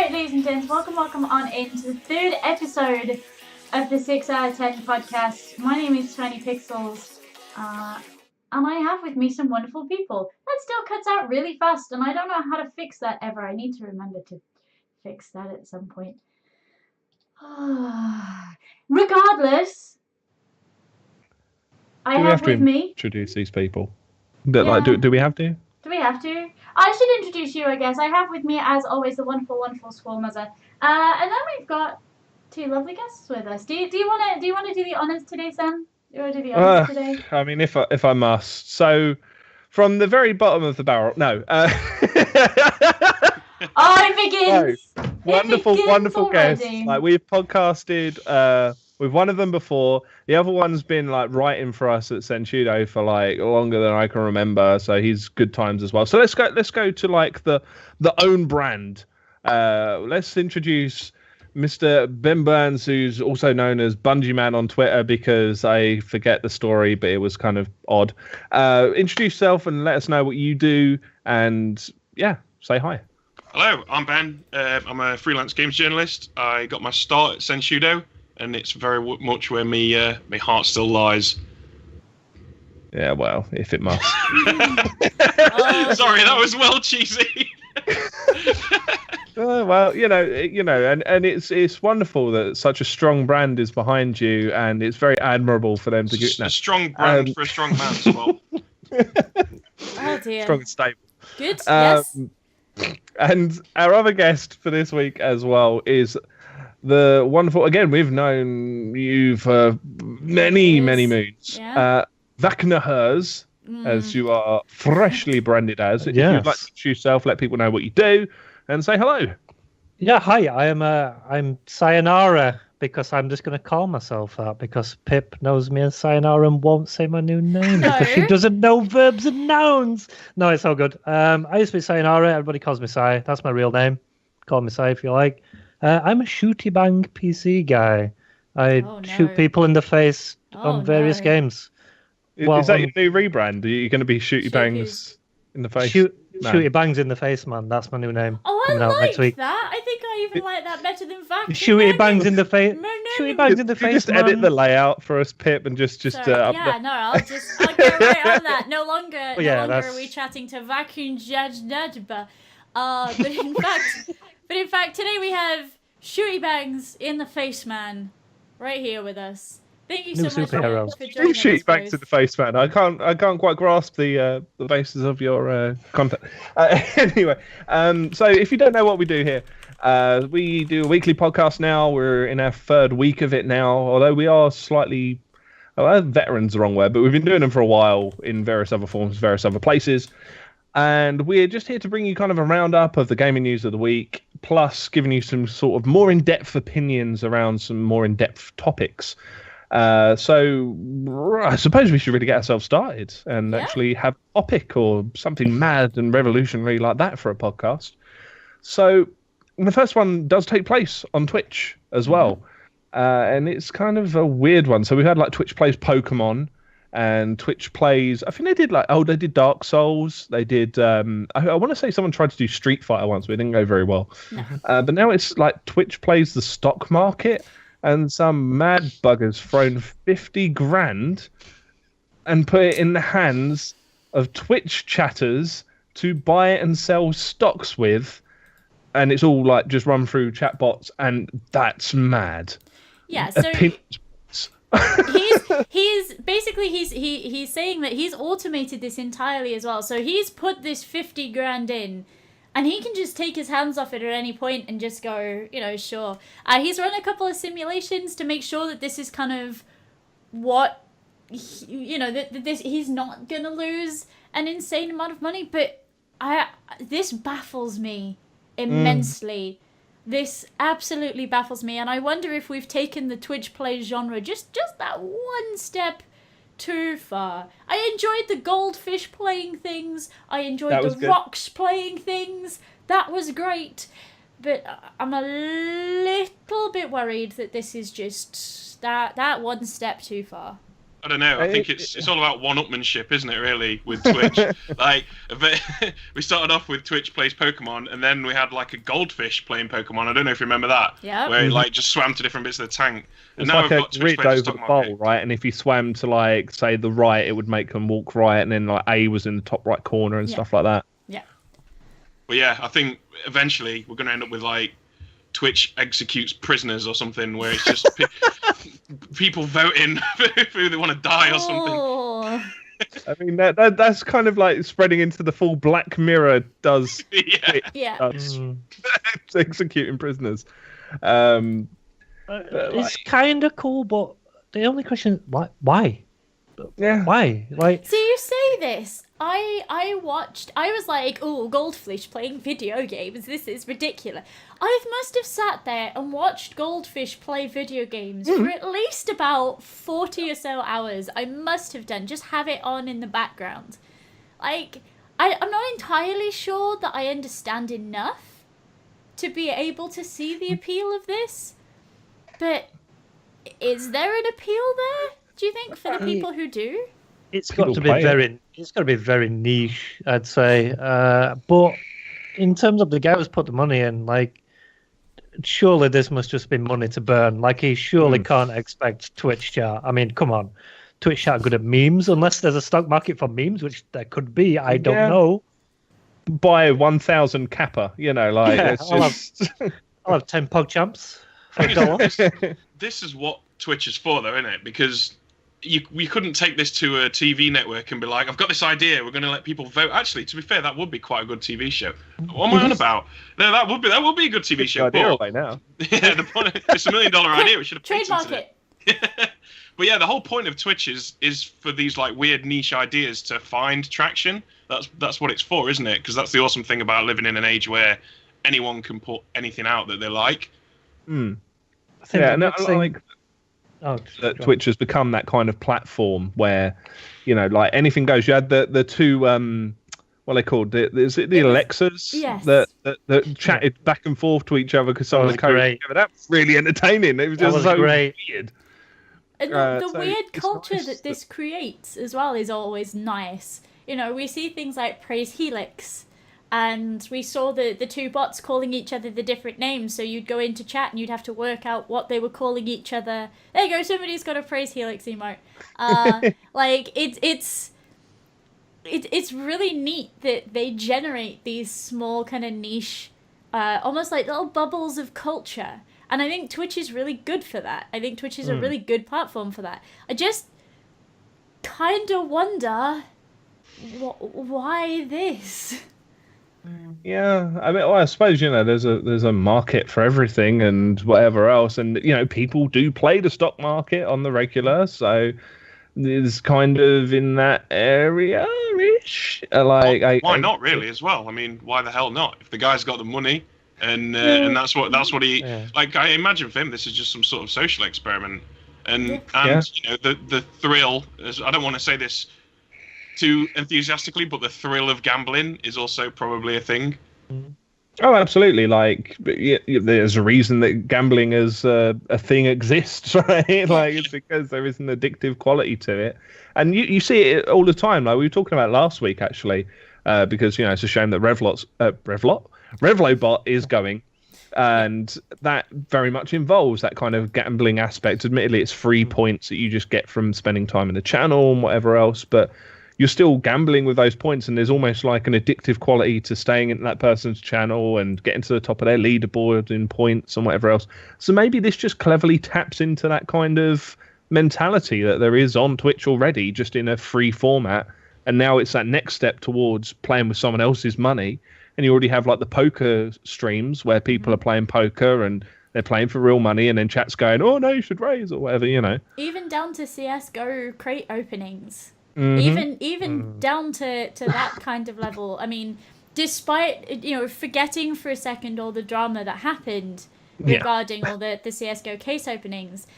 Alright, ladies and gents, welcome on into the third episode of the 6 out of 10 podcast. My name is Tiny Pixels, and I have with me some wonderful people. That still cuts out really fast, and I don't know how to fix that ever. I need to remember to fix that at some point. Regardless, I have with me... introduce these people? Do we have to? Do we have to? I should introduce you, I guess. I have with me, as always, the wonderful, wonderful Squall Mother. And then we've got two lovely guests with us. Do you want to do the honours today, Sam? You want to do the honours today? I mean, if I must. So, from the very bottom of the barrel, no. It begins. No. Wonderful already. guests. Like, we've podcasted with one of them before. The other one's been like writing for us at Senshudo for like longer than I can remember. So he's good times as well. So let's go to like the own brand. Let's introduce Mr. Ben Burns, who's also known as Bungee Man on Twitter because I forget the story, but it was kind of odd. Introduce yourself and let us know what you do, and say hi. Hello, I'm Ben. I'm a freelance games journalist. I got my start at Senshudo, and it's very much where my heart still lies. Yeah, well, if it must. Sorry, that was well cheesy. Well, and it's wonderful that such a strong brand is behind you, and it's very admirable for them to get a strong brand for a strong man as well. Oh dear. Strong and stable. Good. Yes. And our other guest for this week as well is the wonderful. Again, we've known you for many moons. Yeah. Vakna Hers, as you are freshly branded as. If you'd like to introduce yourself, let people know what you do, and say hello. Yeah, hi. I'm Sayonara because I'm just going to call myself that because Pip knows me as Sayonara and won't say my new name because she doesn't know verbs and nouns. No, it's all good. I used to be Sayonara. Everybody calls me Sai. That's my real name. Call me Sai if you like. I'm a shooty bang PC guy. I shoot people in the face on various games. Is that your new rebrand? Are you going to be shooty bangs in the face? Shooty bangs in the face, man. That's my new name. Oh, I coming out like next week. that. I think I even like that better than Vacuum. Shooty bangs in the face. Shooty bangs in the face. Just edit the layout for us, Pip, and just I'll go right on that. No longer are we chatting to Vacuum Judge Nudba. But in fact, today we have Shooty Bangs in the Face Man right here with us. Thank you so much for joining us. Shooty bangs in the face, man. I can't quite grasp the basis of your content. Anyway, so if you don't know what we do here, we do a weekly podcast now. We're in our third week of it now, although we are slightly veterans, the wrong word, but we've been doing them for a while in various other forms, various other places. And we're just here to bring you kind of a roundup of the gaming news of the week, plus giving you some sort of more in-depth opinions around some more in-depth topics. So I suppose we should really get ourselves started and actually have a topic or something mad and revolutionary like that for a podcast. So the first one does take place on Twitch as well. And it's kind of a weird one. So we've had like Twitch plays Pokemon and Twitch plays, I think they did Dark Souls. They did, I want to say someone tried to do Street Fighter once, but it didn't go very well. No. But now it's like Twitch plays the stock market. And some mad bugger's thrown 50 grand and put it in the hands of Twitch chatters to buy and sell stocks with. And it's all like just run through chatbots, and that's mad. Yeah, so he's saying that he's automated this entirely as well. So he's put this 50 grand in. And he can just take his hands off it at any point and just go, sure. He's run a couple of simulations to make sure that this is kind of what, he's not going to lose an insane amount of money. But this baffles me immensely. This absolutely baffles me. And I wonder if we've taken the Twitch play genre just that one step too far. I enjoyed the goldfish playing things. I enjoyed the rocks playing things. That was great. But I'm a little bit worried that this is just that one step too far. I don't know. I think it's all about one-upmanship, isn't it? Really, with Twitch. Like, we started off with Twitch plays Pokemon, and then we had like a goldfish playing Pokemon. I don't know if you remember that. Yeah. Where it like just swam to different bits of the tank. And it's now like we've a got Twitch grid plays over stock the market. bowl, right? And if he swam to like say the right, it would make them walk right, and then like A was in the top right corner and stuff like that. Yeah. But yeah, I think eventually we're going to end up with like Twitch executes prisoners or something, where it's just people voting for who they want to die or something. Oh. I mean, that's kind of like spreading into the full Black Mirror does. Yeah. Does. It's executing prisoners. It's kind of cool, but the only question is why? Yeah. Why? Like, So you say this. I was like, oh, Goldfish playing video games. This is ridiculous. I must have sat there and watched Goldfish play video games for at least about 40 or so hours. I must have done. Just have it on in the background. Like, I'm not entirely sure that I understand enough to be able to see the appeal of this. But is there an appeal there, do you think, for the people who do? it's got to be very niche, I'd say. But in terms of the guy who's put the money in, like, surely this must just be money to burn. Like, he surely can't expect Twitch chat. I mean, come on. Twitch chat are good at memes, unless there's a stock market for memes, which there could be. I don't know. Buy 1,000 Kappa, like it's just... I'll have 10 PogChamps for $1. This is what Twitch is for, though, isn't it? Because we couldn't take this to a TV network and be like, I've got this idea, we're going to let people vote. Actually, to be fair, that would be quite a good TV show. What am I on about? No, that would be a good TV show. Idea right now. Yeah, it's $1 million idea. We should have trademark it. But yeah, the whole point of Twitch is for these like weird niche ideas to find traction. That's what it's for, isn't it? Because that's the awesome thing about living in an age where anyone can put anything out that they like. I think that Twitch has become that kind of platform where, like anything goes. You had the two what are they called? The Alexas that chatted back and forth to each other because some of the code. That was really entertaining. It was just so great. Weird. And the weird culture that this creates as well is always nice. We see things like Praise Helix, and we saw the two bots calling each other the different names, so you'd go into chat and you'd have to work out what they were calling each other. There you go, somebody's got a Praise Helix emote. Like, it's really neat that they generate these small kind of niche, almost like little bubbles of culture. And I think Twitch is really good for that. I think Twitch is a really good platform for that. I just kind of wonder why this. Yeah, I mean, I suppose there's a market for everything and whatever else, and people do play the stock market on the regular, so it's kind of in that area-ish. Why not really as well? I mean, why the hell not? If the guy's got the money. And that's what he like. I imagine for him, this is just some sort of social experiment, and the thrill. I don't want to say this too enthusiastically, but the thrill of gambling is also probably a thing. Oh, absolutely! Like, there's a reason that gambling as a thing exists, right? Like, it's because there is an addictive quality to it, and you see it all the time. Like we were talking about last week, actually, because it's a shame that Revlobot is going, and that very much involves that kind of gambling aspect. Admittedly, it's free points that you just get from spending time in the channel and whatever else, but you're still gambling with those points, and there's almost like an addictive quality to staying in that person's channel and getting to the top of their leaderboard in points and whatever else. So maybe this just cleverly taps into that kind of mentality that there is on Twitch already, just in a free format, and now it's that next step towards playing with someone else's money. And you already have like the poker streams where people are playing poker and they're playing for real money, and then chat's going, "Oh no, you should raise," or whatever, Even down to CS:GO crate openings. Even down to that kind of level. I mean, despite forgetting for a second all the drama that happened regarding all the CS:GO case openings,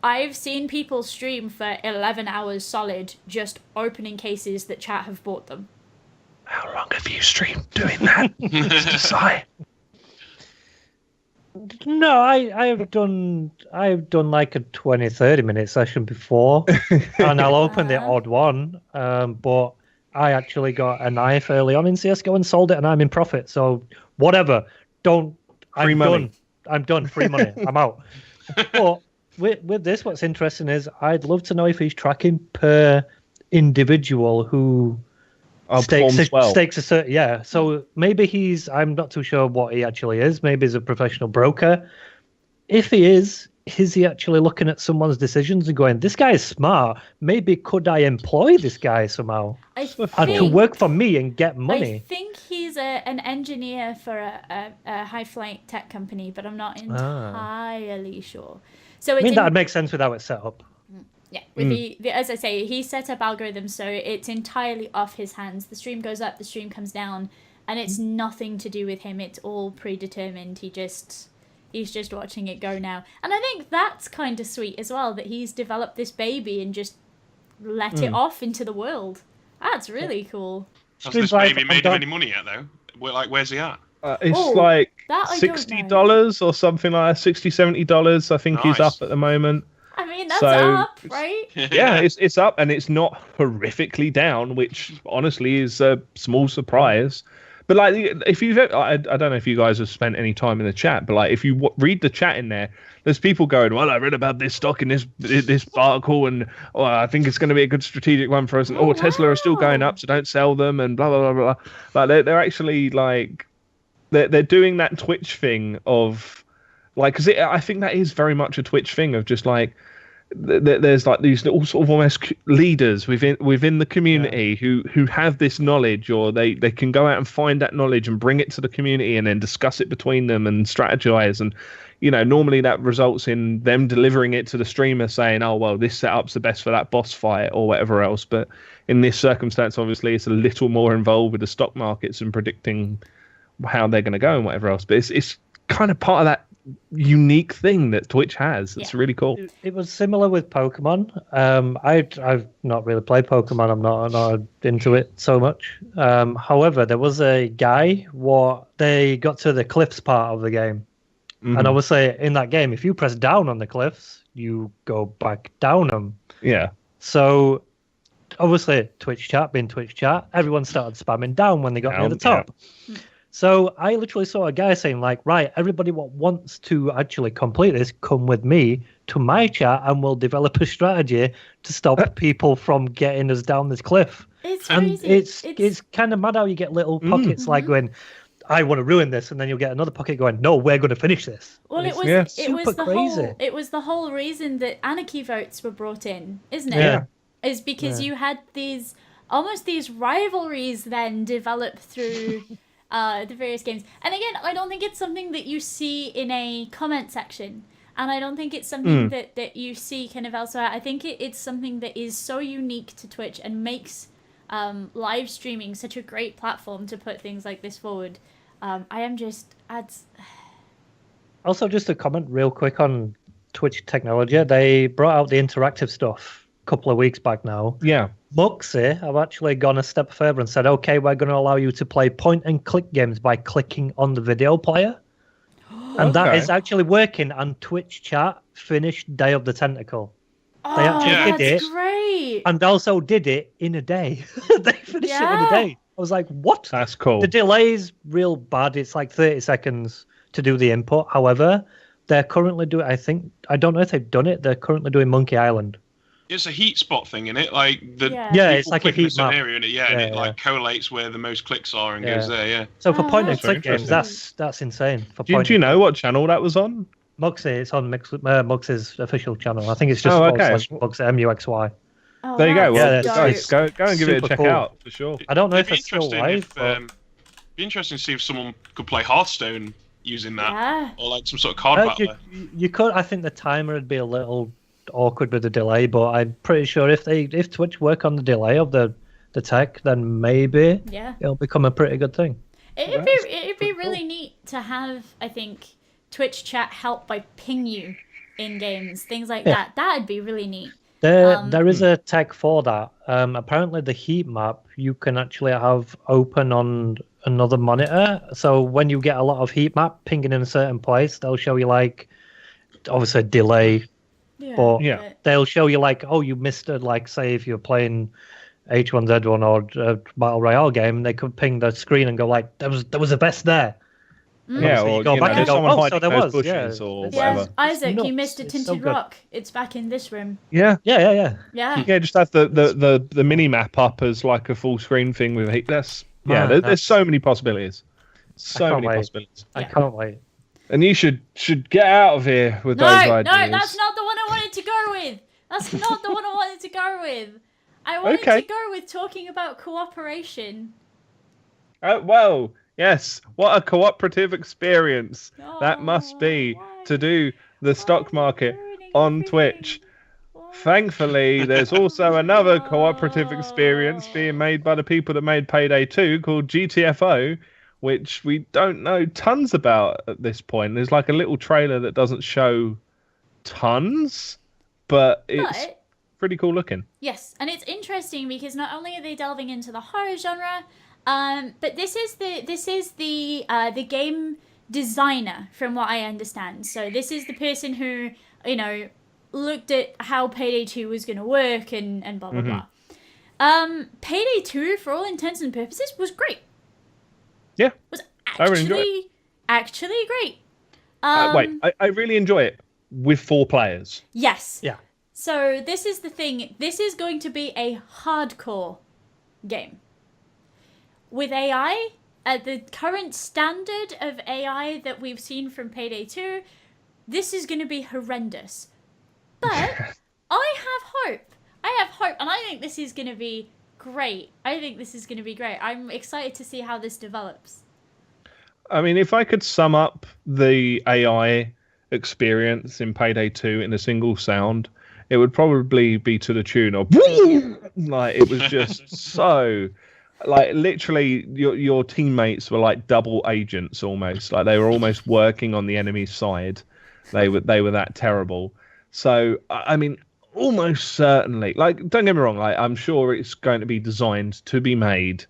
I've seen people stream for 11 hours solid just opening cases that chat have bought them. How long have you streamed doing that? Mr. Sai? No, I've done like a 20-30 minute session before, and I'll open the odd one. But I actually got a knife early on in CS:GO and sold it, and I'm in profit. So whatever, I'm done. Free money. I'm out. But with this, what's interesting is I'd love to know if he's tracking per individual who stakes a certain, yeah. So maybe I'm not too sure what he actually is. Maybe he's a professional broker. If he is he actually looking at someone's decisions and going, this guy is smart. Maybe could I employ this guy somehow to work for me and get money? I think he's an engineer for a high-flying tech company, but I'm not entirely sure. So that would make sense with how it's set up. Yeah, as I say, he set up algorithms, so it's entirely off his hands. The stream goes up, the stream comes down, and it's nothing to do with him. It's all predetermined. He's just watching it go now. And I think that's kind of sweet as well, that he's developed this baby and just let it off into the world. That's really cool. Has this baby made him any money yet, though? Where's he at? It's like $60 or something like that. $60-$70 I think he's up at the moment. I mean, that's up, right? Yeah, it's up, and it's not horrifically down, which honestly is a small surprise. But like, if you've, I don't know if you guys have spent any time in the chat, but like, if you read the chat in there's people going, well, I read about this stock in this article, and I think it's going to be a good strategic one for us, and Tesla are still going up, so don't sell them, and blah blah blah blah. Like they're actually like they're doing that Twitch thing of like, because I think that is very much a Twitch thing of just like. There's like these little sort of almost leaders within the community who have this knowledge, or they can go out and find that knowledge and bring it to the community and then discuss it between them and strategize. And normally that results in them delivering it to the streamer saying, oh well, this setup's the best for that boss fight or whatever else. But in this circumstance, obviously it's a little more involved with the stock markets and predicting how they're going to go and whatever else. But it's kind of part of that unique thing that Twitch has. It's really cool. It was similar with Pokemon. I've not really played Pokemon. I'm not into it so much. However, there was a guy they got to the cliffs part of the game, and obviously in that game, if you press down on the cliffs, you go back down them. Yeah. So obviously Twitch chat, everyone started spamming down when they got near the top. Yeah. So I literally saw a guy saying like, right, everybody what wants to actually complete this, come with me to my chat and we'll develop a strategy to stop people from getting us down this cliff. It's crazy. It's kind of mad how you get little pockets like going, I want to ruin this, and then you'll get another pocket going, no, we're going to finish this. Well, it was the whole reason that anarchy votes were brought in, isn't it? Yeah. Is because you had these rivalries then develop through the various games. And again, I don't think it's something that you see in a comment section, and I don't think it's something that you see kind of elsewhere. I think it's something that is so unique to Twitch and makes live streaming such a great platform to put things like this forward. Also, just a comment real quick on Twitch technology. They brought out the interactive stuff a couple of weeks back now. Yeah. Muxy have actually gone a step further and said, okay, we're going to allow you to play point-and-click games by clicking on the video player. And that is actually working, and Twitch chat finished Day of the Tentacle. They actually did it. Great. And also did it in a day. They finished it in a day. I was like, what? That's cool. The delay's real bad. It's like 30 seconds to do the input. However, they're currently doing, I don't know if they've done it, they're currently doing Monkey Island. It's a heat spot thing, isn't it? Like it's like a heat map. Area, and it like collates where the most clicks are and goes there. Yeah. So for point and click games, that's insane. Do you know what channel that was on? Muxy. It's on Muxy's official channel. I think it's just Muxy, MUXY. Oh, there you go. Well, go and give it a check out for sure. I don't know if it's still live. Be interesting to see if someone could play Hearthstone using that, or like some sort of card battler. You could. I think the timer would be a little awkward with the delay, but I'm pretty sure if Twitch work on the delay of the tech, then maybe it'll become a pretty good thing. It'd be really neat to have, I think, Twitch chat help by ping you in games, things like that. That'd be really neat. There is a tech for that. Apparently the heat map you can actually have open on another monitor. So when you get a lot of heat map pinging in a certain place, they'll show you like obviously delay, but they'll show you like, oh, you missed it. Like say if you're playing H1Z1 or a Battle Royale game, they could ping the screen and go like, there was a vest there. Yeah, or go back and go, someone so there was bushes or whatever. Isaac, you missed a tinted rock. It's back in this room. Yeah. Yeah. Just have the mini map up as like a full screen thing with heat. There's so many possibilities. Possibilities. I can't wait. And you should get out of here with those ideas. No, that's not the one I wanted to go with. That's not the one I wanted to go with. I wanted to go with talking about cooperation. Well, yes. What a cooperative experience that must be to do the stock market on Twitch. Thankfully, there's also another cooperative experience being made by the people that made Payday 2 called GTFO, which we don't know tons about at this point. There's like a little trailer that doesn't show tons, but it's pretty cool looking. Yes, and it's interesting because not only are they delving into the horror genre, but this is the game designer, from what I understand. So this is the person who, looked at how Payday 2 was going to work and blah, blah, blah. Payday 2, for all intents and purposes, was great. Yeah. Was I really enjoy it. Actually great. I really enjoy it with 4 players. Yes. Yeah. So this is the thing. This is going to be a hardcore game. With AI, at the current standard of AI that we've seen from Payday 2, this is going to be horrendous. But I have hope, and I think this is going to be great. I'm excited to see how this develops. I mean, if I could sum up the AI experience in Payday 2 in a single sound, it would probably be to the tune of like it was just so like literally your teammates were like double agents almost, like they were almost working on the enemy's side. They were that terrible. So I mean, almost certainly, like, don't get me wrong, like I'm sure it's going to be designed to be made.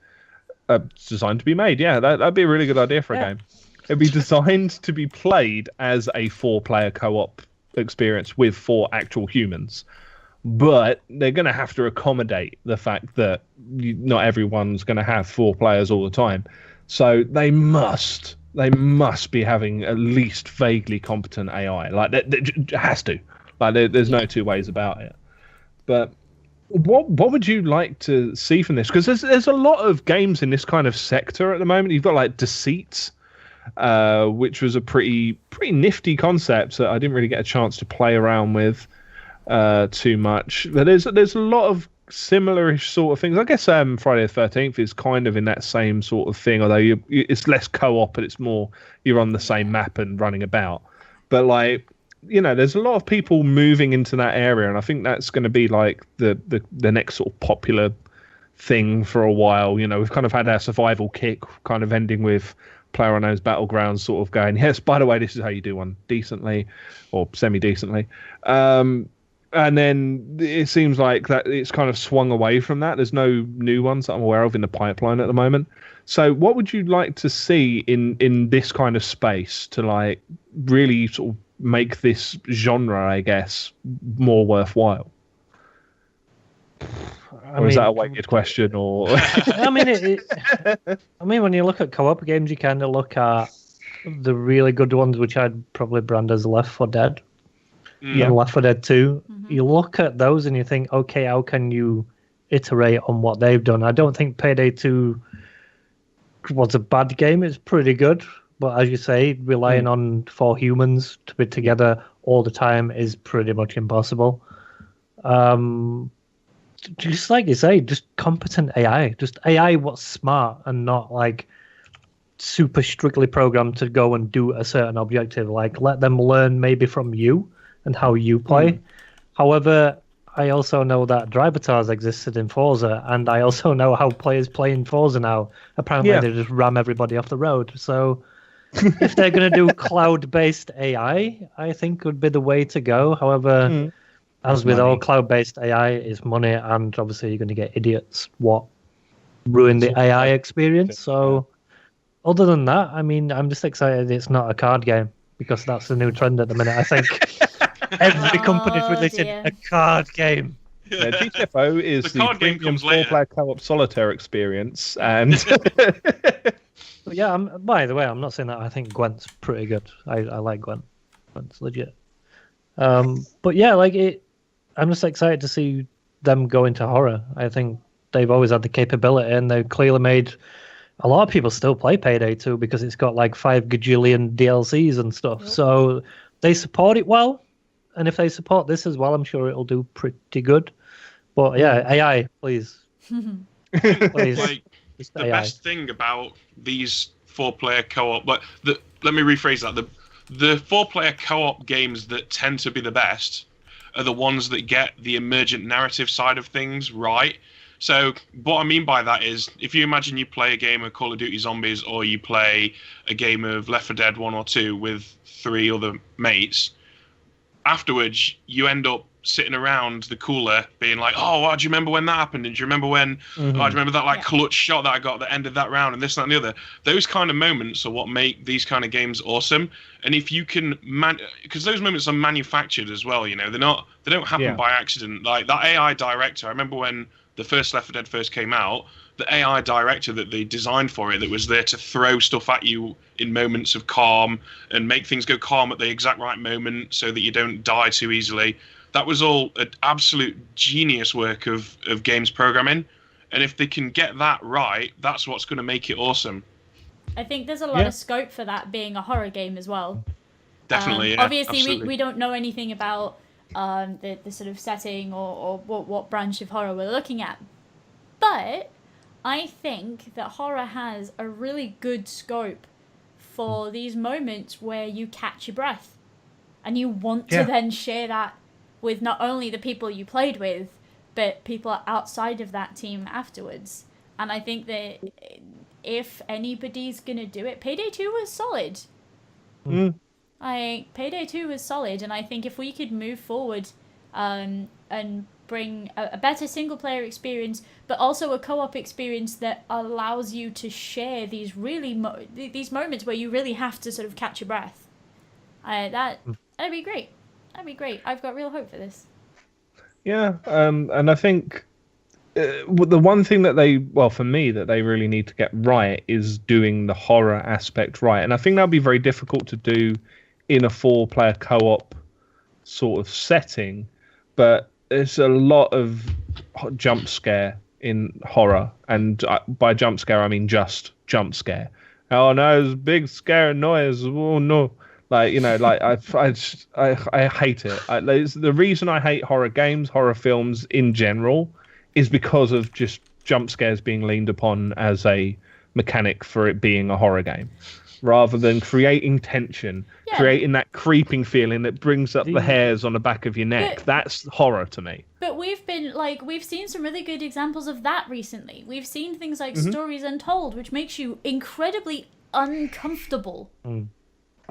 Yeah, that'd be a really good idea for a game. It'd be designed to be played as a 4-player co-op experience with 4 actual humans, but they're going to have to accommodate the fact that not everyone's going to have 4 players all the time. So they must be having at least vaguely competent AI. Like it has to. Like there's no two ways about it. But what would you like to see from this? Because there's a lot of games in this kind of sector at the moment. You've got like Deceit, which was a pretty nifty concept that I didn't really get a chance to play around with too much. But there's a lot of similar-ish sort of things. I guess Friday the 13th is kind of in that same sort of thing, although it's less co-op and it's more you're on the same map and running about. But like, there's a lot of people moving into that area, and I think that's going to be like the next sort of popular thing for a while. We've kind of had our survival kick kind of ending with PlayerUnknown's Battlegrounds sort of going, yes, by the way, this is how you do one decently or semi-decently. And then it seems like that it's kind of swung away from that. There's no new ones that I'm aware of in the pipeline at the moment. So what would you like to see in this kind of space to like really sort of make this genre, I guess, more worthwhile? Is that a weighted question? Or I mean, when you look at co-op games, you kind of look at the really good ones, which I'd probably brand as Left 4 Dead. And Left 4 Dead 2. You look at those and you think, okay, how can you iterate on what they've done? I don't think Payday 2 was a bad game. It's pretty good. But as you say, relying on 4 humans to be together all the time is pretty much impossible. Just like you say, just competent AI. Just AI what's smart and not like super strictly programmed to go and do a certain objective. Like let them learn maybe from you and how you play. However, I also know that drivatars existed in Forza, and I also know how players play in Forza now. Apparently they just ram everybody off the road. So if they're going to do cloud-based AI, I think would be the way to go. However, as with all cloud-based AI, it's money, and obviously you're going to get idiots ruin the AI experience. So other than that, I mean, I'm just excited it's not a card game because that's the new trend at the minute. I think every company's releasing a card game. Yeah, GTFO is The the card game premium comes later. 4-player co-op solitaire experience, and But yeah, by the way, I'm not saying that I think Gwent's pretty good. I like Gwent. Gwent's legit. But yeah, I'm just excited to see them go into horror. I think they've always had the capability, and they've clearly made a lot of people still play Payday 2 because it's got like 5 gajillion DLCs and stuff. Yep. So they support it well, and if they support this as well, I'm sure it'll do pretty good. But yeah, AI, please. Please. Like, the best thing about these 4-player co-op, let me rephrase that. The 4-player co-op games that tend to be the best are the ones that get the emergent narrative side of things right. So what I mean by that is, if you imagine you play a game of Call of Duty Zombies or you play a game of Left 4 Dead 1 or 2 with 3 other mates, afterwards you end up sitting around the cooler being like, oh, do you remember when that happened? And do you remember when, do you remember that clutch shot that I got that ended that round and this, that, and the other? Those kind of moments are what make these kind of games awesome. And if you can, because those moments are manufactured as well, they don't happen by accident. Like that AI director, I remember when the first Left 4 Dead first came out, the AI director that they designed for it, that was there to throw stuff at you in moments of calm and make things go calm at the exact right moment so that you don't die too easily. That was all an absolute genius work of games programming. And if they can get that right, that's what's going to make it awesome. I think there's a lot of scope for that being a horror game as well. Definitely, Obviously, we don't know anything about the sort of setting or what branch of horror we're looking at. But I think that horror has a really good scope for these moments where you catch your breath. And you want to then share that with not only the people you played with, but people outside of that team afterwards. And I think that if anybody's going to do it, Payday 2 was solid. Payday 2 was solid, and I think if we could move forward and bring a better single-player experience, but also a co-op experience that allows you to share these these moments where you really have to sort of catch your breath, that'd be great. That'd be great. I've got real hope for this. Yeah, and I think the one thing that for me, that they really need to get right is doing the horror aspect right. And I think that'll be very difficult to do in a 4-player co-op sort of setting. But there's a lot of jump scare in horror. And by jump scare, I mean just jump scare. Oh, no, it's a big scare noise. Oh, no. I hate it. The reason I hate horror games, horror films in general, is because of just jump scares being leaned upon as a mechanic for it being a horror game, rather than creating tension, creating that creeping feeling that brings up the hairs on the back of your neck. That's horror to me. But we've seen some really good examples of that recently. We've seen things like Stories Untold, which makes you incredibly uncomfortable.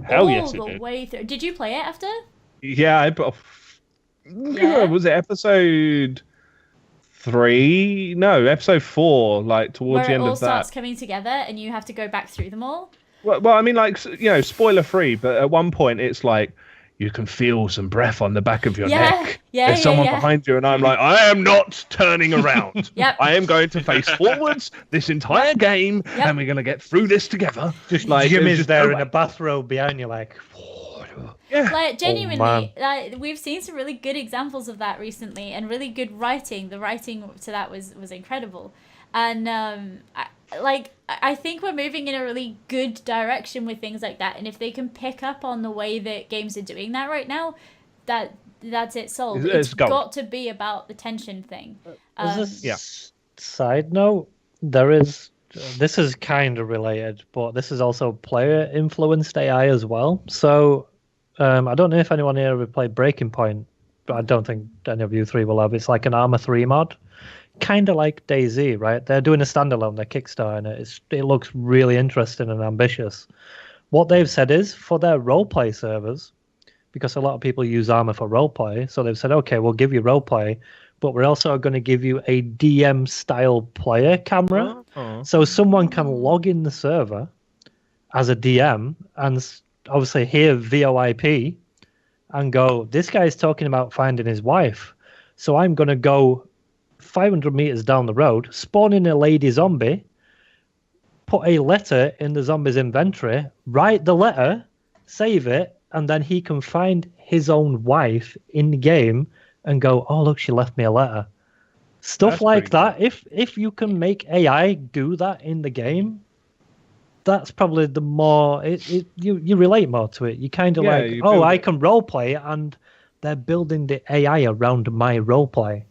Hell yes, it the did. way through. Did you play it after? Yeah, was it episode 3? No, episode 4. Like towards the end of that, where it all starts coming together, and you have to go back through them all. Well, I mean, spoiler free, but at one point it's like you can feel some breath on the back of your neck. There's someone behind you, and I'm like, I am not turning around. I am going to face forwards this entire game, and we're going to get through this together. Just like Jimmy's there in a bathrobe behind you, like. Like genuinely, we've seen some really good examples of that recently, and really good writing. The writing to that was incredible, and I think we're moving in a really good direction with things like that. And if they can pick up on the way that games are doing that right now, that's it sold. It's got to be about the tension thing. Side note, this is kind of related, but this is also player influenced AI as well. So I don't know if anyone here ever played Breaking Point, but I don't think any of you three will have. It's like an Arma 3 mod. Kind of like DayZ, right? They're doing a standalone, they're kickstarting it. It looks really interesting and ambitious. What they've said is, for their roleplay servers, because a lot of people use Arma for roleplay, so they've said, okay, we'll give you roleplay, but we're also going to give you a DM-style player camera. So someone can log in the server, as a DM and obviously hear VoIP and go, this guy's talking about finding his wife. So I'm going to go 500 meters down the road, spawn in a lady zombie, put a letter in the zombie's inventory, write the letter, save it, and then he can find his own wife in the game and go, oh, look, she left me a letter. Stuff that's like that. Cool. If you can make AI do that in the game, that's probably the more you relate more to it. You kind of I can roleplay, and they're building the AI around my roleplay.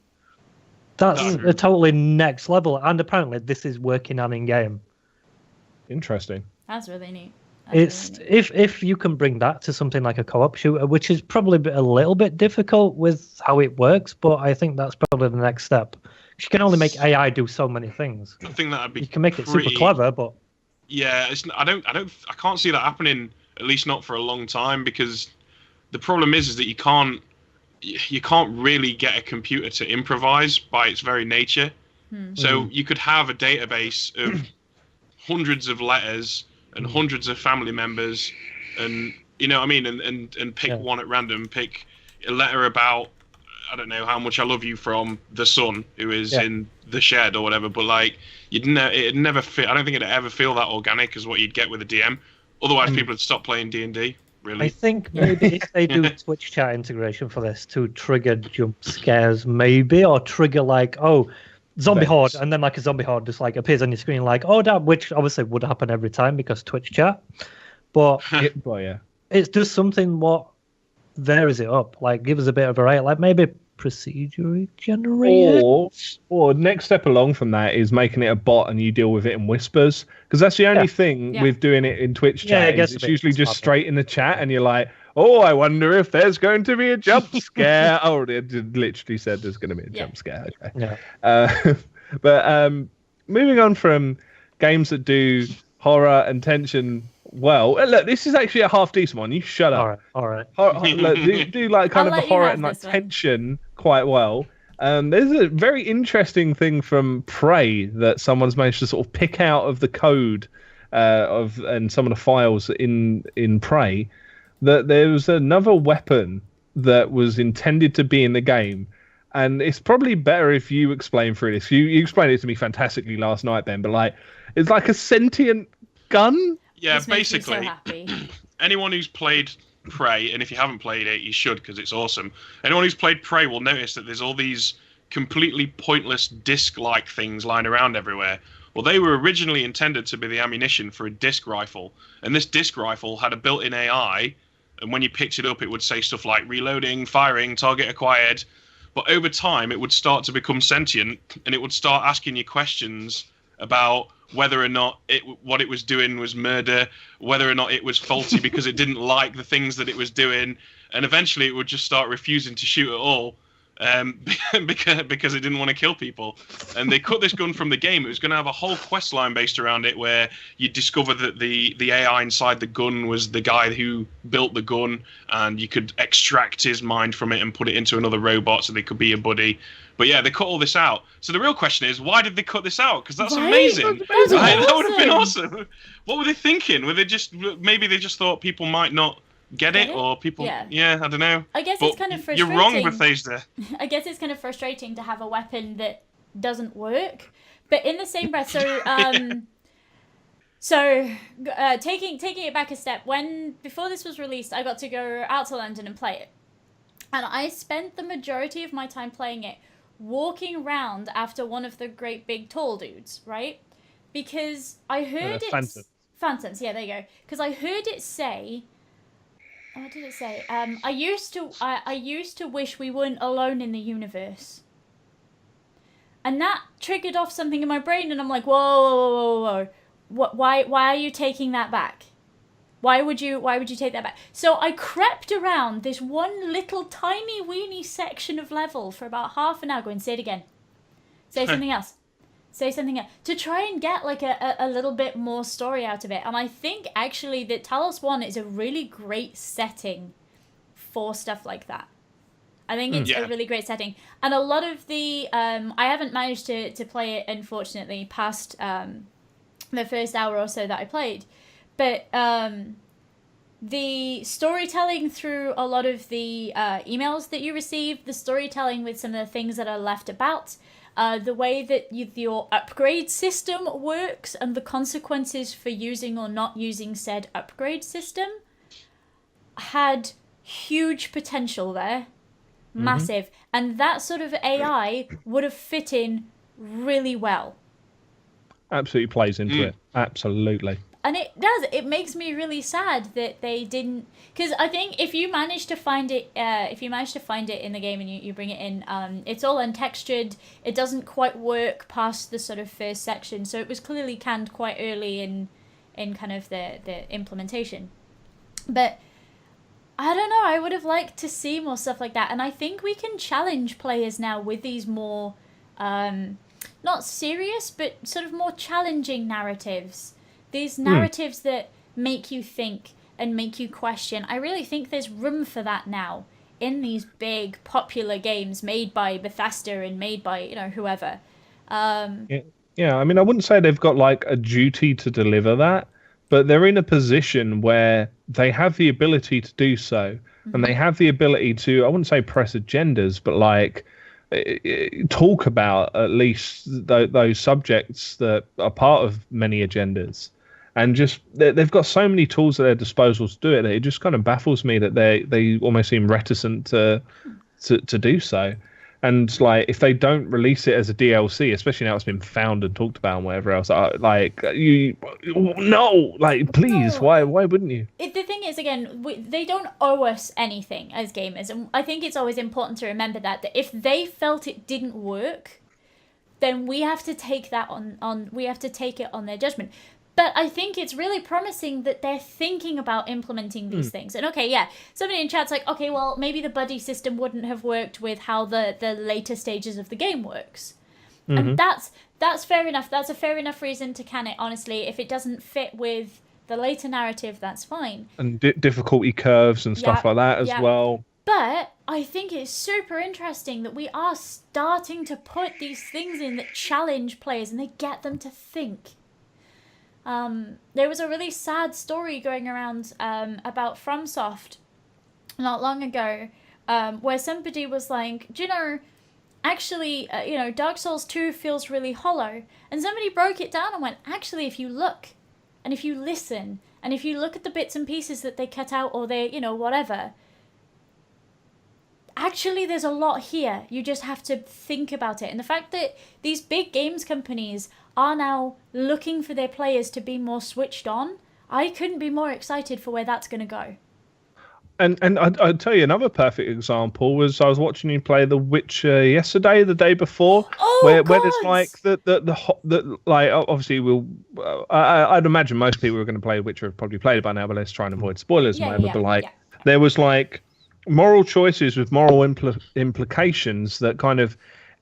That's a totally next level, and apparently this is working on in game. Interesting. That's really neat. If you can bring that to something like a co-op shooter, which is probably a little bit difficult with how it works, but I think that's probably the next step. You can only make AI do so many things. I think that'd be. You can make it super clever, but yeah, I can't see that happening. At least not for a long time, because the problem is that you can't really get a computer to improvise by its very nature. So you could have a database of hundreds of letters and hundreds of family members, and you know what I mean, and pick one at random, pick a letter about, I don't know how much I love you from the son who is in the shed or whatever, but like it'd never fit. I don't think it'd ever feel that organic as what you'd get with a DM. Otherwise, people would stop playing D&D. Really, I think maybe if they do Twitch chat integration for this to trigger jump scares, maybe, or trigger like zombie horde, and then like a zombie horde just like appears on your screen like damn, which obviously would happen every time because Twitch chat, but it's just something what varies it up, like give us a bit of variety, like maybe procedurally generated, or next step along from that is making it a bot and you deal with it in whispers, because that's the only thing with doing it in Twitch chat. It's usually just straight in the chat and you're like, oh, I wonder if there's going to be a jump scare. Oh, it literally said there's going to be a jump scare. Okay. But moving on from games that do horror and tension well, look, this is actually a half decent one. You shut up. All right. Look, do like kind of the horror and like tension quite well. There's a very interesting thing from Prey that someone's managed to sort of pick out of the code and some of the files in Prey, that there was another weapon that was intended to be in the game. And it's probably better if you explain through this. You explained it to me fantastically last night, Ben, but like it's like a sentient gun? Yeah, this basically. makes me so happy. Anyone who's played Prey, and if you haven't played it, you should, because it's awesome. Anyone who's played Prey will notice that there's all these completely pointless disc-like things lying around everywhere. Well, they were originally intended to be the ammunition for a disc rifle, and this disc rifle had a built-in AI, and when you picked it up, it would say stuff like reloading, firing, target acquired. But over time, it would start to become sentient, and it would start asking you questions about whether or not what it was doing was murder, whether or not it was faulty because it didn't like the things that it was doing, and eventually it would just start refusing to shoot at all because it didn't want to kill people. And they cut this gun from the game. It was going to have a whole quest line based around it where you discover that the AI inside the gun was the guy who built the gun, and you could extract his mind from it and put it into another robot so they could be a buddy. But yeah, they cut all this out. So the real question is, why did they cut this out? Because that's amazing. That would have been awesome. What were they thinking? Were they maybe they just thought people might not get it, or people? Yeah, I don't know. I guess it's kind of frustrating. You're wrong, Bethesda. I guess it's kind of frustrating to have a weapon that doesn't work, but in the same breath. So, taking it back a step, before this was released, I got to go out to London and play it, and I spent the majority of my time playing it walking around after one of the great big tall dudes, right? Because I heard Phantoms, yeah, there you go. Because I heard it say, what did it say? I used to wish we weren't alone in the universe. And that triggered off something in my brain, and I'm like, whoa. Why are you taking that back? Why would you take that back? So I crept around this one little tiny weeny section of level for about half an hour going, say it again. Say something else. Say something else. To try and get like a little bit more story out of it. And I think actually that Talos 1 is a really great setting for stuff like that. I think it's a really great setting. And a lot of the... I haven't managed to play it, unfortunately, past the first hour or so that I played. But the storytelling through a lot of the emails that you receive, the storytelling with some of the things that are left about, the way that your upgrade system works, and the consequences for using or not using said upgrade system, had huge potential there. Massive. And that sort of AI would have fit in really well. Absolutely plays into it. Absolutely. And it does. It makes me really sad that they didn't, because I think if you manage to find it, in the game and you bring it in, it's all untextured. It doesn't quite work past the sort of first section, so it was clearly canned quite early in kind of the implementation. But I don't know. I would have liked to see more stuff like that, and I think we can challenge players now with these more, not serious, but sort of more challenging narratives. These narratives that make you think and make you question. I really think there's room for that now in these big popular games made by Bethesda and made by, whoever. Yeah, I mean, I wouldn't say they've got like a duty to deliver that, but they're in a position where they have the ability to do so, and they have the ability to, I wouldn't say press agendas, but like talk about at least those subjects that are part of many agendas. And just they've got so many tools at their disposal to do it that it just kind of baffles me that they almost seem reticent to do so. And like, if they don't release it as a DLC, especially now it's been found and talked about and whatever else, please, why wouldn't you? The thing is, again, they don't owe us anything as gamers, and I think it's always important to remember that if they felt it didn't work, then we have to take that we have to take it on their judgment. But I think it's really promising that they're thinking about implementing these things. And okay, yeah, somebody in chat's like, okay, well, maybe the buddy system wouldn't have worked with how the later stages of the game works. And that's fair enough. That's a fair enough reason to can it, honestly. If it doesn't fit with the later narrative, that's fine. And difficulty curves and stuff like that as well. But I think it's super interesting that we are starting to put these things in that challenge players and they get them to think. There was a really sad story going around about FromSoft not long ago, where somebody was like, do you know, actually, Dark Souls 2 feels really hollow. And somebody broke it down and went, actually, if you look, and if you listen, and if you look at the bits and pieces that they cut out or they, whatever, actually there's a lot here. You just have to think about it. And the fact that these big games companies are now looking for their players to be more switched on, I couldn't be more excited for where that's going to go. And I'd tell you another perfect example was I was watching you play The Witcher yesterday, the day before, where it's like the like obviously I'd imagine most people who are going to play The Witcher have probably played it by now, but let's try and avoid spoilers and whatever. But there was like moral choices with moral implications that kind of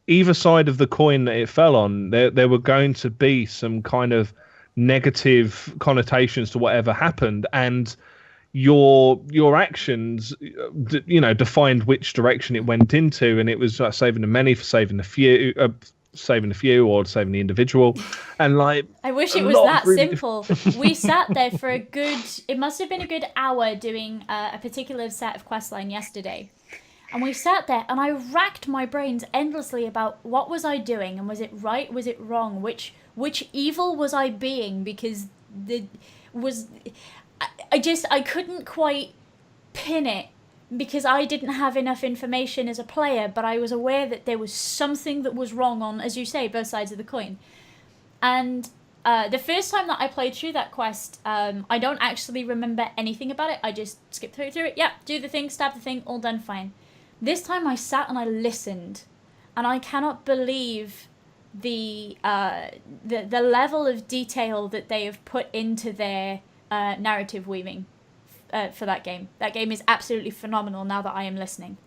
either side of the coin that it fell on, there were going to be some kind of negative connotations to whatever happened, and your actions, defined which direction it went into, and it was like saving the many for saving the few, or saving the individual, and like I wish it was that simple. We sat there for it must have been a good hour doing a particular set of questline yesterday. And we sat there, and I racked my brains endlessly about what was I doing, and was it right, was it wrong, which evil was I being, because I couldn't quite pin it, because I didn't have enough information as a player, but I was aware that there was something that was wrong on, as you say, both sides of the coin. And the first time that I played through that quest, I don't actually remember anything about it. I just skipped through it. Yeah, do the thing, stab the thing, all done fine. This time I sat and I listened, and I cannot believe the level of detail that they have put into their narrative weaving for that game. That game is absolutely phenomenal now that I am listening.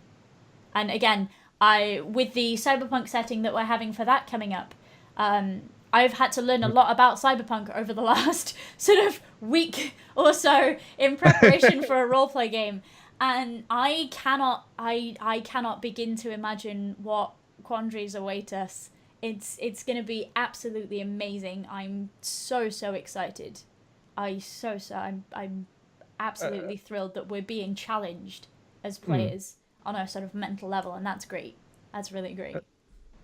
And again, with the cyberpunk setting that we're having for that coming up, I've had to learn a lot about cyberpunk over the last sort of week or so in preparation for a roleplay game. And I cannot begin to imagine what quandaries await us. It's going to be absolutely amazing. I'm so excited. I'm absolutely thrilled that we're being challenged as players on a sort of mental level, and that's great. That's really great.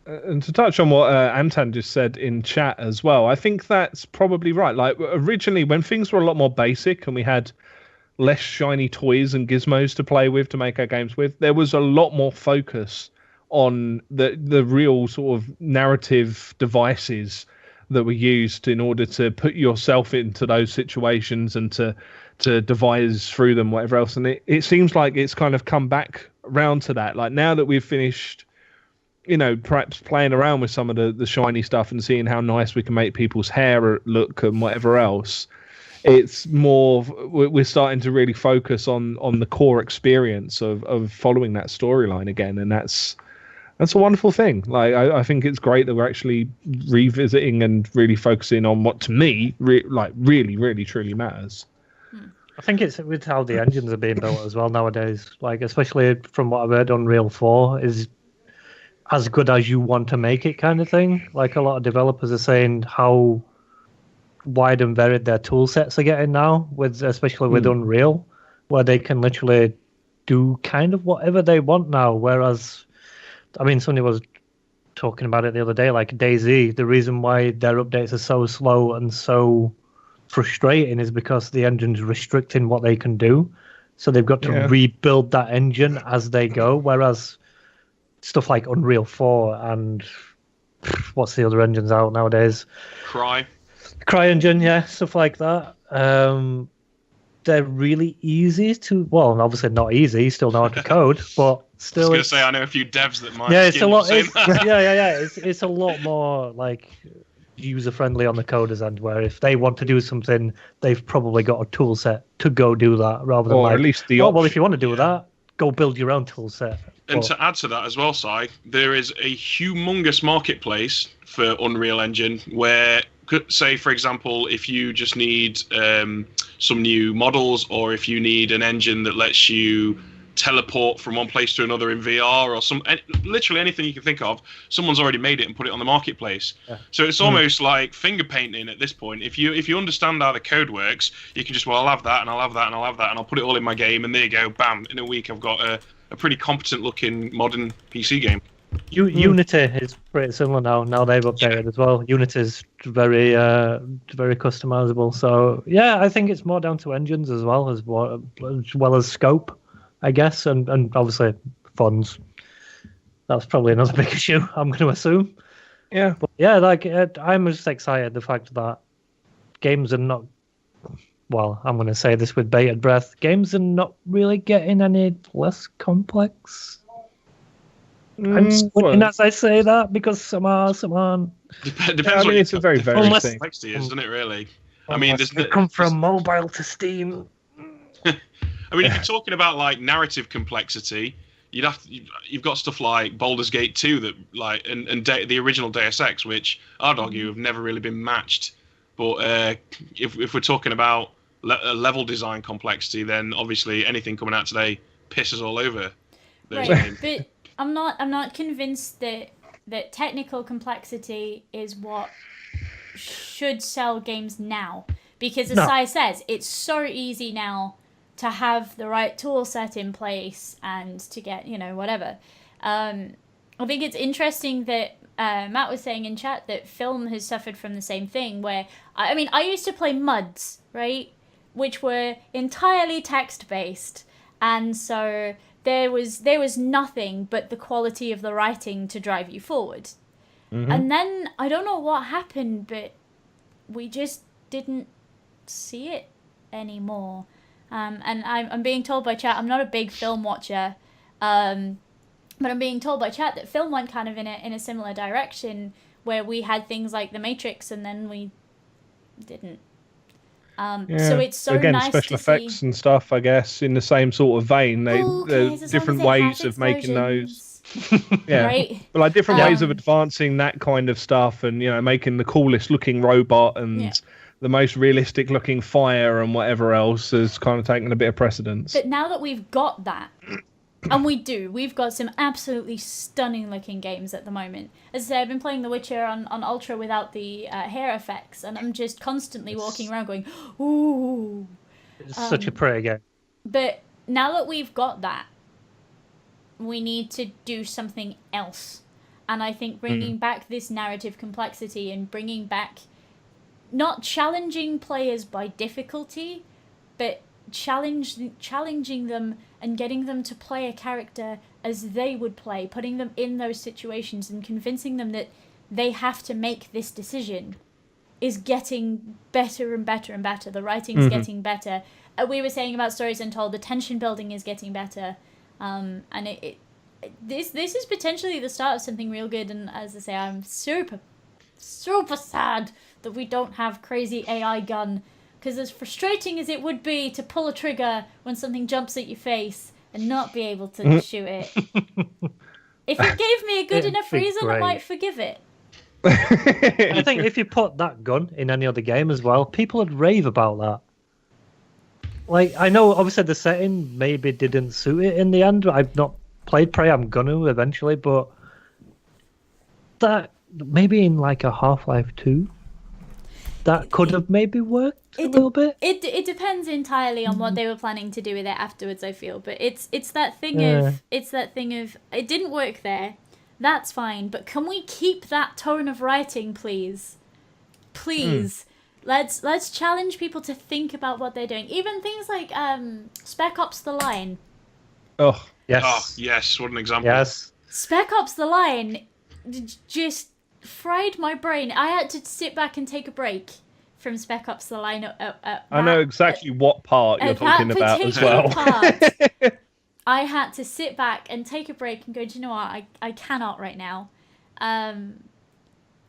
And to touch on what Anton just said in chat as well, I think that's probably right. Like originally, when things were a lot more basic and we had less shiny toys and gizmos to play with to make our games with, there was a lot more focus on the real sort of narrative devices that were used in order to put yourself into those situations and to devise through them, whatever else. And it seems like it's kind of come back around to that. Like now that we've finished, perhaps playing around with some of the shiny stuff and seeing how nice we can make people's hair look and whatever else, it's more, we're starting to really focus on the core experience of following that storyline again. And that's a wonderful thing. Like, I think it's great that we're actually revisiting and really focusing on what to me, really, really, truly matters. I think it's with how the engines are being built as well nowadays. Like, especially from what I've heard, Unreal 4 is as good as you want to make it kind of thing. Like, a lot of developers are saying how wide and varied their tool sets are getting now, especially with Unreal, where they can literally do kind of whatever they want now. Whereas, I mean, somebody was talking about it the other day, like DayZ, the reason why their updates are so slow and so frustrating is because the engine's restricting what they can do. So they've got to rebuild that engine as they go. Whereas stuff like Unreal 4 and what's the other engines out nowadays? CryEngine, yeah, stuff like that. They're really easy to, well, obviously not easy, still know how to code, but still. I was going to say, I know a few devs that might. Yeah, it's a lot. It's a lot more like user friendly on the coders end, where if they want to do something, they've probably got a tool set to go do that, rather than at least the option. Well, if you want to do that, go build your own tool set. And to add to that as well, Si, there is a humongous marketplace for Unreal Engine where, say, for example, if you just need some new models, or if you need an engine that lets you teleport from one place to another in VR, or literally anything you can think of, someone's already made it and put it on the marketplace. Yeah. So it's almost like finger painting at this point. If you understand how the code works, you can just, well, I'll have that, and I'll have that, and I'll have that, and I'll put it all in my game, and there you go, bam, in a week I've got a pretty competent looking modern PC game. Unity is pretty similar now. Now they've updated as well. Unity is very customizable. So yeah, I think it's more down to engines as well as scope, I guess, and obviously funds. That's probably another big issue, I'm going to assume. Yeah, but yeah, like I'm just excited the fact that games are not. Well, I'm going to say this with bated breath. Games are not really getting any less complex. I'm squinting as I say that because some are, some aren't. Depends. It's a very varied thing. Complexity is, doesn't it? Really. I mean, they come from mobile to Steam. I mean, if you're talking about like narrative complexity, you've got stuff like Baldur's Gate 2 that and the original Deus Ex, which I'd argue have never really been matched. But if we're talking about level design complexity, then obviously anything coming out today pisses all over those games. But I'm not convinced that technical complexity is what should sell games now, because as Sai says, it's so easy now to have the right tool set in place and to get whatever. I think it's interesting that Matt was saying in chat that film has suffered from the same thing, where I used to play MUDs, right, which were entirely text based, and so there was nothing but the quality of the writing to drive you forward. Mm-hmm. And then I don't know what happened, but we just didn't see it anymore. And I'm being told by chat, I'm not a big film watcher, but I'm being told by chat that film went kind of in a similar direction, where we had things like The Matrix and then we didn't. So it's so again, nice special to effects see. And stuff, I guess, in the same sort of vein. There's different ways of making those. Yeah, right? But like different ways of advancing that kind of stuff, and making the coolest looking robot and the most realistic looking fire and whatever else has kind of taken a bit of precedence. But now that we've got that, And we do. We've got some absolutely stunning looking games at the moment. As I say, I've been playing The Witcher on Ultra without the hair effects, and I'm just constantly walking around going, ooh. It's such a pretty game. But now that we've got that, we need to do something else. And I think bringing back this narrative complexity and bringing back not challenging players by difficulty, but challenging them and getting them to play a character as they would play, putting them in those situations and convincing them that they have to make this decision is getting better and better and better. The writing's getting better. We were saying about Stories Untold, the tension building is getting better. And this is potentially the start of something real good. And as I say, I'm super sad that we don't have crazy AI gun. Because as frustrating as it would be to pull a trigger when something jumps at your face and not be able to shoot it, if it gave me a good enough reason, I might forgive it. I think if you put that gun in any other game as well, people would rave about that. Like, I know obviously the setting maybe didn't suit it in the end. I've not played Prey, I'm gonna eventually, but that maybe in like a Half-Life 2, that could have maybe worked a little bit. It depends entirely on what they were planning to do with it afterwards, I feel. But it's that thing of it didn't work there. That's fine, but can we keep that tone of writing, please? Please. Let's challenge people to think about what they're doing. Even things like Spec Ops: The Line. Oh, yes. Oh, yes, what an example. Yes. Spec Ops: The Line just fried my brain. I had to sit back and take a break from Spec Ops: The Line. I know exactly what part you're talking about as well. I had to sit back and take a break and go, do you know what? I cannot right now.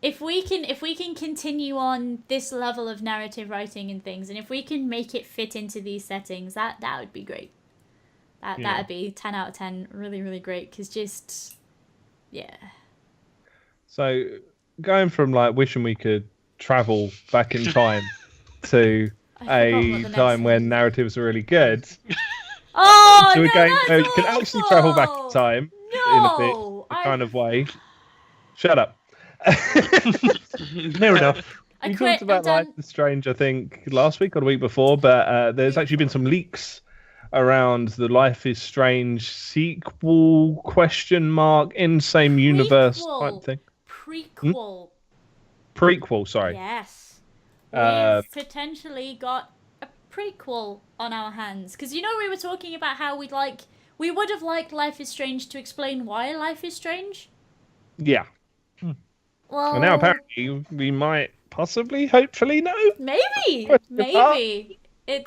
If we can continue on this level of narrative writing and things, and if we can make it fit into these settings, that would be great. That would be 10 out of 10, really, really great. Because just, yeah. So going from like wishing we could travel back in time to a time when narratives are really good. Oh, to a no, game where you awful. can actually travel back in time in a bit kind of way. Shut up. Near enough. We talked about Life is Strange, I think, last week or the week before, but there's actually been some leaks around the Life is Strange sequel ? In same universe type thing. Prequel, sorry. Yes. We've potentially got a prequel on our hands. Because, you know, we were talking about how we would have liked Life is Strange to explain why Life is Strange. Yeah. Well, now apparently we might possibly, hopefully know. Maybe.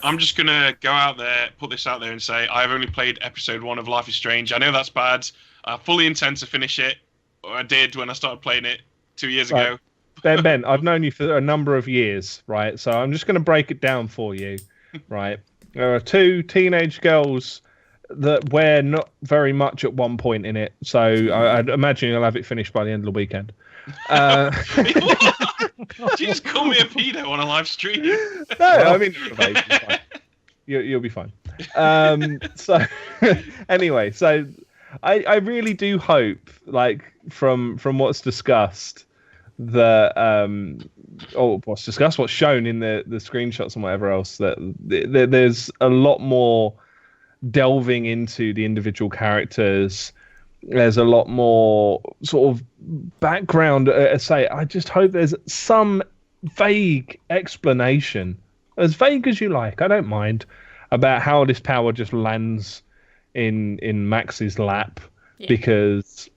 I'm just going to go out there, put this out there and say I've only played episode 1 of Life is Strange. I know that's bad. I fully intend to finish it. Or I did when I started playing it 2 years ago. Ben, I've known you for a number of years, right? So I'm just going to break it down for you, right? There are 2 teenage girls that wear not very much at one point in it. So I'd imagine you'll have it finished by the end of the weekend. Did you just call me a pedo on a live stream? No, I mean, you'll be fine. So anyway, so I really do hope, like from what's discussed, that what's discussed, what's shown in the screenshots and whatever else, that there's a lot more delving into the individual characters. There's a lot more sort of background. I just hope there's some vague explanation, as vague as you like, I don't mind, about how this power just lands in Max's lap, because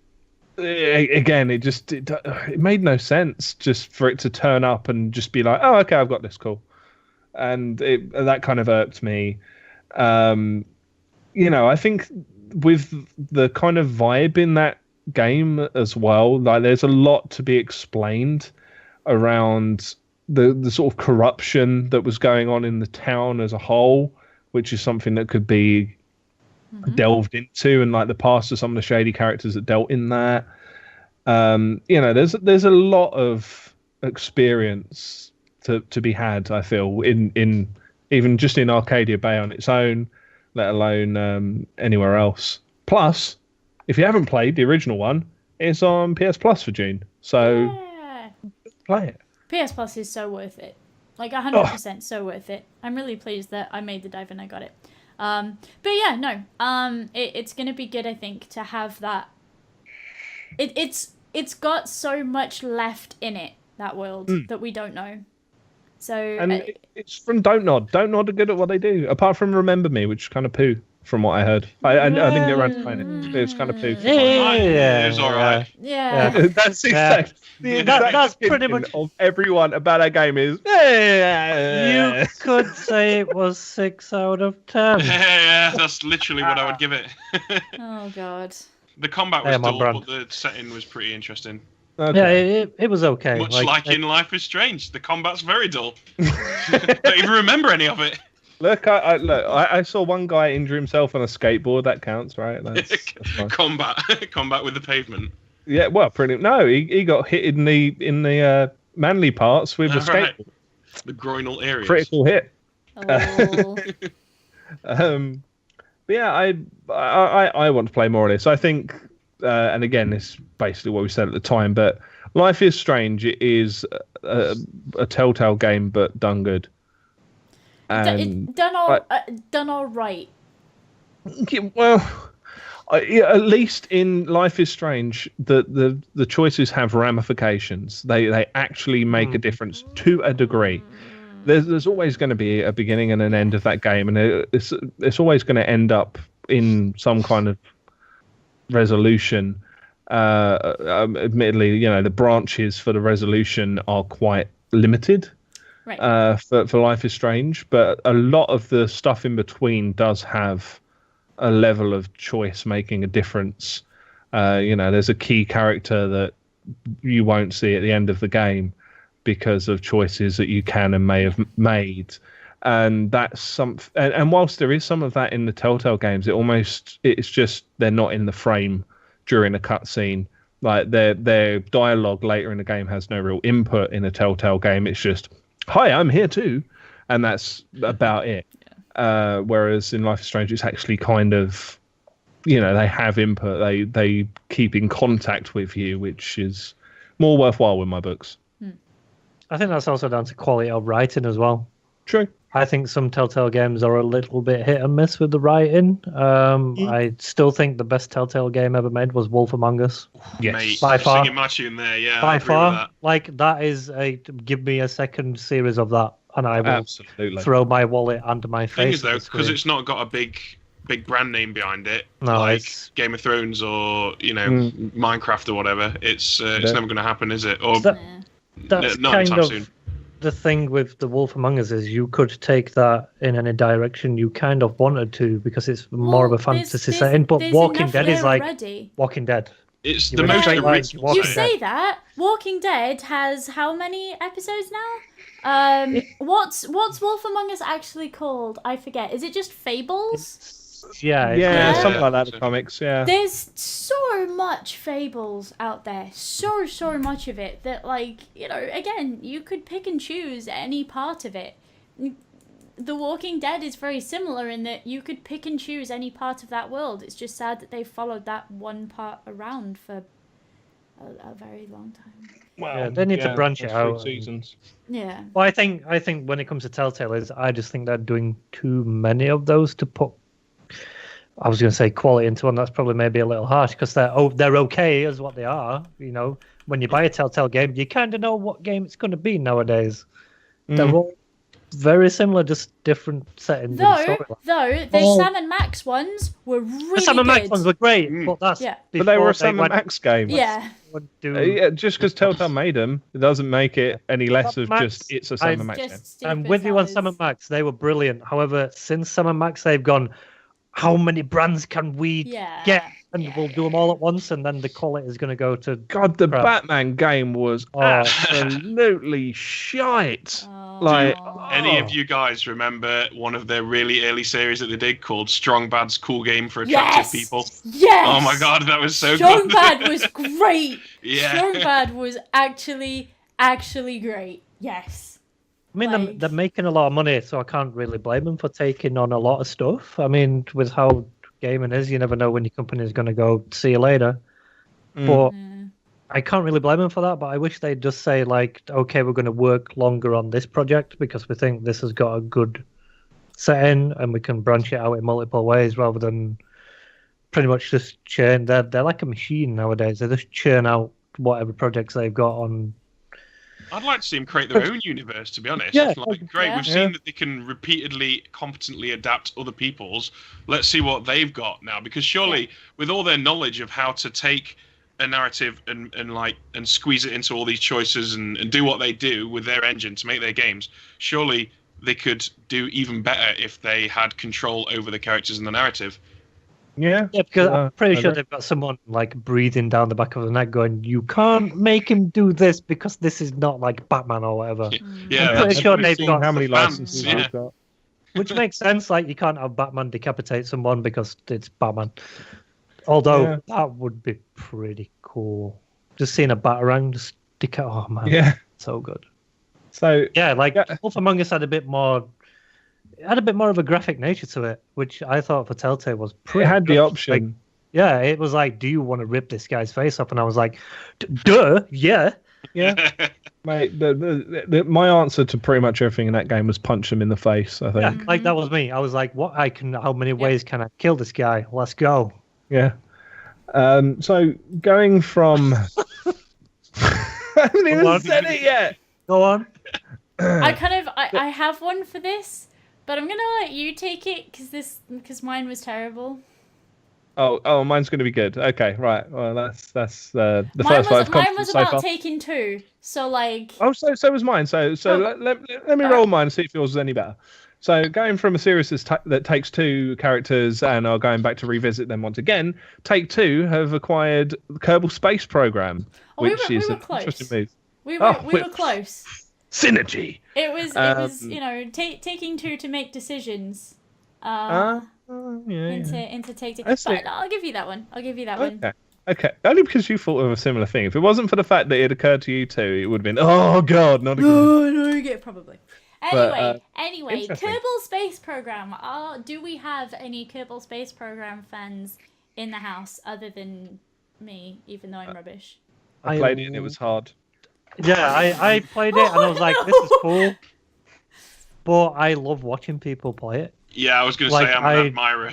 again, it made no sense just for it to turn up and just be like, oh, okay, I've got this, cool, and that kind of irked me. I think with the kind of vibe in that game as well, like there's a lot to be explained around the sort of corruption that was going on in the town as a whole, which is something that could be delved into, and like the past of some of the shady characters that dealt in that. There's a lot of experience to be had, I feel, in even just in Arcadia Bay on its own, let alone anywhere else. Plus, if you haven't played the original one, it's on PS Plus for June. So play it. PS Plus is so worth it. Like 100% so worth it. I'm really pleased that I made the dive and I got it. But yeah, no. It's gonna be good, I think, to have that. It's got so much left in it, that world, that we don't know. So and it's from Don't Nod. Don't Nod are good at what they do. Apart from Remember Me, which is kind of poo, from what I heard. I didn't get around to playing it. It's kind of poo. Yeah, it's all right. Yeah. That's exact. That's pretty much of everyone about that game is. You could say it was 6 out of 10. Yeah, that's literally what I would give it. Oh god. The combat was dull, but the setting was pretty interesting. Okay. Yeah, it was okay. Much like in Life is Strange, the combat's very dull. Don't even remember any of it. Look, I saw one guy injure himself on a skateboard. That counts, right? That's Combat with the pavement. Yeah, well, pretty. No, he got hit in the manly parts with a skateboard. The groinal areas. Critical hit. Oh. But yeah, I want to play more of this. I think, and again, it's basically what we said at the time. But Life is Strange is a Telltale game, but done good. And done all right. Well, at least in Life is Strange, the choices have ramifications. They actually make a difference to a degree. There's always going to be a beginning and an end of that game, and it's always going to end up in some kind of resolution. Admittedly, the branches for the resolution are quite limited. Right. For Life is Strange, but a lot of the stuff in between does have a level of choice making a difference. There's a key character that you won't see at the end of the game because of choices that you can and may have made. And that's something. And whilst there is some of that in the Telltale games, it's just they're not in the frame during a cutscene. Like their dialogue later in the game has no real input in a Telltale game. It's just, "Hi, I'm here too," and that's about it. Yeah. Whereas in Life is Strange, it's actually kind of, they have input. They keep in contact with you, which is more worthwhile in my books. I think that's also down to quality of writing as well. True. I think some Telltale games are a little bit hit and miss with the writing. I still think the best Telltale game ever made was Wolf Among Us. Yes, mate, by far. Singing my tune there, yeah. By far, that is give me a second series of that, and I will throw my wallet under my face. Thing is though, because it's not got a big brand name behind it, like Game of Thrones or Minecraft or whatever. It's never going to happen, is it? Or that's not kind anytime of soon. The thing with the Wolf Among Us is you could take that in any direction you kind of wanted to, because it's more of a fantasy setting. But Walking Dead is like Walking Dead. It's the most original. You say that Walking Dead has how many episodes now? What's Wolf Among Us actually called? I forget. Is it just Fables? Yeah, something like that. The comics, yeah. There's so much Fables out there, so much of it that, again, you could pick and choose any part of it. The Walking Dead is very similar in that you could pick and choose any part of that world. It's just sad that they followed that one part around for a very long time. Well, they need to branch it out. Seasons. Yeah. Well, I think when it comes to Telltale, I just think they're doing too many of those to put. I was going to say quality into one. That's probably maybe a little harsh, because they're okay as what they are. When you buy a Telltale game, you kind of know what game it's going to be nowadays. They're all very similar, just different settings. Though the Sam & Max ones were really good. The Sam & Max ones were great, but that's but they were a Sam & Max game. Yeah. Just because Telltale made them, it doesn't make it any less of just it's a Sam & Max game. I'm with you on Sam & Max. They were brilliant. However, since Sam & Max, they've gone, how many brands can we get? And we'll do them all at once, and then the quality is going to go to... God, the Batman game was absolutely shite. Any of you guys remember one of their really early series that they did called Strong Bad's Cool Game for Attractive People? Yes! Oh my god, that was so Strong good. Bad was great. Yeah. Strong Bad was actually great. Yes. I mean, they're making a lot of money, so I can't really blame them for taking on a lot of stuff. I mean, with how gaming is. You never know when your company is going to go, see you later. But I can't really blame them for that, but I wish they'd just say, like, okay, we're going to work longer on this project because we think this has got a good setting and we can branch it out in multiple ways rather than pretty much just churn. They're like a machine nowadays. They just churn out whatever projects they've got on. I'd like to see them create their own universe, to be honest. Yeah. Like, great, we've seen that they can repeatedly, competently adapt other people's. Let's see what they've got now, because surely, with all their knowledge of how to take a narrative and squeeze it into all these choices and do what they do with their engine to make their games, surely they could do even better if they had control over the characters and the narrative. Yeah, because I'm pretty sure they've got someone like breathing down the back of the neck going, you can't make him do this because this is not like Batman or whatever. Yeah, I'm pretty sure they've got how many licenses they've got. Which makes sense, like you can't have Batman decapitate someone because it's Batman. Although that would be pretty cool. Just seeing a Batarang just oh man. Yeah. So good. So Wolf Among Us had a bit more of a graphic nature to it, which I thought for Telltale was pretty. It had good. the option. Like, it was like, do you want to rip this guy's face up? And I was like, duh, yeah. Mate, my answer to pretty much everything in that game was punch him in the face, I think. Yeah, like that was me. I was like, how many ways can I kill this guy? Let's go. Yeah. So going from I haven't even said it yet. Go on. I have one for this, but I'm gonna let you take it because mine was terrible. Oh, mine's gonna be good. Okay, right. Well, that's the mine first one. Mine was about Taking Two. So like. Oh, so was mine. So let me roll mine and see if yours is any better. So going from a series that takes two characters and are going back to revisit them once again, Take-Two have acquired the Kerbal Space Program, which is an interesting move. We were close. Synergy. It was Taking Two to make decisions. Into Take-Two. But I'll give you that one. Okay. Only because you thought of a similar thing. If it wasn't for the fact that it occurred to you too, it would have been, oh god, not again. No, probably. Anyway, Kerbal Space Program. Do we have any Kerbal Space Program fans in the house other than me, even though I'm rubbish? I played it and it was hard. Yeah, I played it and I was like, this is cool. But I love watching people play it. Yeah, I was going to say I'm an admirer.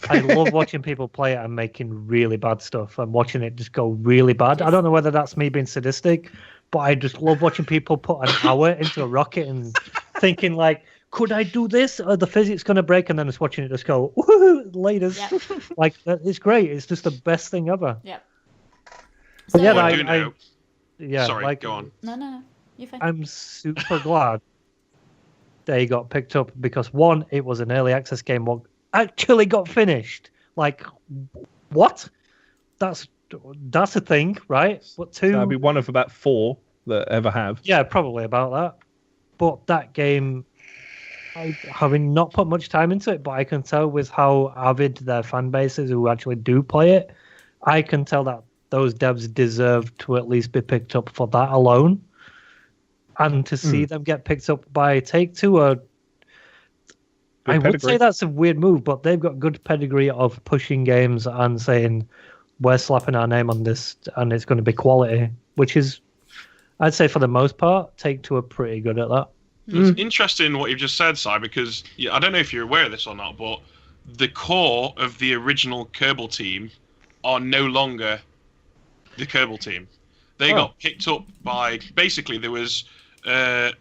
I love watching people play it and making really bad stuff and watching it just go really bad. I don't know whether that's me being sadistic, but I just love watching people put an hour into a rocket and thinking like, could I do this? Are the physics going to break? And then just watching it just go, woohoo, laters. Yep. Like, it's great. It's just the best thing ever. Yep. So, so, Sorry, like, go on. No. You're fine. I'm super glad they got picked up because one, it was an early access game. What actually got finished? Like, what? That's a thing, right? But two, that'd be one of about 4 that ever have. Yeah, probably about that. But that game, having not put much time into it, but I can tell with how avid their fan base is who actually do play it, I can tell that those devs deserve to at least be picked up for that alone. And to see them get picked up by Take-Two, I would say that's a weird move, but they've got good pedigree of pushing games and saying, we're slapping our name on this and it's going to be quality, which is, I'd say for the most part, Take-Two are pretty good at that. It's interesting what you've just said, Si, because I don't know if you're aware of this or not, but the core of the original Kerbal team are no longer the Kerbal team. They got picked up by, basically there was a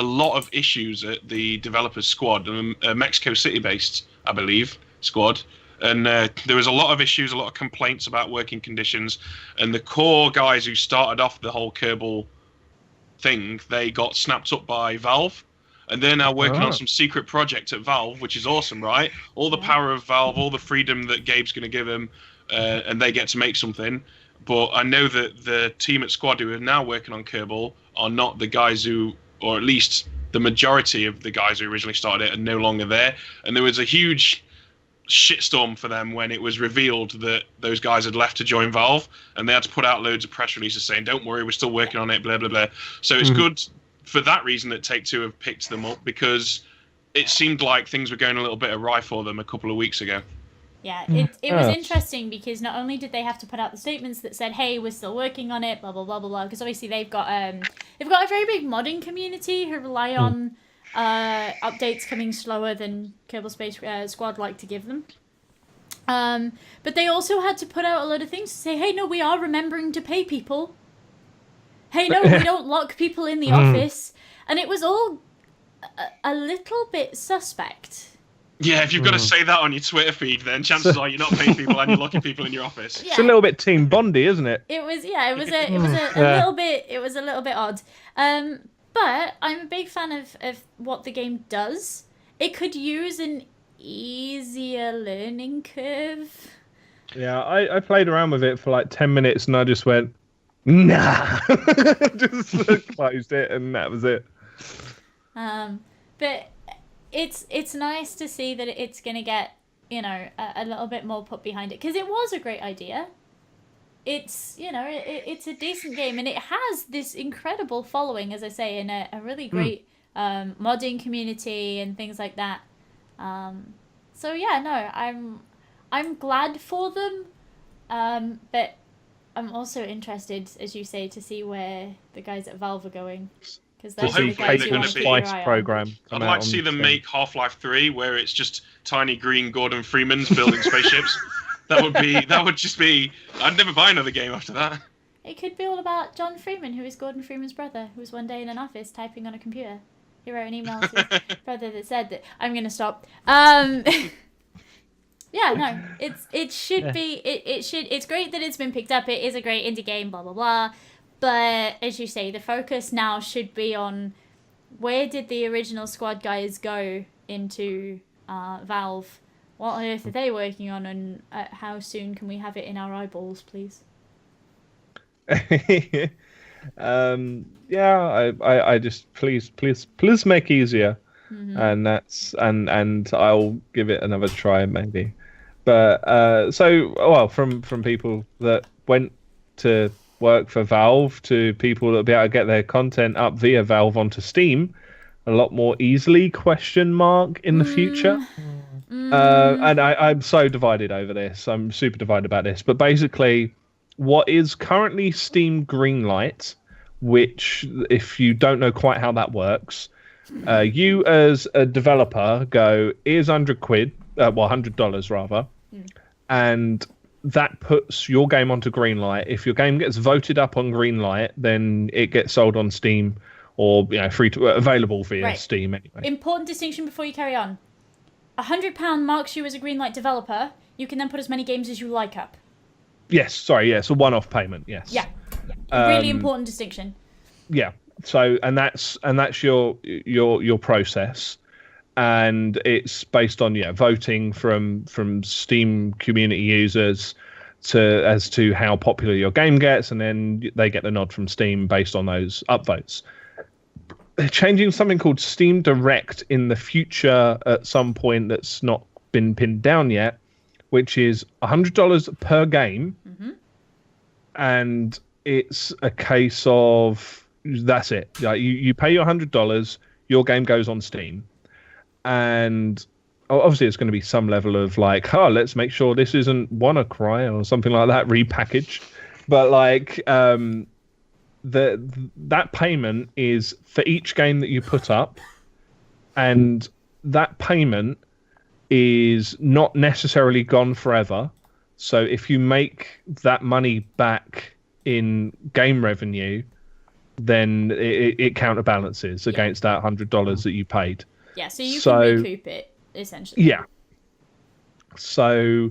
lot of issues at the developers squad, a Mexico City based, I believe, squad. And there was a lot of issues, a lot of complaints about working conditions. And the core guys who started off the whole Kerbal thing, they got snapped up by Valve. And they're now working on some secret project at Valve, which is awesome, right? All the power of Valve, all the freedom that Gabe's going to give them, and they get to make something. But I know that the team at Squad who are now working on Kerbal are not the guys who, or at least the majority of the guys who originally started it are no longer there. And there was a huge shitstorm for them when it was revealed that those guys had left to join Valve, and they had to put out loads of press releases saying, don't worry, we're still working on it, blah, blah, blah. So it's good for that reason that Take-Two have picked them up, because it seemed like things were going a little bit awry for them a couple of weeks ago. Yeah, it was interesting because not only did they have to put out the statements that said, "Hey, we're still working on it," blah blah blah blah blah, because obviously they've got a very big modding community who rely on updates coming slower than Kerbal Space Squad like to give them. But they also had to put out a load of things to say, "Hey, no, we are remembering to pay people. Hey, no, we don't lock people in the office," and it was all a little bit suspect. Yeah, if you've got to say that on your Twitter feed, then chances are you're not paying people and you're locking people in your office. Yeah. It's a little bit Team Bondy, isn't it? It was a little bit odd. But I'm a big fan of what the game does. It could use an easier learning curve. Yeah, I played around with it for like 10 minutes and I just went, nah. Just closed it and that was it. But it's nice to see that it's going to get, a little bit more put behind it. Because it was a great idea. It's, it's a decent game. And it has this incredible following, as I say, and a really great modding community and things like that. So, yeah, no, I'm glad for them. But I'm also interested, as you say, to see where the guys at Valve are going. Because those are the guys who want to keep your eye program. I'd like to see them make Half-Life 3, where it's just tiny green Gordon Freemans building spaceships. That would just be. I'd never buy another game after that. It could be all about John Freeman, who is Gordon Freeman's brother, who was one day in an office typing on a computer. He wrote an email to his brother that said that I'm going to stop. Yeah, no, it should be. It's great that it's been picked up. It is a great indie game. Blah blah blah. But as you say, the focus now should be on where did the original Squad guys go into Valve? What on earth are they working on, and how soon can we have it in our eyeballs, please? Yeah, I just please make easier, and that's and I'll give it another try maybe. But from people that went to work for Valve to people that'll be able to get their content up via Valve onto Steam a lot more easily, in the future. And I'm so divided over this. I'm super divided about this. But basically, what is currently Steam Greenlight, which, if you don't know quite how that works, you as a developer go, here's $100 rather, and that puts your game onto Greenlight. If your game gets voted up on Greenlight, then it gets sold on Steam or available via Steam anyway. Important distinction before you carry on. £100 marks you as a Greenlight developer. You can then put as many games as you like up. Yes, sorry, it's a one-off payment. Yes. Yeah. Really important distinction. Yeah. So and that's your process. And it's based on voting from Steam community users as to how popular your game gets, and then they get the nod from Steam based on those upvotes. They're changing something called Steam Direct in the future at some point that's not been pinned down yet, which is $100 per game, and it's a case of that's it. Like you pay your $100, your game goes on Steam. And obviously, it's going to be some level of like, let's make sure this isn't WannaCry or something like that repackaged. But like, that payment is for each game that you put up, and that payment is not necessarily gone forever. So if you make that money back in game revenue, then it counterbalances against that $100 that you paid. Yeah, so you can recoup it, essentially. Yeah. So,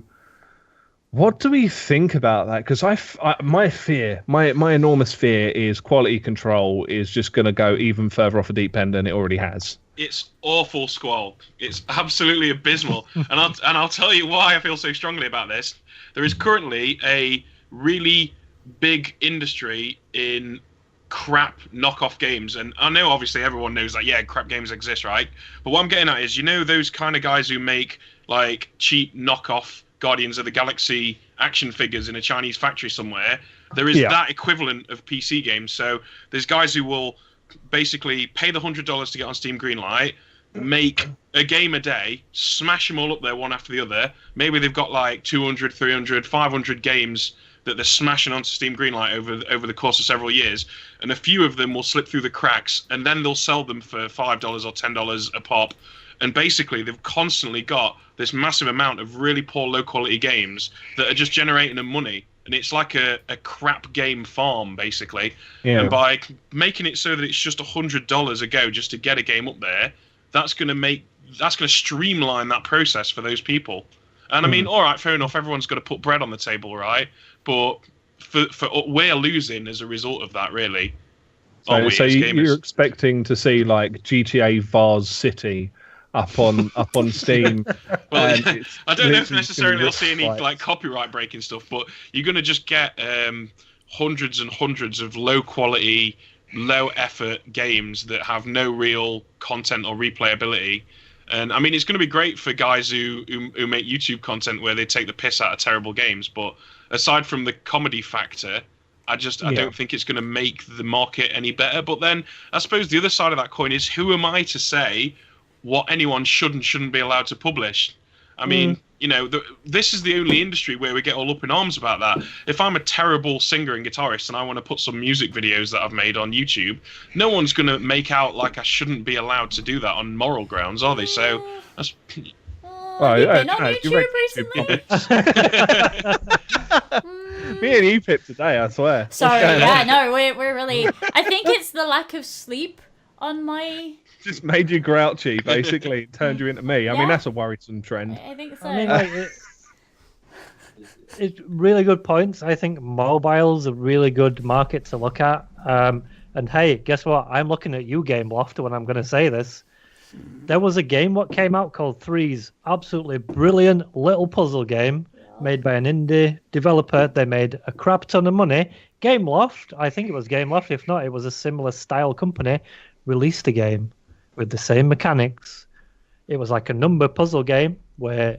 what do we think about that? Because my enormous fear is quality control is just going to go even further off a deep end than it already has. It's awful, Squall. It's absolutely abysmal. and I'll tell you why I feel so strongly about this. There is currently a really big industry in crap knockoff games, and I know obviously everyone knows that crap games exist, right? But what I'm getting at is, those kind of guys who make like cheap knockoff Guardians of the Galaxy action figures in a Chinese factory somewhere. There is that equivalent of PC games. So there's guys who will basically pay the $100 to get on Steam Greenlight. make a game a day, smash them all up there one after the other. Maybe they've got like 200, 300, 500 games that they're smashing onto Steam Greenlight over the course of several years, and a few of them will slip through the cracks, and then they'll sell them for $5 or $10 a pop. And basically, they've constantly got this massive amount of really poor, low-quality games that are just generating them money. And it's like a crap game farm, basically. Yeah. And by making it so that it's just $100 a go just to get a game up there, that's going to streamline that process for those people. And I mean, all right, fair enough. Everyone's got to put bread on the table, right? But for we're losing as a result of that, really. So you're expecting to see like GTA Vars City up on Steam. Well, I don't know if necessarily I'll see any like copyright breaking stuff, but you're going to just get hundreds and hundreds of low quality, low effort games that have no real content or replayability. And I mean, it's going to be great for guys who make YouTube content where they take the piss out of terrible games. But aside from the comedy factor, I don't think it's going to make the market any better. But then I suppose the other side of that coin is, who am I to say what anyone should and shouldn't be allowed to publish? I mean, you know, this is the only industry where we get all up in arms about that. If I'm a terrible singer and guitarist and I want to put some music videos that I've made on YouTube, no one's going to make out like I shouldn't be allowed to do that on moral grounds, are they? So that's... You've been on YouTube recently? Me and you, Pip, today, I swear. Sorry, yeah, no, we're really... I think it's the lack of sleep on my... Just made you grouchy, basically. Turned you into me. I mean, that's a worrisome trend. I think so. I mean, like, it's really good points. I think mobile's a really good market to look at. And hey, guess what? I'm looking at you, Game Loft, when I'm going to say this. There was a game what came out called Threes. Absolutely brilliant little puzzle game made by an indie developer. They made a crap ton of money. Game Loft, I think it was Game Loft. If not, it was a similar style company, released a game with the same mechanics. It was like a number puzzle game where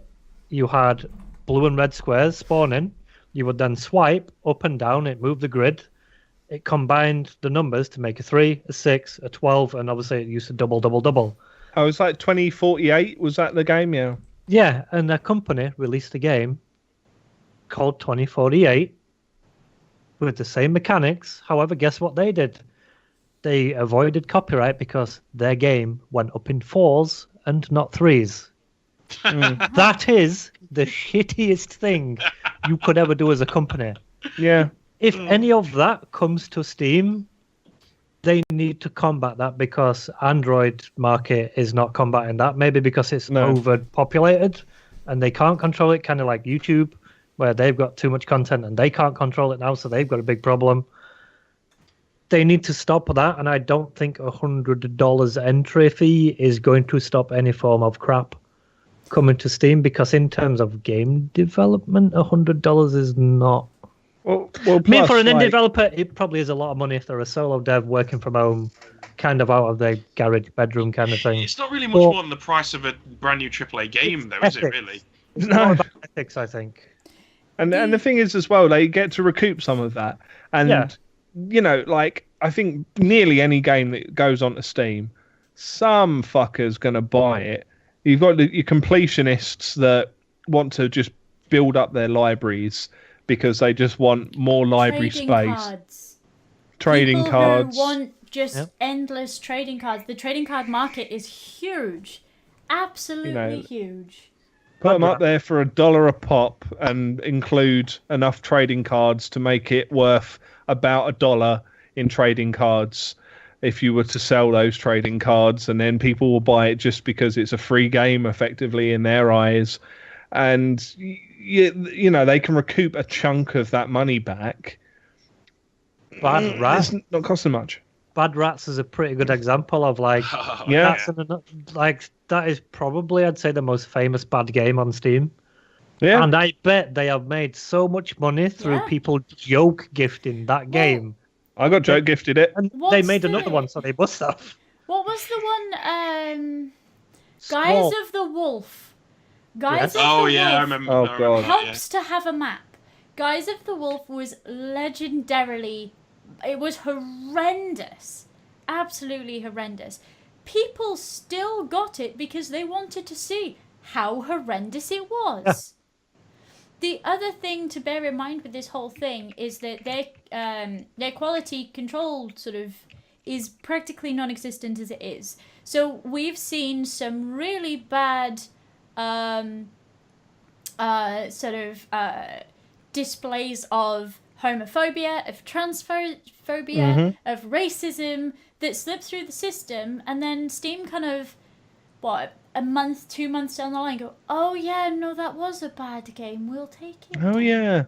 you had blue and red squares spawning. You would then swipe up and down. It moved the grid. It combined the numbers to make a 3, a 6, a 12, and obviously it used to double, double, double. Oh, it was like 2048. Was that the game? Yeah. Yeah, and a company released a game called 2048 with the same mechanics. However, guess what they did? They avoided copyright because their game went up in 4s and not 3s. That is the shittiest thing you could ever do as a company. Yeah. If any of that comes to Steam, they need to combat that, because Android market is not combating that. Maybe because it's overpopulated and they can't control it, kind of like YouTube, where they've got too much content and they can't control it now, so they've got a big problem. They need to stop that, and I don't think $100 entry fee is going to stop any form of crap coming to Steam, because in terms of game development, $100 is not. Well, I mean, for an indie developer, it probably is a lot of money if they're a solo dev working from home, kind of out of their garage bedroom kind of thing. It's not really much more than the price of a brand new AAA game, though, is it really? It's more about ethics, I think. And the thing is as well, they get to recoup some of that. And, you know, like, I think nearly any game that goes onto Steam, some fucker's going to buy it. You've got your completionists that want to just build up their libraries because they just want more library space. Trading cards. People who want just endless trading cards. The trading card market is huge. Absolutely huge. Put them up there for $1 a pop and include enough trading cards to make it worth about $1 in trading cards if you were to sell those trading cards, and then people will buy it just because it's a free game effectively in their eyes. And you know, they can recoup a chunk of that money back. Bad Rats, it's not costing much. Bad Rats is a pretty good example of like, that is probably, I'd say, the most famous bad game on Steam. Yeah, and I bet they have made so much money through people joke gifting that game. I got joke gifted it, and they made another one, so they must have. What was the one? Guys of the Wolf. Guys of the Wolf. I remember. Oh god. Helps to have a map. Guys of the Wolf was legendarily. It was horrendous, absolutely horrendous. people still got it because they wanted to see how horrendous it was. The other thing to bear in mind with this whole thing is that their quality control sort of is practically non-existent as it is. So we've seen some really bad displays of homophobia, of transphobia, of racism that slip through the system, and then Steam kind of, a month, 2 months down the line go, oh yeah, no, that was a bad game, we'll take it. Oh yeah.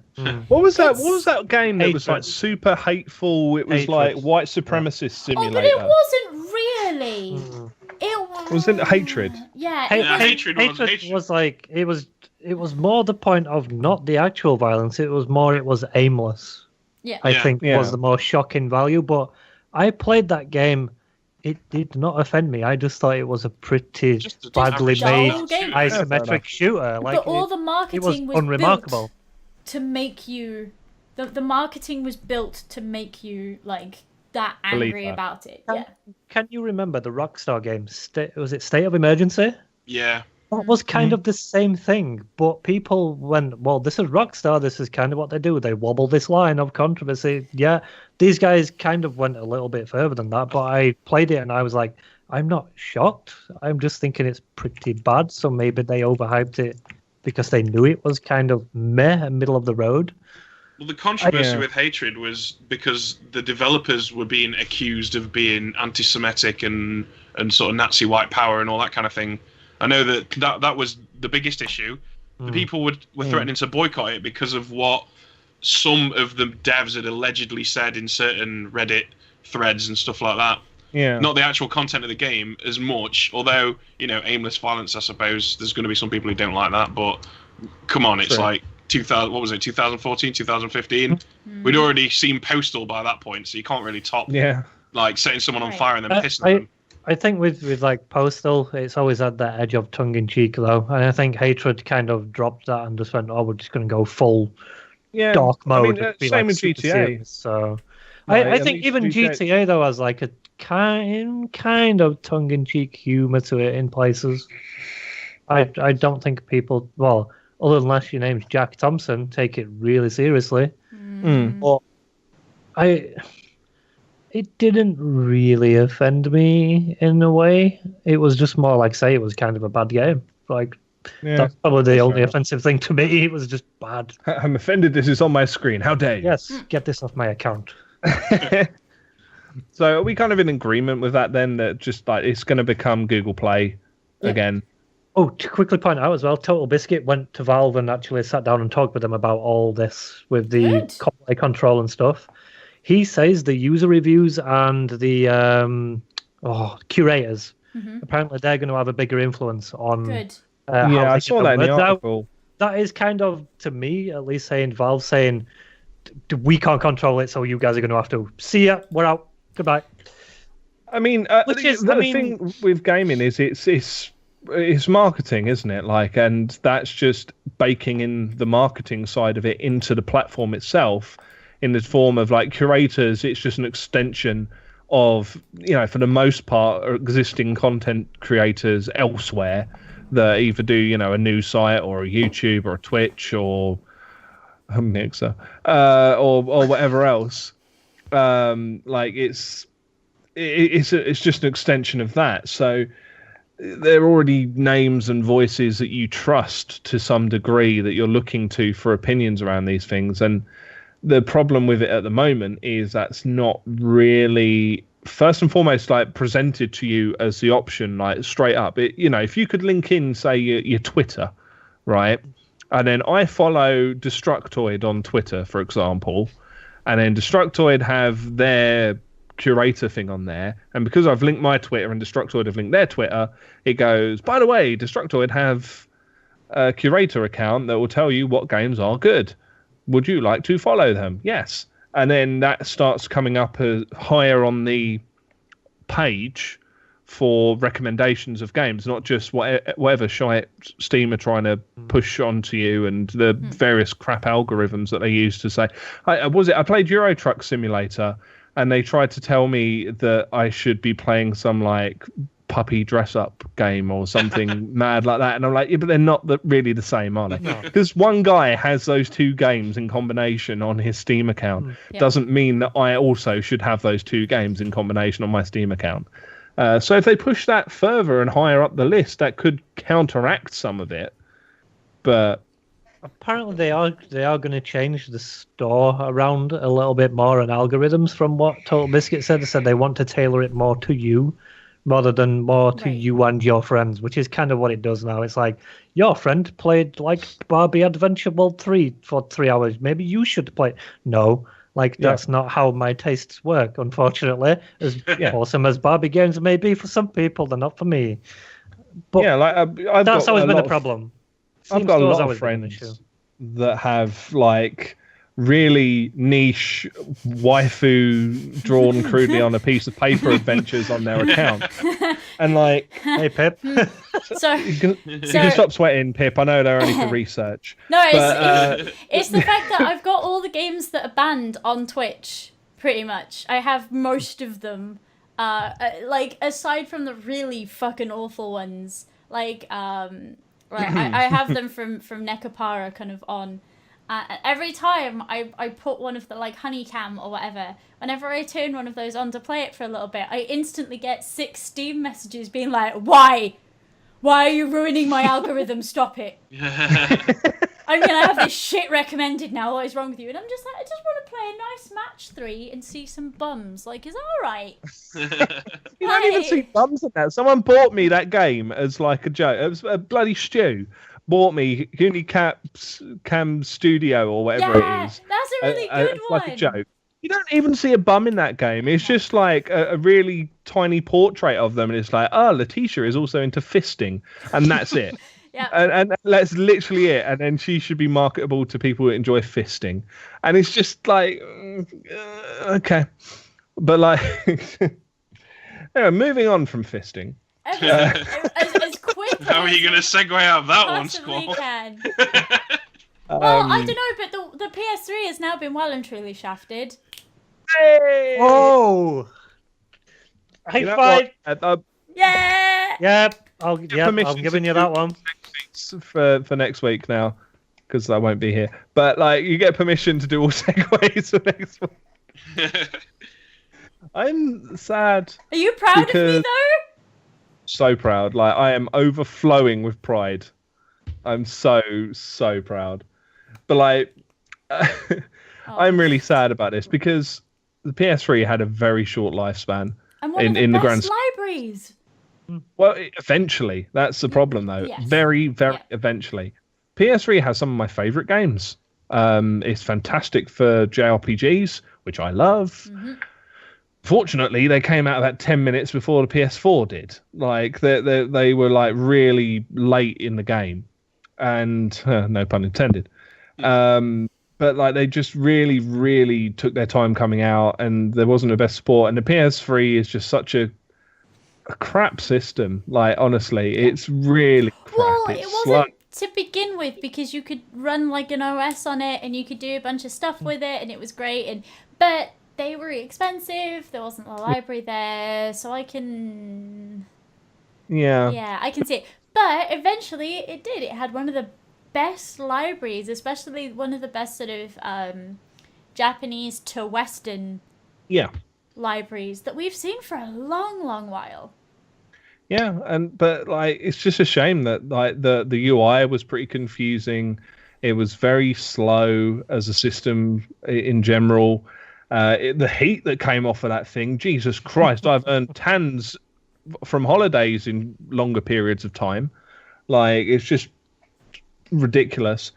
What was that game that was like super hateful? It was like white supremacist simulator. Oh, but it wasn't really. It wasn't Hatred. Yeah, Hatred was like, it was more the point of not the actual violence, it was aimless. Yeah. I think was the most shocking value, but I played that game. It did not offend me. I just thought it was a pretty badly made isometric shooter. Like, but all the marketing was unremarkable. Built to make you. The marketing was built to make you like that angry about it. Can you remember the Rockstar game? Was it State of Emergency? Yeah. That was kind of the same thing, but people went, well, this is Rockstar, this is kind of what they do. They wobble this line of controversy. Yeah, these guys kind of went a little bit further than that, but I played it and I was like, I'm not shocked. I'm just thinking it's pretty bad, so maybe they overhyped it because they knew it was kind of meh, middle of the road. Well, the controversy with Hatred was because the developers were being accused of being anti-Semitic and sort of Nazi white power and all that kind of thing. I know that was the biggest issue. The people were threatening to boycott it because of what some of the devs had allegedly said in certain Reddit threads and stuff like that. Yeah. Not the actual content of the game as much, although, aimless violence, I suppose, there's going to be some people who don't like that, but come on, it's like 2014, 2015? We'd already seen Postal by that point, so you can't really top like setting someone on fire and then pissing them. I think with like Postal, it's always had that edge of tongue-in-cheek, though. And I think Hatred kind of dropped that and just went, we're just going to go full dark mode. I mean, same with GTA. Serious, so I think even GTA, though, has like a kind of tongue-in-cheek humor to it in places. I don't think people, well, other unless your name's Jack Thompson, take it really seriously. But it didn't really offend me in a way. It was just more like, say, it was kind of a bad game. Like, that's probably the only offensive thing to me. It was just bad. I'm offended this is on my screen. How dare you? Yes, get this off my account. So are we kind of in agreement with that then, that just like it's going to become Google Play again? Oh, to quickly point out as well, Total Biscuit went to Valve and actually sat down and talked with them about all this with the play control and stuff. He says the user reviews and the curators, apparently they're going to have a bigger influence on I saw that in the article. That is kind of, to me, at least saying Valve saying, we can't control it, so you guys are going to have to. See ya, we're out. Goodbye. I mean, the thing with gaming is it's marketing, isn't it? Like, and that's just baking in the marketing side of it into the platform itself. In the form of like curators, it's just an extension of, for the most part, existing content creators elsewhere that either do, a news site or a YouTube or a Twitch or a Mixer or whatever else. Like it's just an extension of that. So they're already names and voices that you trust to some degree, that you're looking to for opinions around these things. And the problem with it at the moment is that's not really, first and foremost, like presented to you as the option, like straight up. If you could link in, say, your Twitter, right? And then I follow Destructoid on Twitter, for example, and then Destructoid have their curator thing on there. And because I've linked my Twitter and Destructoid have linked their Twitter, it goes, by the way, Destructoid have a curator account that will tell you what games are good. Would you like to follow them? Yes. And then that starts coming up as higher on the page for recommendations of games, not just whatever shite Steam are trying to push onto you and the various crap algorithms that they use to say. I played Euro Truck Simulator, and they tried to tell me that I should be playing some like puppy dress up game or something mad like that. And I'm like, yeah, but they're not really the same, are they? Because one guy has those two games in combination on his Steam account doesn't mean that I also should have those two games in combination on my Steam account. So if they push that further and higher up the list, that could counteract some of it. But apparently they are going to change the store around a little bit more and algorithms from what Total Biscuit said. They said they want to tailor it more to you rather than more to you and your friends, which is kind of what it does now. It's like, your friend played like Barbie Adventure World 3 for 3 hours. Maybe you should play. No, like that's not how my tastes work, unfortunately. As awesome as Barbie games may be for some people, they're not for me. But that's always been a problem. I've got a lot of friends that have like really niche waifu drawn crudely on a piece of paper adventures on their account. And like, hey Pip, so you can stop sweating, Pip. I know they're only for research. No, it's the fact that I've got all the games that are banned on Twitch. Pretty much, I have most of them. Like aside from the really fucking awful ones, like I have them from Nekapara kind of on. Every time I put one of the like Honeycam or whatever, whenever I turn one of those on to play it for a little bit, I instantly get 6 Steam messages being like, Why are you ruining my algorithm? Stop it. I'm going to have this shit recommended now. What is wrong with you? And I'm just like, I just want to play a nice match 3 and see some bums. Like, is that all right? You don't even see bums in that. Someone bought me that game as like a joke. It was a bloody Stu. Bought me Unicam Studio or whatever it is. That's a really good one. Like a joke. You don't even see a bum in that game. It's just like a really tiny portrait of them, and it's like, Letitia is also into fisting, and that's it. And that's literally it. And then she should be marketable to people who enjoy fisting, and it's just like, okay, but like, anyway, moving on from fisting. As quick. How are you going to segue out of that one, Squall? Well, I don't know, but the PS3 has now been well and truly shafted. Hey! Whoa! High five! Yeah! Yep, I'm giving you that one. For next week now, because I won't be here. But like, you get permission to do all segues for next week. I'm sad. Are you proud of me though? So proud. Like, I am overflowing with pride. I'm so proud. But like, I'm really sad about this because the PS3 had a very short lifespan. And one of the best libraries. Well, eventually. That's the problem, though. Yes. Very eventually. PS3 has some of my favorite games. It's fantastic for JRPGs, which I love. Mm-hmm. Fortunately, they came out about 10 minutes before the PS4 did. Like, they were like really late in the game, and no pun intended. But like, they just really took their time coming out, and there wasn't the best support. And the PS3 is just such a crap system. Like, honestly, it's really crap. Well, it wasn't to begin with, because you could run like an OS on it, and you could do a bunch of stuff with it, and it was great. But they were expensive. There wasn't a library there, so I can. Yeah, I can see it. But eventually, it did. It had one of the best libraries, especially one of the best sort of Japanese to Western libraries that we've seen for a long while. Yeah, but like, it's just a shame that like the UI was pretty confusing. It was very slow as a system in general. The heat that came off of that thing, Jesus Christ! I've earned tans from holidays in longer periods of time. Like, it's just ridiculous.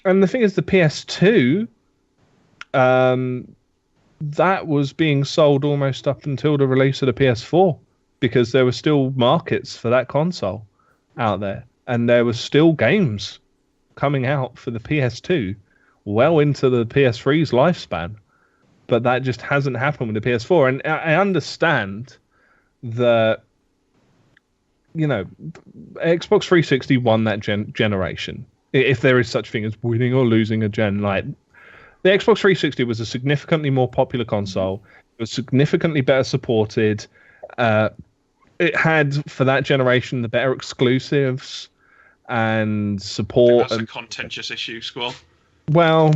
And the thing is, the PS2, that was being sold almost up until the release of the PS4, because there were still markets for that console out there, and there were still games coming out for the PS2 well into the PS3's lifespan. But that just hasn't happened with the PS4. And I understand that, you know, Xbox 360 won that generation. If there is such thing as winning or losing a gen. Like, the Xbox 360 was a significantly more popular console. It was significantly better supported. it had for that generation the better exclusives and support. That's a contentious issue, Squall. Well,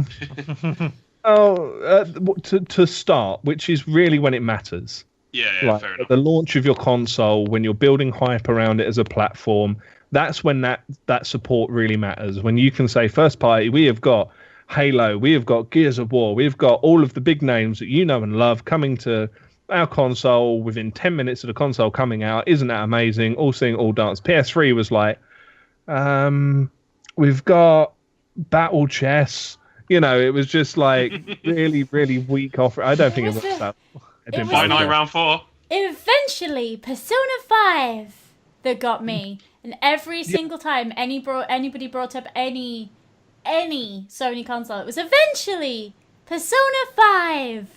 to start, which is really when it matters. Yeah, fair enough. The launch of your console, when you're building hype around it as a platform, that's when that support really matters. When you can say, first party, we have got Halo, we have got Gears of War, we've got all of the big names that you know and love coming to our console within 10 minutes of the console coming out. Isn't that amazing? All sing, all dance. PS3 was like, we've got Battle Chess. You know, it was just like really, really weak offer. I don't think it was that. Fight Night Round 4. Eventually, Persona 5 that got me. And every single time anybody brought up any Sony console, it was eventually Persona 5.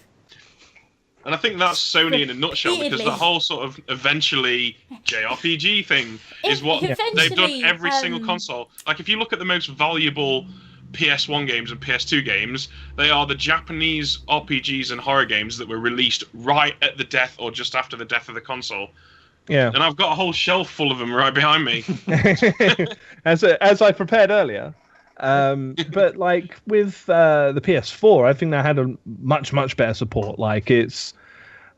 And I think that's Sony in a nutshell, because the whole sort of eventually JRPG thing is what they've done every single console. Like, if you look at the most valuable PS1 games and PS2 games, they are the Japanese RPGs and horror games that were released right at the death or just after the death of the console. Yeah. And I've got a whole shelf full of them right behind me. as I prepared earlier. But like with the PS4, I think they had a much better support. Like it's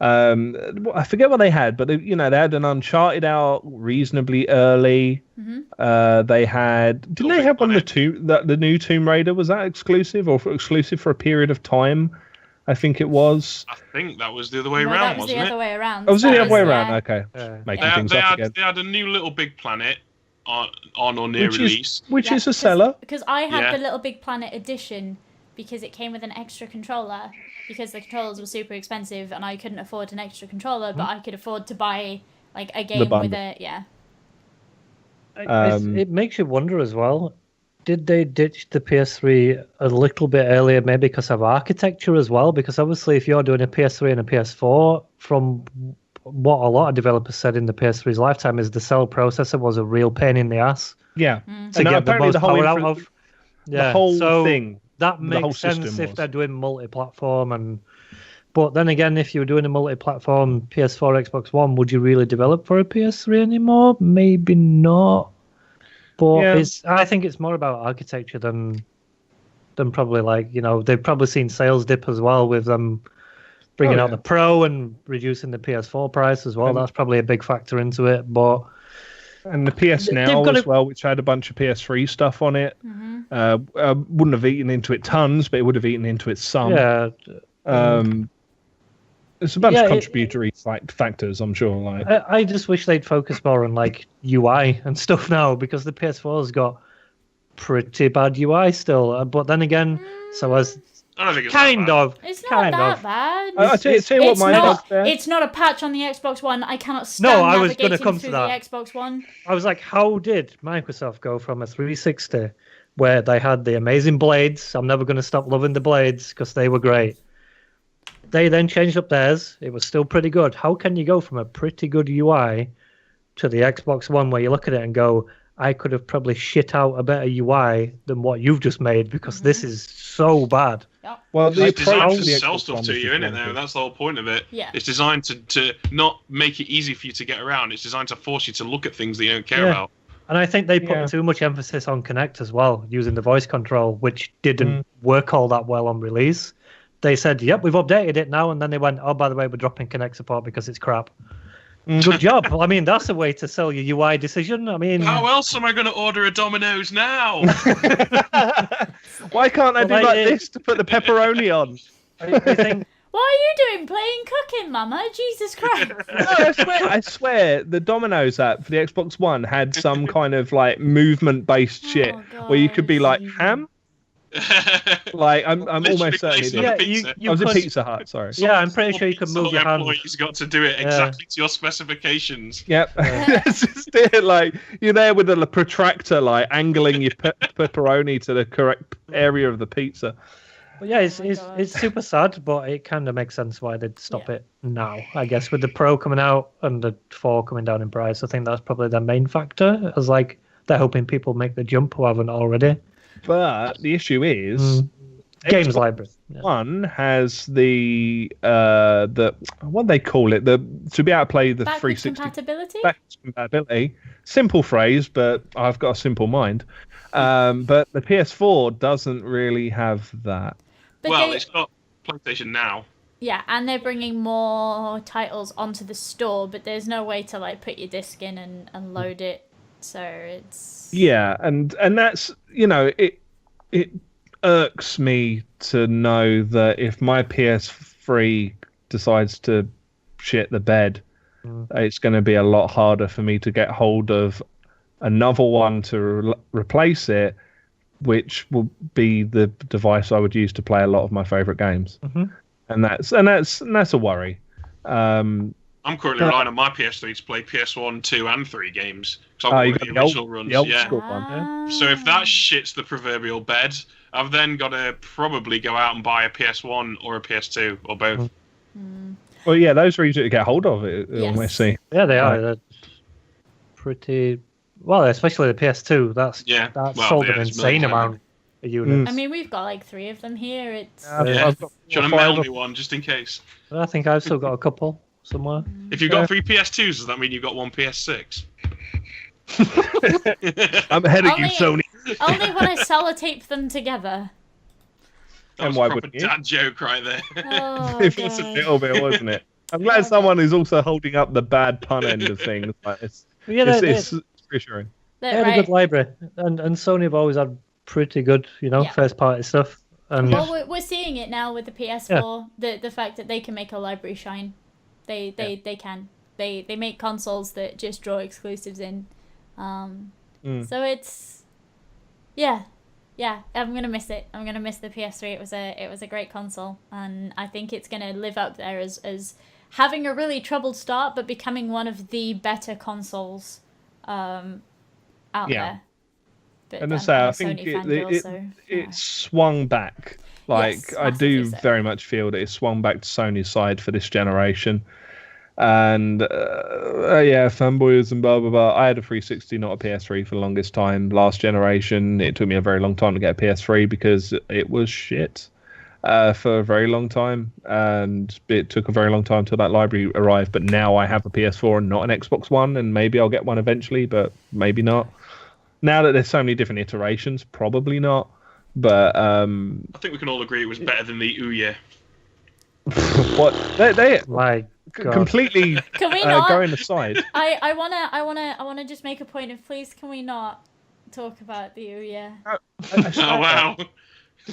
I forget what they had, but they had an Uncharted out reasonably early. Mm-hmm. They had didn't they have one of the new Tomb Raider? Was that exclusive exclusive for a period of time? I think it was. I think that was the other way around, wasn't it? That was the other way around. Oh, was it the other way around? Okay. Making things up again. They had a new Little Big Planet on or near release. Which is a seller. Because I had the Little Big Planet edition because it came with an extra controller, because the controllers were super expensive and I couldn't afford an extra controller, but I could afford to buy like a game with it. Yeah. It makes you wonder as well. Did they ditch the PS3 a little bit earlier, maybe because of architecture as well? Because obviously, if you're doing a PS3 and a PS4, from what a lot of developers said in the PS3's lifetime, is the cell processor was a real pain in the ass. Yeah, to get the most power out of. The whole thing. That makes sense if they're doing multi-platform, but then again, if you were doing a multi-platform PS4, Xbox One, would you really develop for a PS3 anymore? Maybe not. But I think it's more about architecture than probably they've probably seen sales dip as well with them bringing out the Pro and reducing the PS4 price as well. That's probably a big factor into it. And the PS Now as well, which had a bunch of PS3 stuff on it. Mm-hmm. Wouldn't have eaten into it tons, but it would have eaten into it some. Yeah. It's a bunch of contributory factors, I'm sure. Like I just wish they'd focus more on like UI and stuff now, because the PS4's got pretty bad UI still. But then again, so as I don't think it's kind of. It's not that bad. I'll tell you what mine is there. It's not a patch on the Xbox One. I cannot stand I was going to come through to that. The Xbox One. I was like, how did Microsoft go from a 360 where they had the amazing blades? I'm never going to stop loving the blades because they were great. They then changed up theirs. It was still pretty good. How can you go from a pretty good UI to the Xbox One where you look at it and go, I could have probably shit out a better UI than what you've just made because this is so bad. Yep. Well, it's designed to sell stuff to you, isn't it? Though that's the whole point of it. Yeah. It's designed to not make it easy for you to get around. It's designed to force you to look at things that you don't care about. And I think they put too much emphasis on Kinect as well, using the voice control, which didn't work all that well on release. They said, yep, we've updated it now. And then they went, oh, by the way, we're dropping Kinect support because it's crap. Good job. I mean, that's a way to sell your UI decision. I mean, how else am I going to order a Domino's now? Why can't I do like this to put the pepperoni on? I think... What are you doing playing cooking, Mama? Jesus Christ. No, I swear, the Domino's app for the Xbox One had some kind of like movement-based shit where you could be like, ham? Like I'm almost certain it did. I was in Pizza Hut, sorry. Yeah, I'm pretty sure you could move your hand. Employees got to do it exactly to your specifications. Yep. That's just it. Like you're there with a protractor, like angling your pepperoni to the correct area of the pizza. Well, yeah, it's super sad, but it kind of makes sense why they'd stop it now. I guess with the Pro coming out and the 4 coming down in price, I think that's probably their main factor. As like they're hoping people make the jump who haven't already. But the issue is, Games library. Yeah. One has the what do they call it? To be able to play the Backwards 360 compatibility? backwards compatibility. Simple phrase, but I've got a simple mind. But the PS4 doesn't really have that. But it's got PlayStation Now. Yeah, and they're bringing more titles onto the store, but there's no way to like put your disc in and load it. So it's and that's it irks me to know that if my PS3 decides to shit the bed, it's going to be a lot harder for me to get hold of another one to replace it, which will be the device I would use to play a lot of my favorite games. And that's a worry. I'm currently relying on my PS3 to play PS1, 2, and 3 games. So I've got the original runs. The old school one. Ah. So if that shits the proverbial bed, I've then got to probably go out and buy a PS1 or a PS2 or both. Well, yeah, those are easy to get hold of. Yes. Almost see. Yeah, they are. They're pretty well, especially the PS2. That sold an insane amount of units. I mean, we've got like 3 of them here. It's Should I mail me one just in case? I think I've still got a couple somewhere. If you've got 3 PS2s, does that mean you've got 1 PS6? I'm ahead of you, Sony. only when I sellotape them together. That was why a proper wouldn't you? dad joke right there. Oh, It was a little bit, wasn't it? I'm glad someone is also holding up the bad pun end of things. Like it's reassuring. They had a good library, and Sony have always had pretty good, first party stuff. And well, we're seeing it now with the PS4. The fact that they can make a library shine, they can. They make consoles that just draw exclusives in. So it's I'm gonna miss it. I'm gonna miss the PS3. It was a great console, and I think it's gonna live up there as having a really troubled start, but becoming one of the better consoles out there. But And I think it swung back. Like, I do very much feel that it swung back to Sony's side for this generation. And fanboys and blah blah blah. I had a 360, not a PS3, for the longest time. Last generation, it took me a very long time to get a PS3 because it was shit for a very long time, and it took a very long time till that library arrived. But now I have a PS4 and not an Xbox One, and maybe I'll get one eventually, but maybe not. Now that there's so many different iterations, probably not. But I think we can all agree it was better than the Ouya. What they like. God. Completely can we not going aside. I wanna just make a point of, please, can we not talk about the Ouya? Oh wow.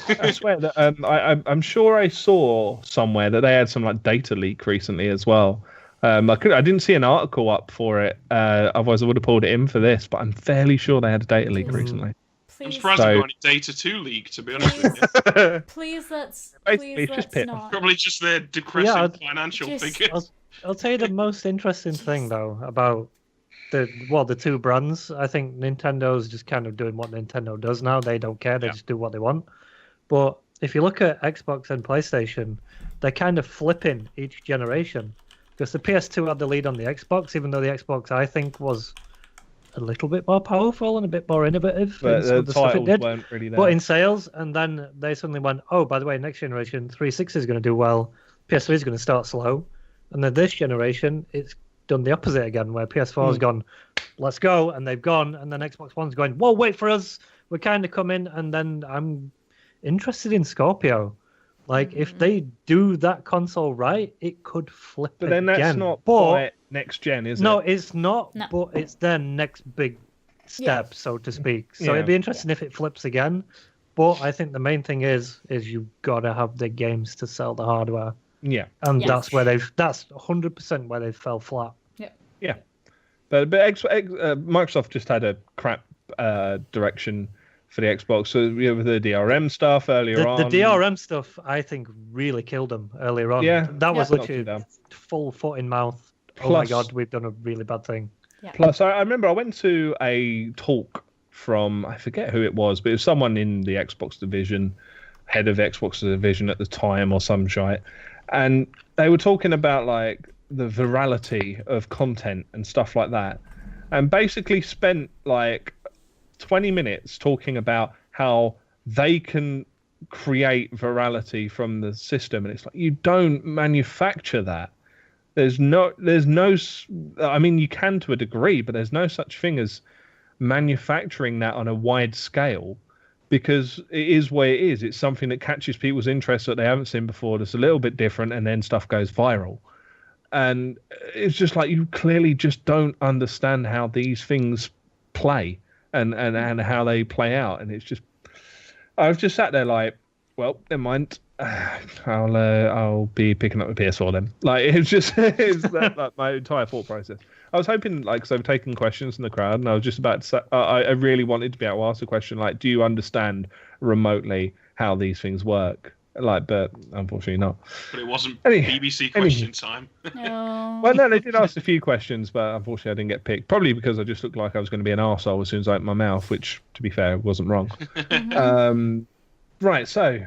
I swear that I'm sure I saw somewhere that they had some like data leak recently as well. I didn't see an article up for it. Otherwise I would have pulled it in for this, but I'm fairly sure they had a data leak recently. Please. I'm surprised they've got any data to leak, to be honest with you. Please let's Pip. not. Probably just their decrepit financial figures. I'll tell you the most interesting thing though about the two brands. I think Nintendo's just kind of doing what Nintendo does now. They don't care. They just do what they want. But if you look at Xbox and PlayStation, they're kind of flipping each generation. Because the PS2 had the lead on the Xbox, even though the Xbox, I think, was a little bit more powerful and a bit more innovative. But in some of the stuff it did. weren't really there. But in sales, and then they suddenly went, oh, by the way, next generation, 360 is going to do well, PS3 is going to start slow. And then this generation, it's done the opposite again, where PS4 has gone, let's go, and they've gone, and then Xbox One's going, whoa, wait for us, we're kind of coming, and then I'm interested in Scorpio. Like, if they do that console right, it could flip But then that's again. not quite next gen, is it? No, it's not, No. but it's their next big step, so to speak. So it'd be interesting if it flips again. But I think the main thing is you've got to have the games to sell the hardware. Yeah. And Yes. that's 100% where they fell flat. Yeah. But Microsoft just had a crap direction for the Xbox. So with the DRM stuff earlier on. The DRM stuff, I think, really killed them earlier on. Yeah. That was Knocked them literally down. full foot in mouth. Oh my Plus- God, we've done a really bad thing. Plus, I remember I went to a talk from, I forget who it was, but it was someone in the Xbox division, head of Xbox division at the time or some shite. And they were talking about like the virality of content and stuff like that. And basically spent like 20 minutes talking about how they can create virality from the system, and it's like you don't manufacture that. There's no. I mean, you can to a degree, but there's no such thing as manufacturing that on a wide scale, because it is what it is. It's something that catches people's interest that they haven't seen before. That's a little bit different, and then stuff goes viral. And it's just like you clearly just don't understand how these things play and how they play out. And it's just, I've just sat there like, well, never mind. I'll be picking up the PS4 then. Like it's that, like my entire thought process. I was hoping, like, because I've taken questions from the crowd, and I was just about to say, I really wanted to be able to ask a question like, do you understand remotely how these things work? Like, but unfortunately not. But it wasn't BBC question time. No. Well, no, they did ask a few questions, but unfortunately I didn't get picked. Probably because I just looked like I was going to be an arsehole as soon as I opened my mouth, which, to be fair, wasn't wrong. Right, so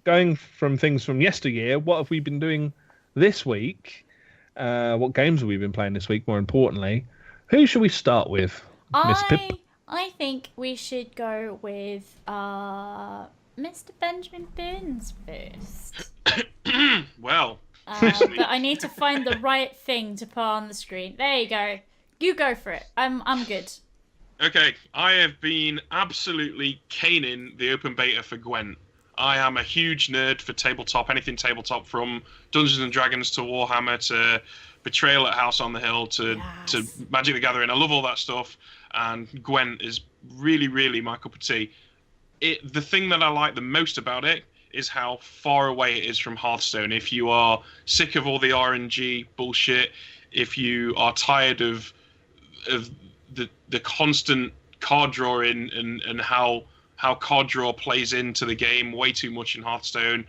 going from things from yesteryear, what have we been doing this week? What games have we been playing this week, more importantly? Who should we start with, Miss Pip? I think we should go with Mr. Benjamin Burns first. Well, but I need to find the right thing to put on the screen. There you go. You go for it. I'm good. Okay, I have been absolutely caning the open beta for Gwent. I am a huge nerd for tabletop, anything tabletop, from Dungeons and Dragons to Warhammer to Betrayal at House on the Hill to Magic the Gathering. I love all that stuff, and Gwent is really, really my cup of tea. The thing that I like the most about it is how far away it is from Hearthstone. If you are sick of all the RNG bullshit, if you are tired of the constant card drawing and how card draw plays into the game way too much in Hearthstone,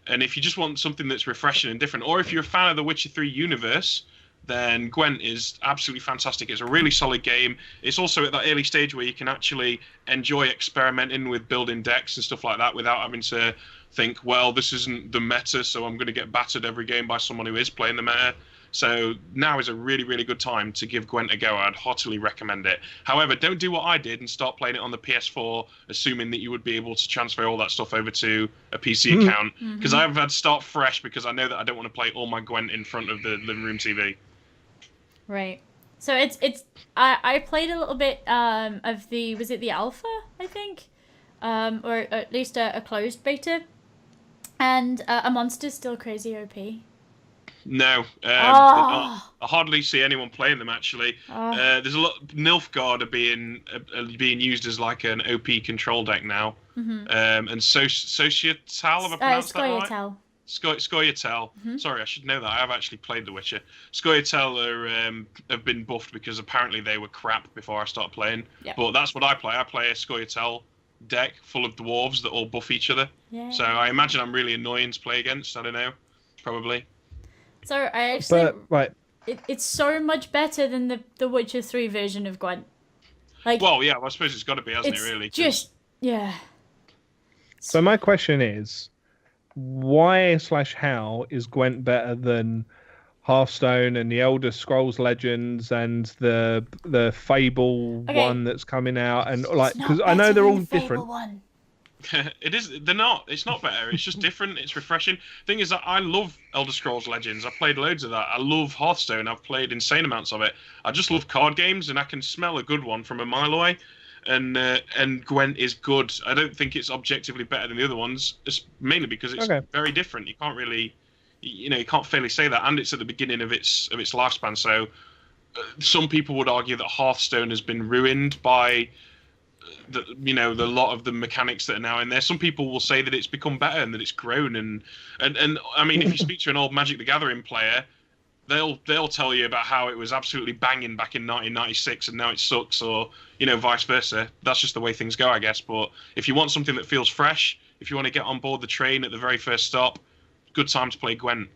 and if you just want something that's refreshing and different, or if you're a fan of the Witcher 3 universe, then Gwent is absolutely fantastic. It's a really solid game. It's also at that early stage where you can actually enjoy experimenting with building decks and stuff like that without having to think, well, this isn't the meta, so I'm going to get battered every game by someone who is playing the meta. So now is a really, really good time to give Gwent a go. I'd heartily recommend it. However, don't do what I did and start playing it on the PS4, assuming that you would be able to transfer all that stuff over to a PC account. Because I've had to start fresh because I know that I don't want to play all my Gwent in front of the living room TV. Right. So I played a little bit of was it the alpha, I think? Or at least a closed beta. And a monster's still crazy OP. No, I hardly see anyone playing them actually. There's a lot. Nilfgaard are being used as like an OP control deck now. And Societal, have I pronounced that right? Scoia'tael. Sorry, I should know that. I have actually played The Witcher. Scoia'tael have been buffed because apparently they were crap before I started playing. Yep. But that's what I play. I play a Scoia'tael deck full of dwarves that all buff each other. Yeah. So I imagine I'm really annoying to play against. I don't know. Probably. So I actually, it's so much better than the Witcher 3 version of Gwent. Like, well, yeah, I suppose it's got to be, hasn't it? Really, yeah. So my question is, why/how is Gwent better than Hearthstone and the Elder Scrolls Legends and the Fable one that's coming out, and like, because I know they're all different. One. It is. They're not. It's not better. It's just different. It's refreshing. Thing is that I love Elder Scrolls Legends. I've played loads of that. I love Hearthstone. I've played insane amounts of it. I just love card games, and I can smell a good one from a mile away. And Gwent is good. I don't think it's objectively better than the other ones. It's mainly because it's very different. You can't really, you can't fairly say that. And it's at the beginning of its lifespan. So some people would argue that Hearthstone has been ruined by the lot of the mechanics that are now in there. Some people will say that it's become better and that it's grown, and I mean, if you speak to an old Magic the Gathering player, they'll tell you about how it was absolutely banging back in 1996 and now it sucks, or vice versa. That's just the way things go, I guess. But if you want something that feels fresh, if you want to get on board the train at the very first stop, good time to play Gwent.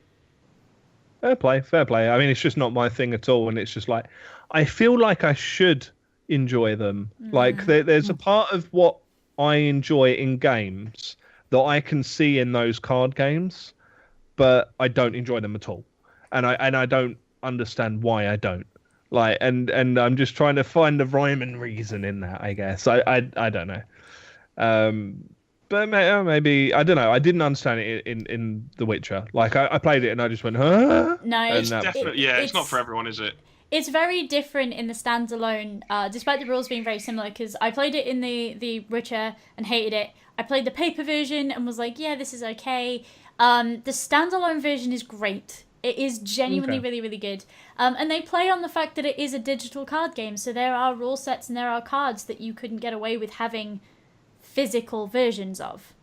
Fair play. I mean, it's just not my thing at all, and it's just like, I feel like I should enjoy them. Like there's a part of what I enjoy in games that I can see in those card games, but I don't enjoy them at all, and I don't understand why I don't. Like, and I'm just trying to find the rhyme and reason in that, I guess. I don't know. but maybe I don't know. I didn't understand it in The Witcher. Like I played it and I just went, huh? No, it's definitely it's not for everyone, is it? It's very different in the standalone, despite the rules being very similar. Because I played it in the Witcher and hated it. I played the paper version and was like, yeah, this is okay. The standalone version is great. It is genuinely really, really good. And they play on the fact that it is a digital card game. So there are rule sets and there are cards that you couldn't get away with having physical versions of.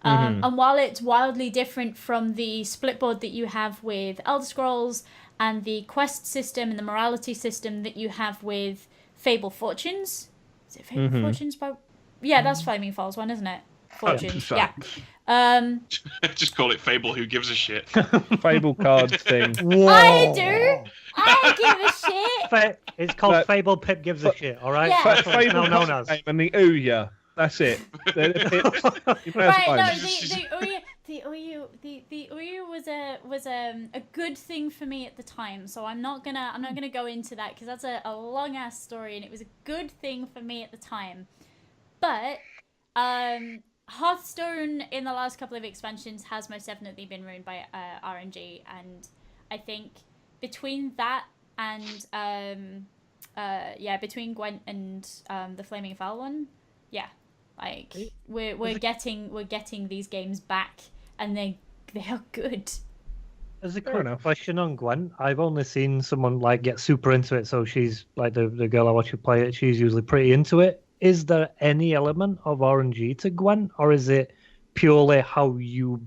And while it's wildly different from the split board that you have with Elder Scrolls and the quest system and the morality system that you have with Fable Fortunes. Is it Fable Fortunes? Yeah, that's Flaming Falls one, isn't it? Fortunes, yeah. Just call it Fable. Who gives a shit? Fable cards thing. Whoa. I do. I give a shit. It's called Fable. Pip gives a shit. All right. Yeah. Fable cards game and the Ouya. That's it. Right, no, the Ouya was a good thing for me at the time. So I'm not gonna go into that because that's a long ass story and it was a good thing for me at the time. But Hearthstone in the last couple of expansions has most definitely been ruined by RNG, and I think between that and between Gwent and the Flaming Fowl one, yeah, like we're getting these games back, and they are good. As a quick question on Gwent, I've only seen someone like get super into it. So she's like the girl I watch you play it. She's usually pretty into it. Is there any element of RNG to Gwent, or is it purely how you?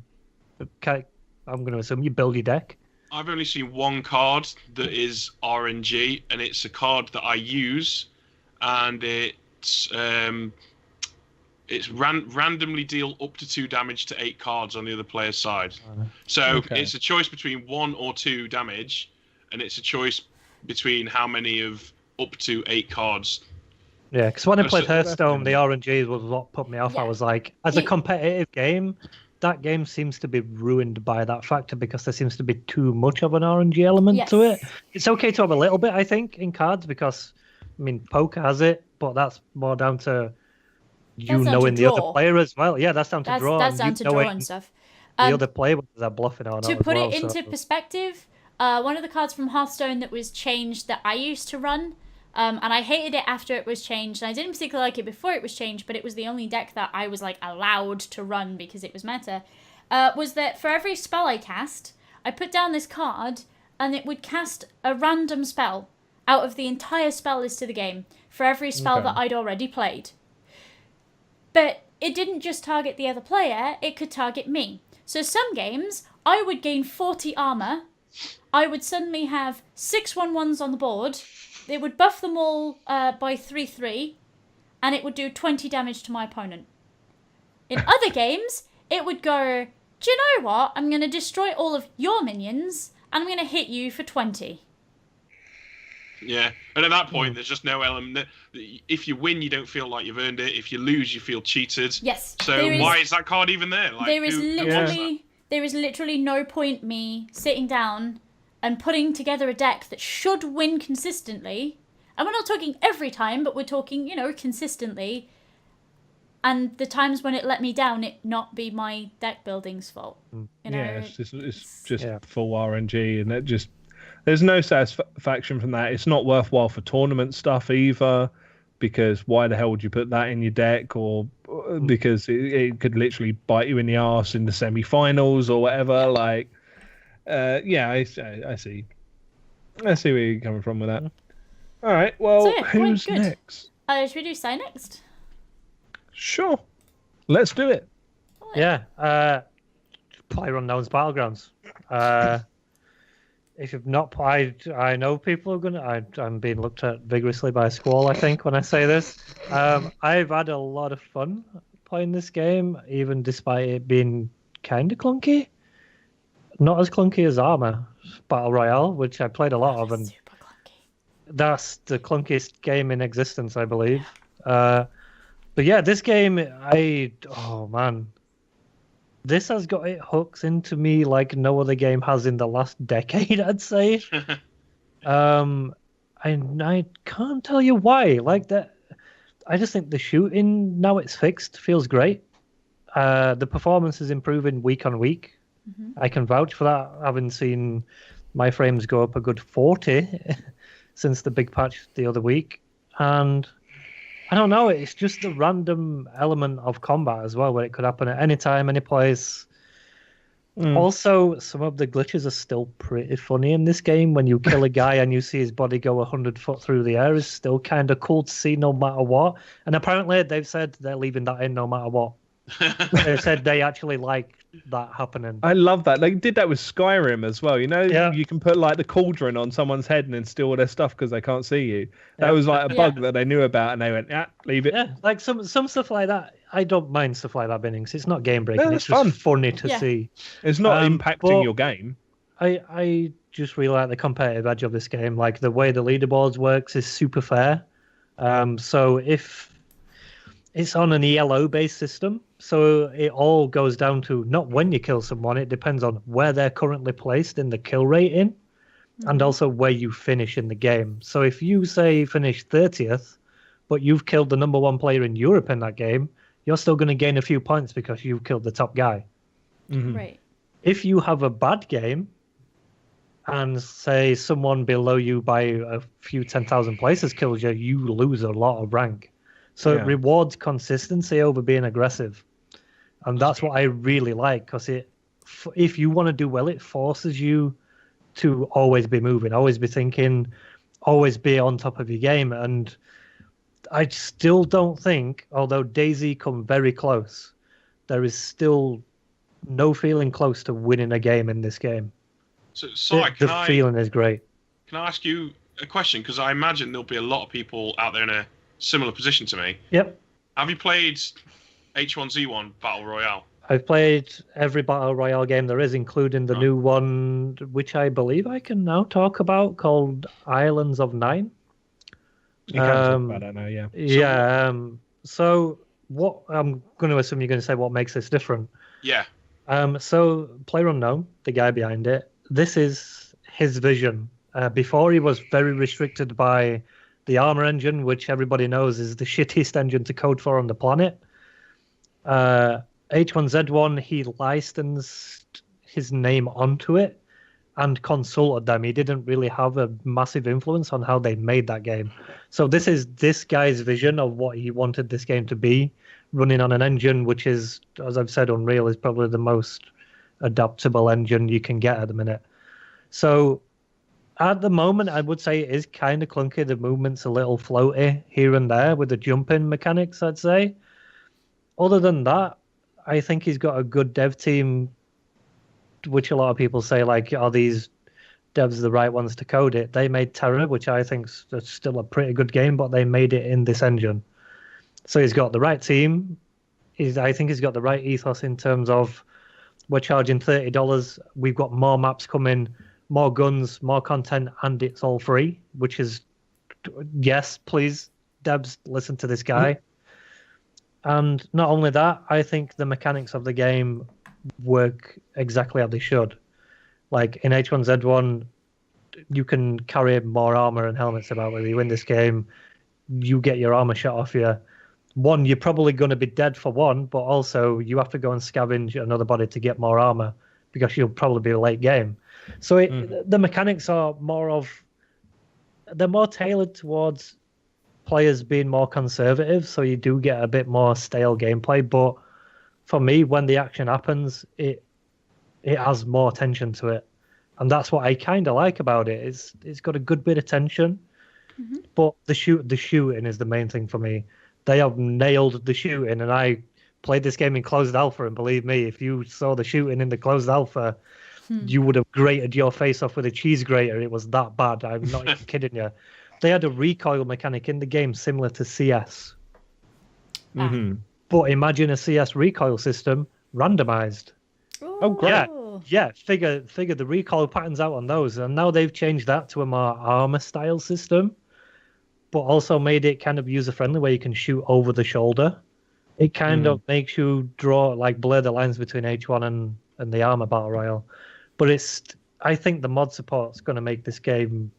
I'm going to assume you build your deck. I've only seen one card that is RNG, and it's a card that I use, and it's randomly deal up to 2 damage to 8 cards on the other player's side. So it's a choice between 1 or 2 damage, and it's a choice between how many of up to 8 cards. Yeah, because when I played Hearthstone, the RNG was what put me off. Yeah. I was like, as a competitive game, that game seems to be ruined by that factor because there seems to be too much of an RNG element to it. It's okay to have a little bit, I think, in cards because, I mean, poker has it, but that's more down to knowing the other player as well. Yeah, that's down to draw. That's down to draw and stuff. The other player, whether they're bluffing or not. To put it into perspective, one of the cards from Hearthstone that was changed that I used to run, and I hated it after it was changed, and I didn't particularly like it before it was changed, but it was the only deck that I was like allowed to run because it was meta, was that for every spell I cast, I put down this card, and it would cast a random spell out of the entire spell list of the game for every spell that I'd already played. But it didn't just target the other player, it could target me. So some games, I would gain 40 armor, I would suddenly have 6 1/1s on the board, it would buff them all by 3/3, and it would do 20 damage to my opponent. In other games, it would go, do you know what? I'm going to destroy all of your minions, and I'm going to hit you for 20. Yeah, and at that point, there's just no element. If you win, you don't feel like you've earned it. If you lose, you feel cheated. Yes. So why is that card even there? Like, there is literally no point me sitting down and putting together a deck that should win consistently. And we're not talking every time, but we're talking, consistently. And the times when it let me down, it not be my deck building's fault. It's just full RNG, and it just there's no satisfaction from that. It's not worthwhile for tournament stuff either, because why the hell would you put that in your deck? Or because it could literally bite you in the arse in the semi-finals or whatever. Like, I see. I see where you're coming from with that. All right, well, who's next? Should we do Sai next? Sure. Let's do it. Yeah. PlayerUnknown's Battlegrounds. If you've not played, I know people are gonna. I'm being looked at vigorously by Squall, I think, when I say this. I've had a lot of fun playing this game, even despite it being kind of clunky. Not as clunky as Arma Battle Royale, which I played a lot of, and super clunky. That's the clunkiest game in existence, I believe. But yeah, this game, this has got it hooks into me like no other game has in the last decade, I'd say. I can't tell you why. Like that, I just think the shooting, now it's fixed, feels great. The performance is improving week on week. I can vouch for that. I haven't seen my frames go up a good 40 since the big patch the other week. And I don't know, it's just the random element of combat as well, where it could happen at any time, any place. Also, some of the glitches are still pretty funny in this game. When you kill a guy and you see his body go 100 foot through the air, is still kind of cool to see no matter what. And apparently they've said they're leaving that in no matter what. They said they actually like that happening. I love that. They did that with Skyrim as well. You know, Yeah. you can put like the cauldron on someone's head and then steal all their stuff because they can't see you. That was like a bug that they knew about, and they went, "Yeah, leave it." Yeah, like some stuff like that. I don't mind stuff like that, Binnings. It's not game breaking. No, It's it's fun. just funny to see. It's not impacting but your game. I just really like the competitive edge of this game. Like the way the leaderboards works is super fair. So if it's on an ELO-based system, so it all goes down to not when you kill someone, it depends on where they're currently placed in the kill rating and also where you finish in the game. So if you, say, finish 30th, but you've killed the number one player in Europe in that game, you're still going to gain a few points because you've killed the top guy. Right. If you have a bad game and, say, someone below you by a few 10,000 places kills you, you lose a lot of rank. So it rewards consistency over being aggressive. And that's what I really like, because if you want to do well, it forces you to always be moving, always be thinking, always be on top of your game. And I still don't think, although DayZ come very close, there is still no feeling close to winning a game in this game. So, the feeling is great. Can I ask you a question? Because I imagine there'll be a lot of people out there in a similar position to me. Yep. Have you played H1Z1 Battle Royale? I've played every Battle Royale game there is, including the new one, which I believe I can now talk about, called Islands of Nine. You can talk about that now, yeah. Yeah. So what I'm going to assume you're going to say what makes this different. Yeah. So PlayerUnknown, the guy behind it, this is his vision. Before he was very restricted by the Armor engine, which everybody knows is the shittiest engine to code for on the planet. H1Z1, he licensed his name onto it and consulted them. He didn't really have a massive influence on how they made that game. So this is this guy's vision of what he wanted this game to be, running on an engine which is, as I've said, Unreal is probably the most adaptable engine you can get at the minute. So at the moment, I would say it is kind of clunky. The movement's a little floaty here and there with the jumping mechanics, I'd say. Other than that, I think he's got a good dev team, which a lot of people say, like, are these devs the right ones to code it? They made Terra, which I think is still a pretty good game, but they made it in this engine. So he's got the right team. I think he's got the right ethos in terms of we're charging $30. We've got more maps coming, more guns, more content, and it's all free, which is, yes, please, devs, listen to this guy. And not only that, I think the mechanics of the game work exactly how they should. Like in H1Z1, you can carry more armor and helmets about with you. In this game, you get your armor shot off you. One, you're probably going to be dead for one, but also you have to go and scavenge another body to get more armor because you'll probably be a late game. So the mechanics are they're more tailored towards players being more conservative, so you do get a bit more stale gameplay. But for me, when the action happens, it has more tension to it, and that's what I kind of like about it. It's got a good bit of tension, but the shooting is the main thing for me. They have nailed the shooting, and I played this game in closed alpha, and believe me, if you saw the shooting in the closed alpha, you would have grated your face off with a cheese grater. It was that bad. I'm not even kidding you. They had a recoil mechanic in the game similar to CS. But imagine a CS recoil system randomized. Oh, great. Yeah, figure the recoil patterns out on those. And now they've changed that to a more armor style system, but also made it kind of user-friendly where you can shoot over the shoulder. It kind of makes you blur the lines between H1 and the armor battle royale. But I think the mod support's going to make this game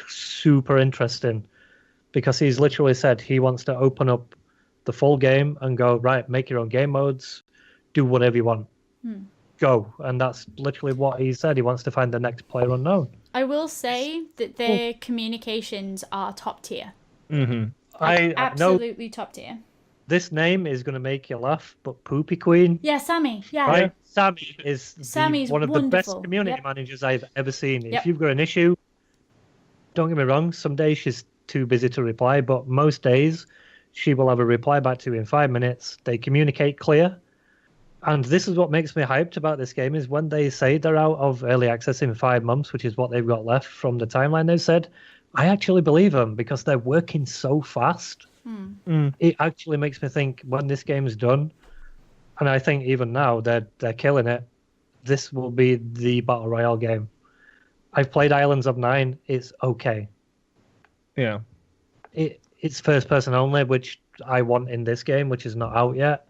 super interesting, because he's literally said he wants to open up the full game and go, right, make your own game modes. do whatever you want. Go. And that's literally what he said. He wants to find the next player unknown. I will say that their communications are top tier. Mm-hmm. Absolutely top tier. This name is going to make you laugh, but Poopy Queen. Yeah, Sammy. Yeah. Right? Sammy is one of wonderful. the best community managers I've ever seen. Yep. If you've got an issue, don't get me wrong, some days she's too busy to reply, but most days she will have a reply back to you in 5 minutes. They communicate clear. And this is what makes me hyped about this game is when they say they're out of early access in 5 months, which is what they've got left from the timeline they've said, I actually believe them because they're working so fast. It actually makes me think when this game is done, and I think even now they're killing it, this will be the Battle Royale game. I've played Islands of Nine. It's okay. Yeah. It's first person only, which I want in this game, which is not out yet.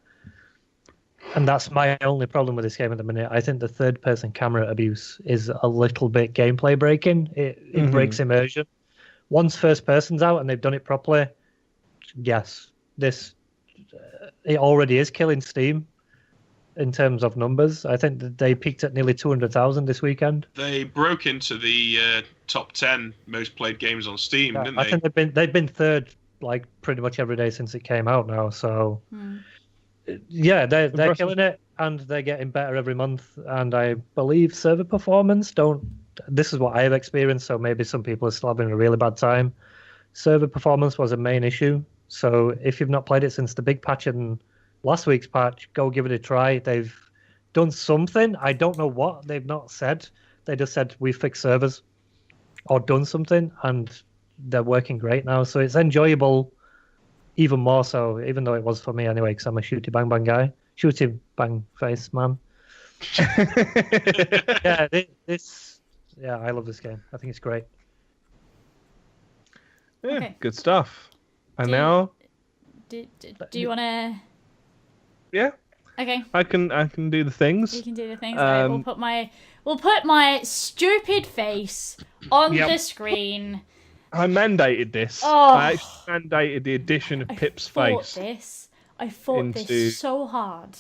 And that's my only problem with this game at the minute. I think the third person camera abuse is a little bit gameplay breaking. It breaks immersion. Once first person's out and they've done it properly, yes, it already is killing Steam in terms of numbers. I think that they peaked at nearly 200,000 this weekend. They broke into the top 10 most played games on Steam, didn't they? I think they've been third like pretty much every day since it came out now. So yeah, they're killing it and they're getting better every month. And I believe server performance this is what I have experienced. So maybe some people are still having a really bad time. Server performance was a main issue. So if you've not played it since the big patch and last week's patch, go give it a try. They've done something. I don't know what. They've not said. They just said we fixed servers or done something, and they're working great now. So it's enjoyable even more so, even though it was for me anyway, because I'm a shooty bang bang guy. Shooty bang face man. Yeah, I love this game. I think it's great. Yeah, Okay. Good stuff. And now... Do you want to... Yeah. Okay. I can do the things. You can do the things. Right, we'll put my stupid face on the screen. I mandated this. Oh. I actually mandated the addition of Pip's face. I fought this so hard.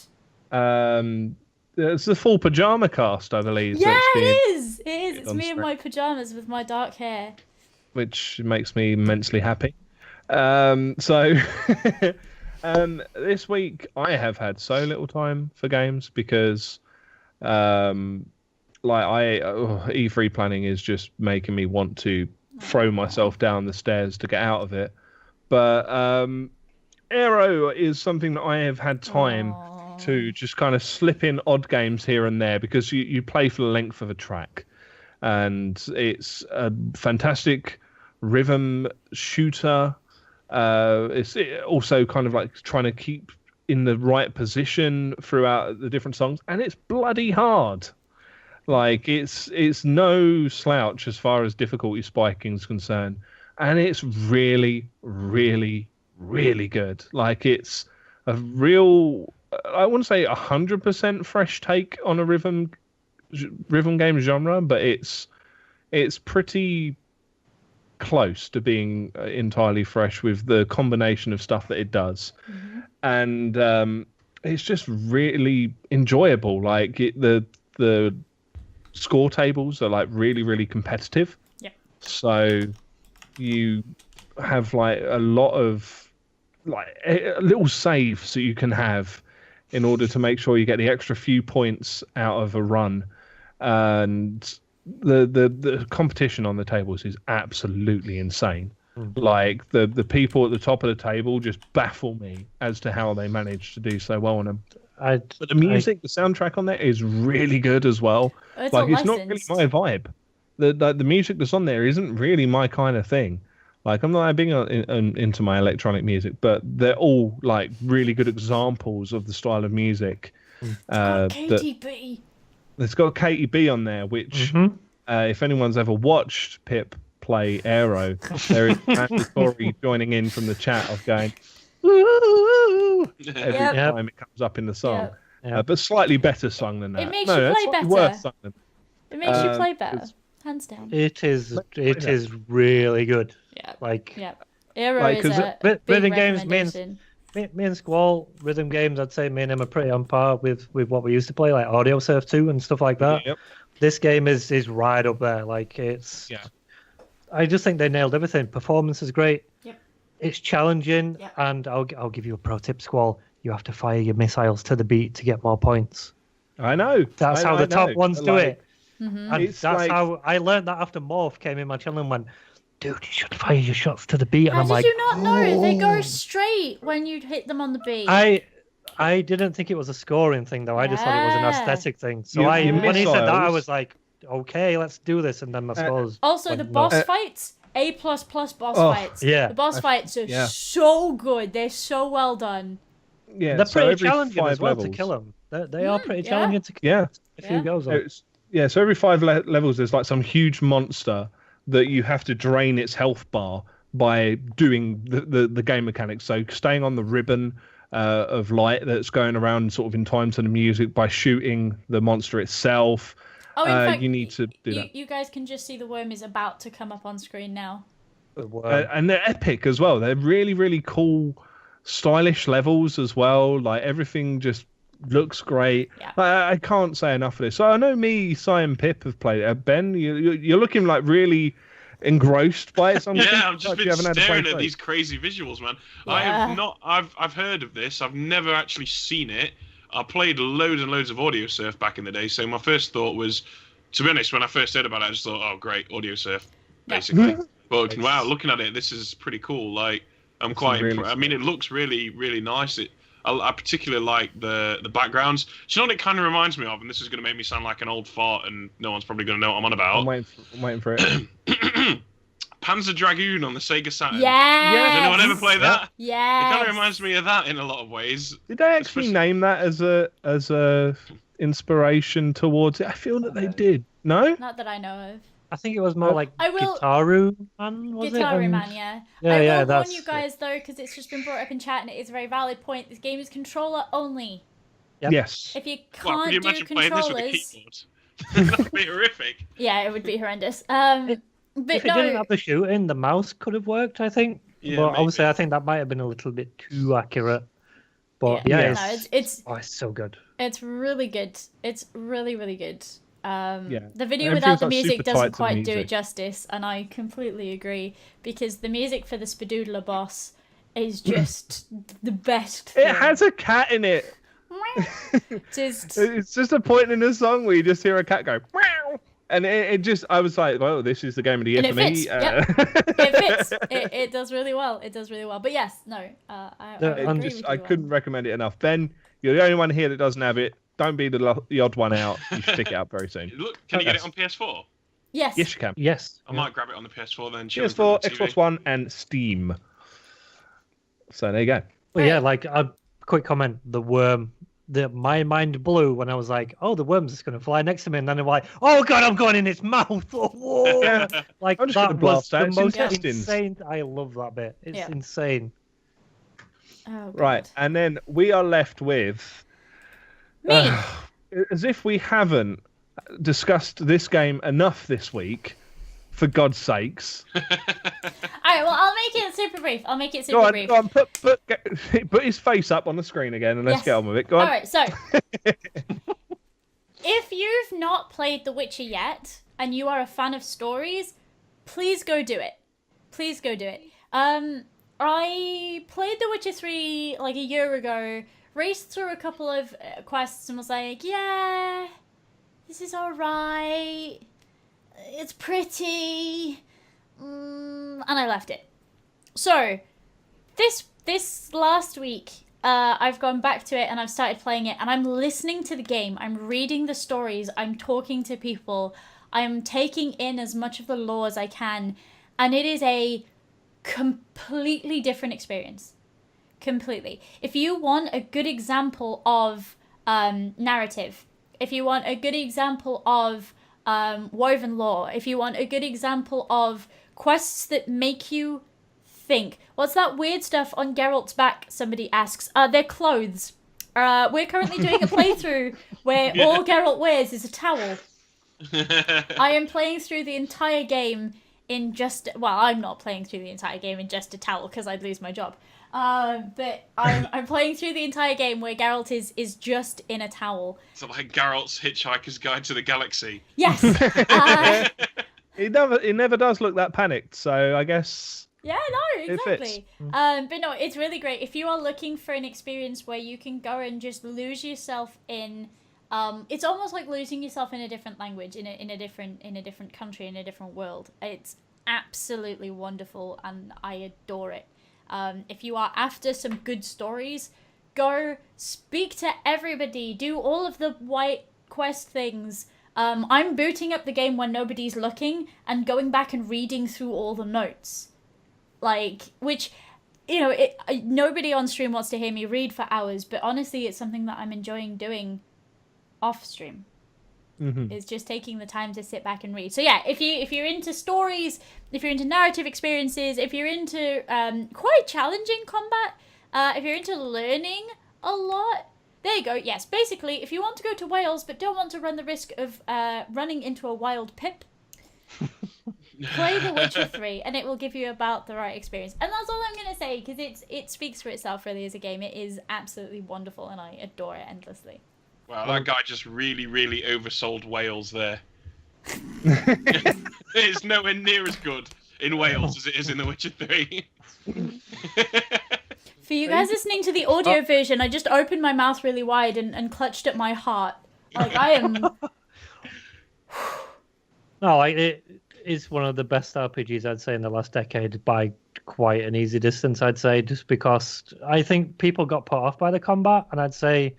It's the full pajama cast, I believe. Yeah, it is. It is. It's me in my pajamas with my dark hair. Which makes me immensely happy. This week I have had so little time for games because, E3 planning is just making me want to throw myself down the stairs to get out of it. But Aero is something that I have had time to just kind of slip in odd games here and there because you play for the length of a track, and it's a fantastic rhythm shooter. It's also kind of like trying to keep in the right position throughout the different songs, and it's bloody hard. Like it's no slouch as far as difficulty spiking is concerned, and it's really, really, really good. Like it's a real, I wouldn't say 100% fresh take on a rhythm game genre, but it's pretty close to being entirely fresh with the combination of stuff that it does. And it's just really enjoyable. Like the score tables are like really, really competitive. So you have like a lot of like little saves that you can have in order to make sure you get the extra few points out of a run. And the competition on the tables is absolutely insane. Like the people at the top of the table just baffle me as to how they manage to do so well on them. But the music, the soundtrack on there is really good as well. It's not really my vibe. The music that's on there isn't really my kind of thing. Like I'm not being into my electronic music, but they're all like really good examples of the style of music. Katy B. It's got Katy B on there, which if anyone's ever watched Pip play Aero, there is mandatory joining in from the chat of going woo every time it comes up in the song. But slightly better sung than that. It makes you play better. Worse sung than it makes you play better, hands down. It is really good. Aero is a big games means recommendation. me and Squall, rhythm games, I'd say me and him are pretty on par with what we used to play, like Audio Surf 2 and stuff like that. Yep. This game is right up there. Like, it's... Yeah. I just think they nailed everything. Performance is great. Yep. It's challenging, Yep. and I'll give you a pro tip, Squall. You have to fire your missiles to the beat to get more points. I know. That's how the top ones do it. Mm-hmm. And that's how I learned that after Morph came in my channel and went, dude, you should fire your shots to the beat. And How I'm did like, you not know? They go "Oh." straight when you hit them on the beat. I didn't think it was a scoring thing though. I just thought it was an Yeah. aesthetic thing. So Your when he said that, I missiles- was like, okay, let's do this. And then my scores. Also, went the nuts. boss fights, A++ boss Oh, fights. yeah. The boss fights are yeah. so good. They're so well done. Yeah, They're so pretty every challenging 5 as well levels. to kill them. They are pretty yeah. challenging to kill. Yeah. If you Yeah. goes on. So every 5 levels, there's like some huge monster that you have to drain its health bar by doing the game mechanics. So staying on the ribbon of light that's going around sort of in time to the music by shooting the monster itself. Oh, in fact, you need to do that. You guys can just see the worm is about to come up on screen now. And they're epic as well. They're really, really cool, stylish levels as well. Like everything just looks great. Yeah. I can't say enough of this. So I know me, Si, and Pip have played it. Ben, you're looking like really engrossed by it. Yeah, I've just Like you been haven't had to staring play at through. these crazy visuals, man. Yeah. I have not. I've heard of this. I've never actually seen it. I played loads and loads of Audio Surf back in the day. So my first thought was, to be honest, when I first heard about it, I just thought, oh, great, Audio Surf, basically. But wow, looking at it, this is pretty cool. Like, I'm quite really impressed. I mean, it looks really, really nice. I particularly like the backgrounds. Do you know what it kind of reminds me of? And this is going to make me sound like an old fart, and no one's probably going to know what I'm on about. I'm waiting for it. Panzer Dragoon on the Sega Saturn. Yes! Has anyone ever played that? Yes! It kind of reminds me of that in a lot of ways. Did they actually name that as a inspiration towards it? I feel that they did. No? Not that I know of. I think it was more like I will- Gitaru Man, was it? Gitaru And- Man, yeah. Yeah, I will yeah, warn that's you guys, though, because it's just been brought up in chat, and it is a very valid point. This game is controller only. Yep. Yes. If you Well, can't could you do imagine playing this with a controllers... keyboard? That'd be horrific. Yeah, it would be horrendous. But If it no, didn't have the shooting, the mouse could have worked, I think. Yeah, but maybe. obviously, I think that might have been a little bit too accurate. But Yeah. yeah, no, it's so good. it's really good. It's really, really good. The video Everything's without the like music super doesn't tight to quite do music. it justice, and I completely agree, because the music for the Spadoodler boss is just the best It thing. has a cat in it. Just It's just a point in the song where you just hear a cat go meow, and it just. I was like, well, this is the game of the year And for it me. fits, yep. It fits. It does really well. It does really well. But yes, no, I agree with you. I couldn't recommend it enough. Ben, you're the only one here that doesn't have it. Don't be the odd one out. You should pick it up very soon. Look, can you get it on PS4? Yes. Yes, you can. Yes. I might grab it on the PS4 then. chill in PS4, front of the TV. Xbox One, and Steam. So there you go. Well, yeah, like a quick comment. The worm. My mind blew when I was like, "Oh, the worm's just going to fly next to me," and then I'm like, "Oh God, I'm going in its mouth!" Whoa! Like I'm just that gonna was blast out the its most intestines. insane. I love that bit. It's Yeah. insane. Oh, God. Right, and then we are left with, Me. as if we haven't discussed this game enough this week. For God's sakes. All right. Well, I'll make it super brief. Go on, brief. go on, put his face up on the screen again and let's Yes. get on with it. Go on. All right. So, if you've not played The Witcher yet and you are a fan of stories, please go do it. Please go do it. I played The Witcher 3 like a year ago, raced through a couple of quests and was like, yeah, this is alright. It's pretty. And I left it. So, this last week, I've gone back to it and I've started playing it and I'm listening to the game. I'm reading the stories. I'm talking to people. I'm taking in as much of the lore as I can. And it is a completely different experience. Completely. If you want a good example of narrative, if you want a good example of woven lore, if you want a good example of quests that make you think. What's that weird stuff on Geralt's back? Somebody asks. They're clothes. We're currently doing a playthrough where all Geralt wears is a towel. I am playing through the entire game in just... Well, I'm not playing through the entire game in just a towel because I'd lose my job. But I'm playing through the entire game where Geralt is just in a towel. So like Geralt's Hitchhiker's Guide to the Galaxy. Yes. He never does look that panicked, so I guess... Yeah, no, exactly. It fits. But no, it's really great. If you are looking for an experience where you can go and just lose yourself in... it's almost like losing yourself in a different language, in a different country, in a different world. It's absolutely wonderful, and I adore it. If you are after some good stories, go speak to everybody, do all of the white quest things. I'm booting up the game when nobody's looking and going back and reading through all the notes. Which, nobody on stream wants to hear me read for hours, but honestly, it's something that I'm enjoying doing off stream. Mm-hmm. It's just taking the time to sit back and read. So yeah, if you're into stories, if you're into narrative experiences, if you're into quite challenging combat, if you're into learning a lot, there you go. Yes, basically, if you want to go to Wales but don't want to run the risk of running into a wild pip, play The Witcher 3 and it will give you about the right experience. And that's all I'm going to say, because it speaks for itself really as a game. It is absolutely wonderful and I adore it endlessly. Wow, that guy just really, really oversold Wales there. It's nowhere near as good in Wales as it is in The Witcher 3. For you guys listening to the audio version, I just opened my mouth really wide and clutched at my heart. I am... No, it is one of the best RPGs I'd say in the last decade by quite an easy distance, I'd say, just because I think people got put off by the combat, and I'd say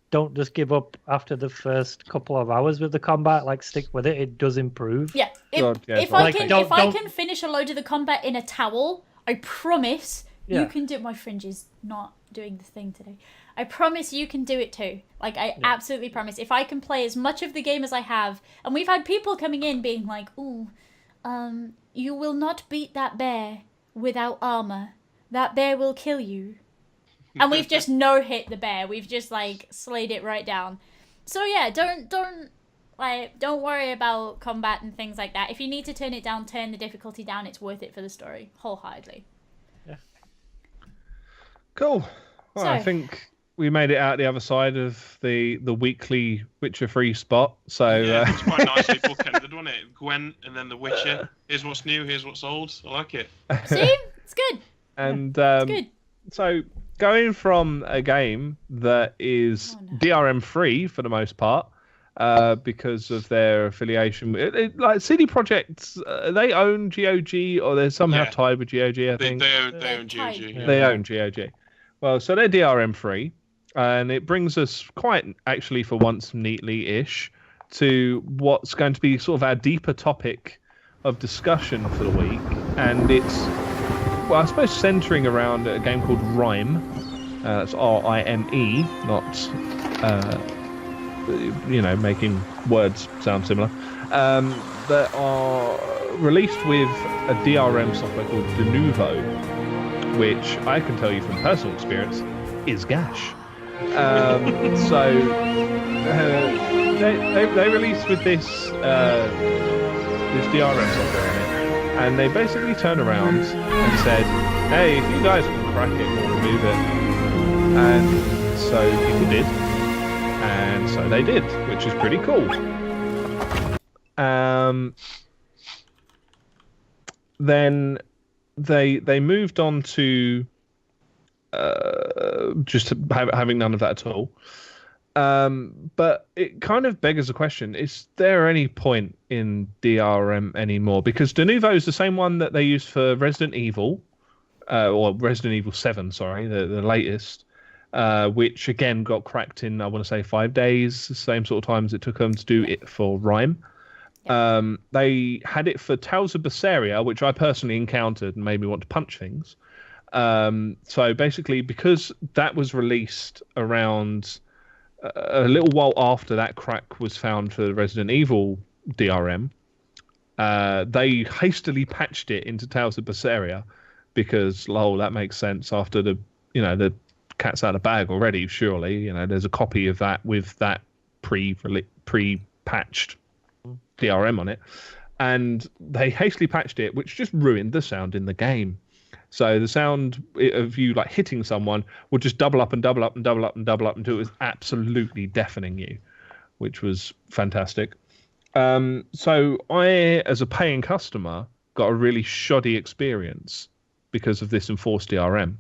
don't just give up after the first couple of hours with the combat. Stick with it. It does improve. Yeah. If I can finish a load of the combat in a towel, I promise you can do... My fringe is not doing the thing today. I promise you can do it too. Absolutely promise. If I can play as much of the game as I have, and we've had people coming in being like, "Ooh, you will not beat that bear without armor. That bear will kill you." And we've just no-hit the bear. We've just slayed it right down. So yeah, don't worry about combat and things like that. If you need to turn it down, turn the difficulty down. It's worth it for the story, wholeheartedly. Yeah. Cool. Well, I think we made it out the other side of the weekly Witcher 3 spot. So yeah, it's quite nicely bookended, wasn't it? Gwent and then The Witcher. Here's what's new, here's what's old. I like it. See? It's good. And it's good. So going from a game that is DRM free for the most part, because of their affiliation with CD Projekt, they own GOG, or they're somehow tied with GOG. I think they own GOG. Yeah. They own GOG. Well, so they're DRM free, and it brings us quite actually for once neatly-ish to what's going to be sort of our deeper topic of discussion for the week, and it's, well, I suppose centering around a game called Rime. That's R-I-M-E, not making words sound similar. That are released with a DRM software called Denuvo, which I can tell you from personal experience is gash. They released with this DRM software in it, and they basically turned around and said, "Hey, if you guys can crack it, we'll remove it." And so people did, and so they did, which is pretty cool. Then they moved on to just having none of that at all. But it kind of beggars the question, is there any point in DRM anymore? Because Denuvo is the same one that they used for Resident Evil, or Resident Evil 7, sorry, the latest, which again got cracked in, I want to say, 5 days, the same sort of times it took them to do it for Rime. They had it for Tales of Berseria, which I personally encountered and made me want to punch things. So basically, because that was released around a little while after that crack was found for the Resident Evil DRM, they hastily patched it into Tales of Berseria because, that makes sense after the cat's out of the bag already. Surely, there's a copy of that with that pre-patched DRM on it. and they hastily patched it, which just ruined the sound in the game. So the sound of you like hitting someone would just double up and double up and double up and double up until it was absolutely deafening you, which was fantastic. So I, as a paying customer, got a really shoddy experience because of this enforced DRM.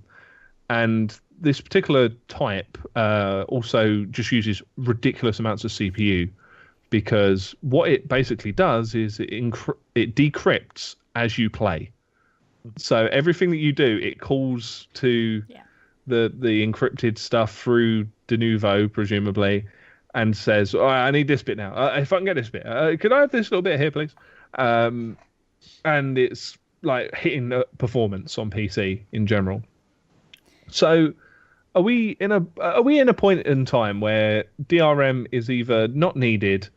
And this particular type also just uses ridiculous amounts of CPU, because what it basically does is it decrypts as you play. So everything that you do, it calls to the encrypted stuff through de novo, presumably, and says, "Oh, I need this bit now. If I can get this bit, could I have this little bit here, please?" And it's like hitting the performance on PC in general. So, are we in a point in time where DRM is either not needed,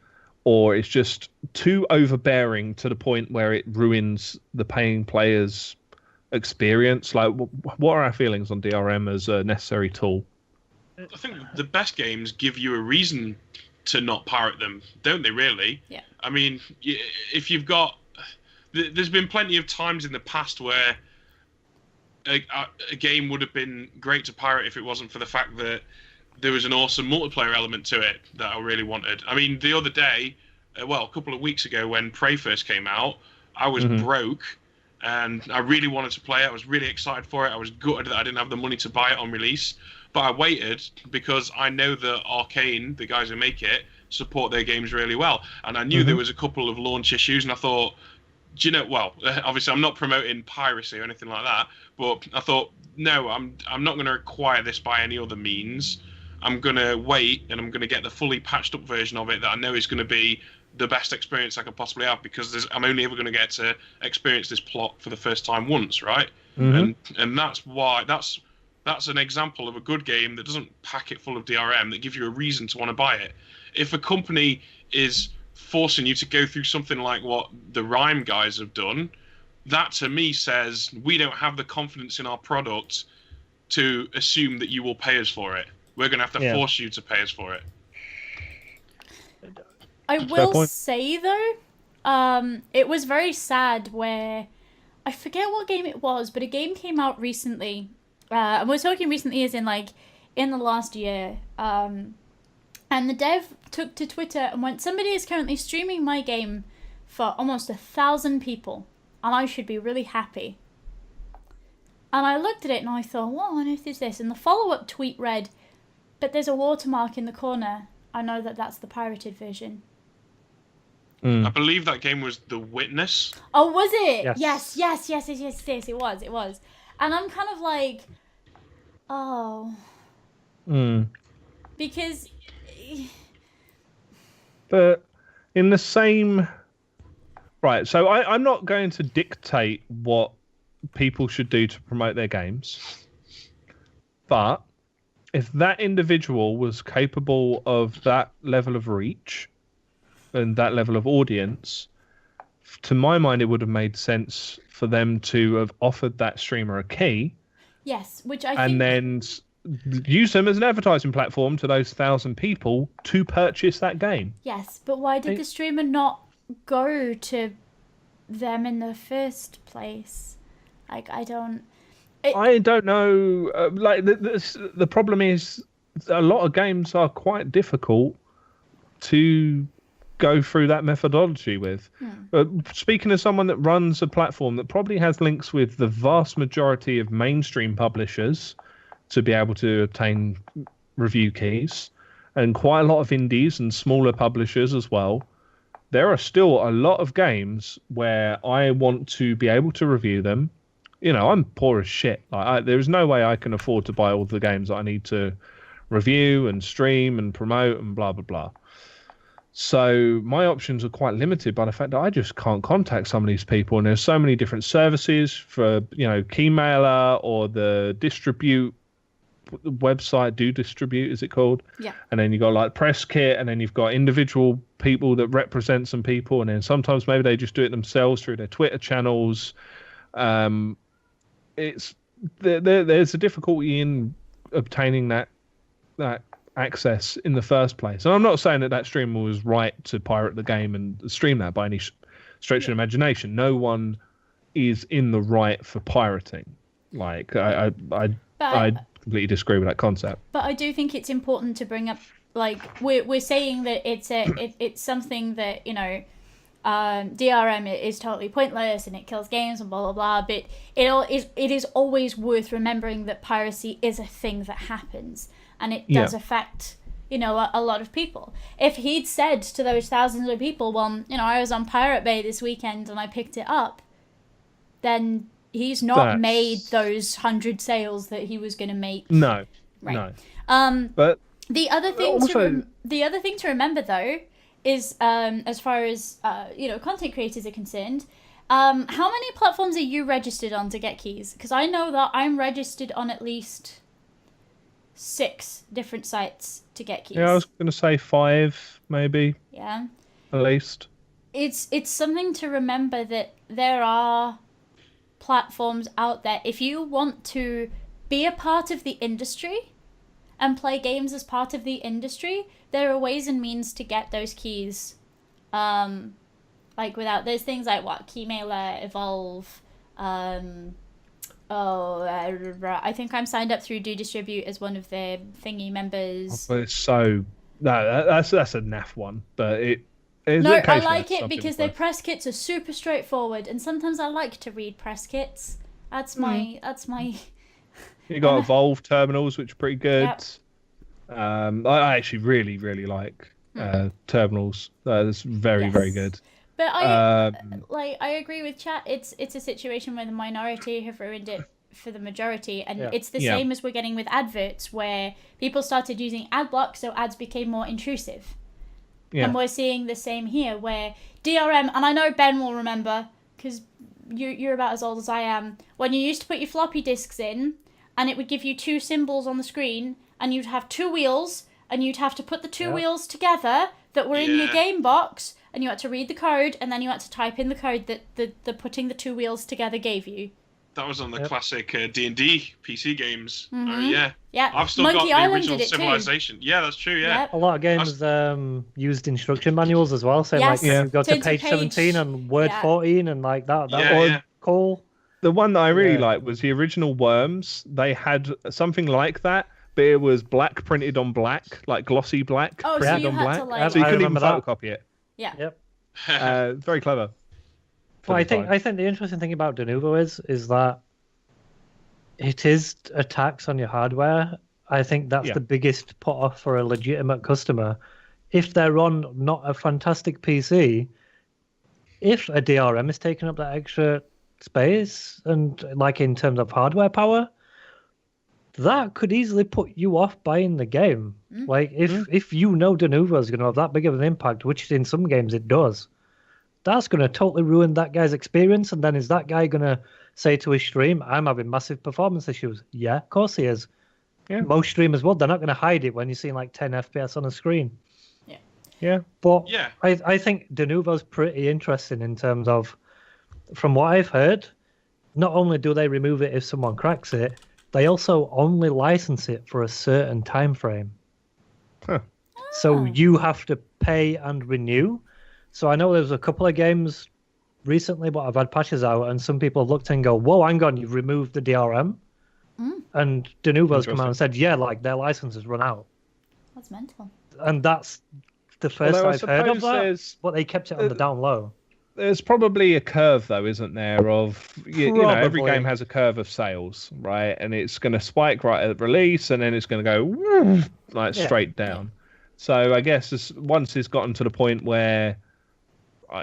or it's just too overbearing to the point where it ruins the paying player's experience? Like, what are our feelings on DRM as a necessary tool? I think the best games give you a reason to not pirate them, don't they, really? Yeah. I mean, if you've got... There's been plenty of times in the past where a game would have been great to pirate if it wasn't for the fact that there was an awesome multiplayer element to it that I really wanted. I mean, the other day, a couple of weeks ago when Prey first came out, I was broke and I really wanted to play it. I was really excited for it. I was gutted that I didn't have the money to buy it on release. But I waited because I know that Arcane, the guys who make it, support their games really well. And I knew there was a couple of launch issues, and I thought, do you know, obviously I'm not promoting piracy or anything like that, but I thought, no, I'm not going to acquire this by any other means. I'm going to wait, and I'm going to get the fully patched up version of it that I know is going to be the best experience I could possibly have, because I'm only ever going to get to experience this plot for the first time once, right? And that's why that's an example of a good game that doesn't pack it full of DRM, that gives you a reason to want to buy it. If a company is forcing you to go through something like what the Rhyme guys have done, that to me says we don't have the confidence in our product to assume that you will pay us for it. We're going to have to force you to pay us for it. I will say, though, it was very sad where, I forget what game it was, but a game came out recently. And we're talking recently as in, like, in the last year. And the dev took to Twitter and went, somebody is currently streaming my game for almost 1,000 people, and I should be really happy. And I looked at it and I thought, what on earth is this? And the follow-up tweet read, but there's a watermark in the corner. I know that that's the pirated version. I believe that game was The Witness. Oh, was it? Yes. Yes, it was. And I'm kind of like, oh. Because... But in the same... Right, so I'm not going to dictate what people should do to promote their games. But if that individual was capable of that level of reach and that level of audience, to my mind, it would have made sense for them to have offered that streamer a key. Yes, which I think... And then use them as an advertising platform to those 1,000 people to purchase that game. Yes, but why did the streamer not go to them in the first place? Like, I don't know. The problem is a lot of games are quite difficult to go through that methodology with. Speaking as someone that runs a platform that probably has links with the vast majority of mainstream publishers to be able to obtain review keys, and quite a lot of indies and smaller publishers as well, there are still a lot of games where I want to be able to review them. You know, I'm poor as shit. There's no way I can afford to buy all the games that I need to review and stream and promote and blah, blah, blah. So my options are quite limited by the fact that I just can't contact some of these people. And there's so many different services for, Keymailer or the Distribute website, Do Distribute, is it called? Yeah. And then you've got like Press Kit, and then you've got individual people that represent some people. And then sometimes maybe they just do it themselves through their Twitter channels. There's a difficulty in obtaining that access in the first place. And I'm not saying that streamer was right to pirate the game and stream that by any stretch of imagination. No one is in the right for pirating. Like I completely disagree with that concept. But I do think it's important to bring up, like, we're saying that it's something that, DRM is totally pointless and it kills games and blah blah blah. But it is always worth remembering that piracy is a thing that happens, and it does affect a lot of people. If he'd said to those thousands of people, well, I was on Pirate Bay this weekend and I picked it up, then he's not made those 100 sales that he was going to make. No, right. No. But the other thing to remember though is, as far as content creators are concerned, how many platforms are you registered on to get keys? Because I know that I'm registered on at least 6 different sites to get keys. Yeah, I was going to say 5, maybe. Yeah. At least. It's something to remember that there are platforms out there. If you want to be a part of the industry and play games as part of the industry, there are ways and means to get those keys. Without, there's things like Keymailer, Evolve. I think I'm signed up through Do Distribute as one of their thingy members. But it's that's a naff one, but it. No, I like it because their press kits are super straightforward, and sometimes I like to read press kits. That's my. You got Evolve terminals, which are pretty good. Yep. I actually really, really like terminals. That's very, very good. But I agree with chat. It's a situation where the minority have ruined it for the majority, and it's the same as we're getting with adverts, where people started using ad block, so ads became more intrusive. Yeah. And we're seeing the same here, where DRM, and I know Ben will remember, because you're about as old as I am, when you used to put your floppy disks in, and it would give you 2 symbols on the screen, and you'd have 2 wheels, and you'd have to put the 2 wheels together that were in your game box, and you had to read the code, and then you had to type in the code that the putting the 2 wheels together gave you. That was on the classic D&D PC games. Mm-hmm. Yeah. I've still Monkey got the Island original did it Civilization. too. Yeah, that's true, yeah. Yep. A lot of games used instruction manuals as well. So you go to page 17 and word 14 and like that. That was cool. The one that I really liked was the original Worms. They had something like that, but it was black printed on black, like glossy black printed on black. So you couldn't even photocopy it. Yeah. Yep. Very clever. But I think the interesting thing about Denuvo is that it is a tax on your hardware. I think that's the biggest put off for a legitimate customer. If they're on not a fantastic PC, if a DRM is taking up that extra space and like in terms of hardware power, that could easily put you off buying the game. Like if Denuvo is going to have that big of an impact, which in some games it does, that's going to totally ruin that guy's experience. And then is that guy going to say to his stream, I'm having massive performance issues? Yeah, of course he is. Yeah. Most streamers would. They're not going to hide it when you're seeing like 10 FPS on a screen. Yeah. But I think Denuvo's pretty interesting in terms of, from what I've heard, not only do they remove it if someone cracks it, they also only license it for a certain time frame. Huh. So you have to pay and renew. So I know there's a couple of games recently, but I've had patches out, and some people have looked and go, whoa, hang on, you've removed the DRM? And Denuvo's come out and said, yeah, like their license has run out. That's mental. And that's the first I've heard of that, but they kept it on the down low. There's probably a curve, though, isn't there? Of you know, every game has a curve of sales, right? And it's going to spike right at release, and then it's going to go straight down. So I guess once it's gotten to the point where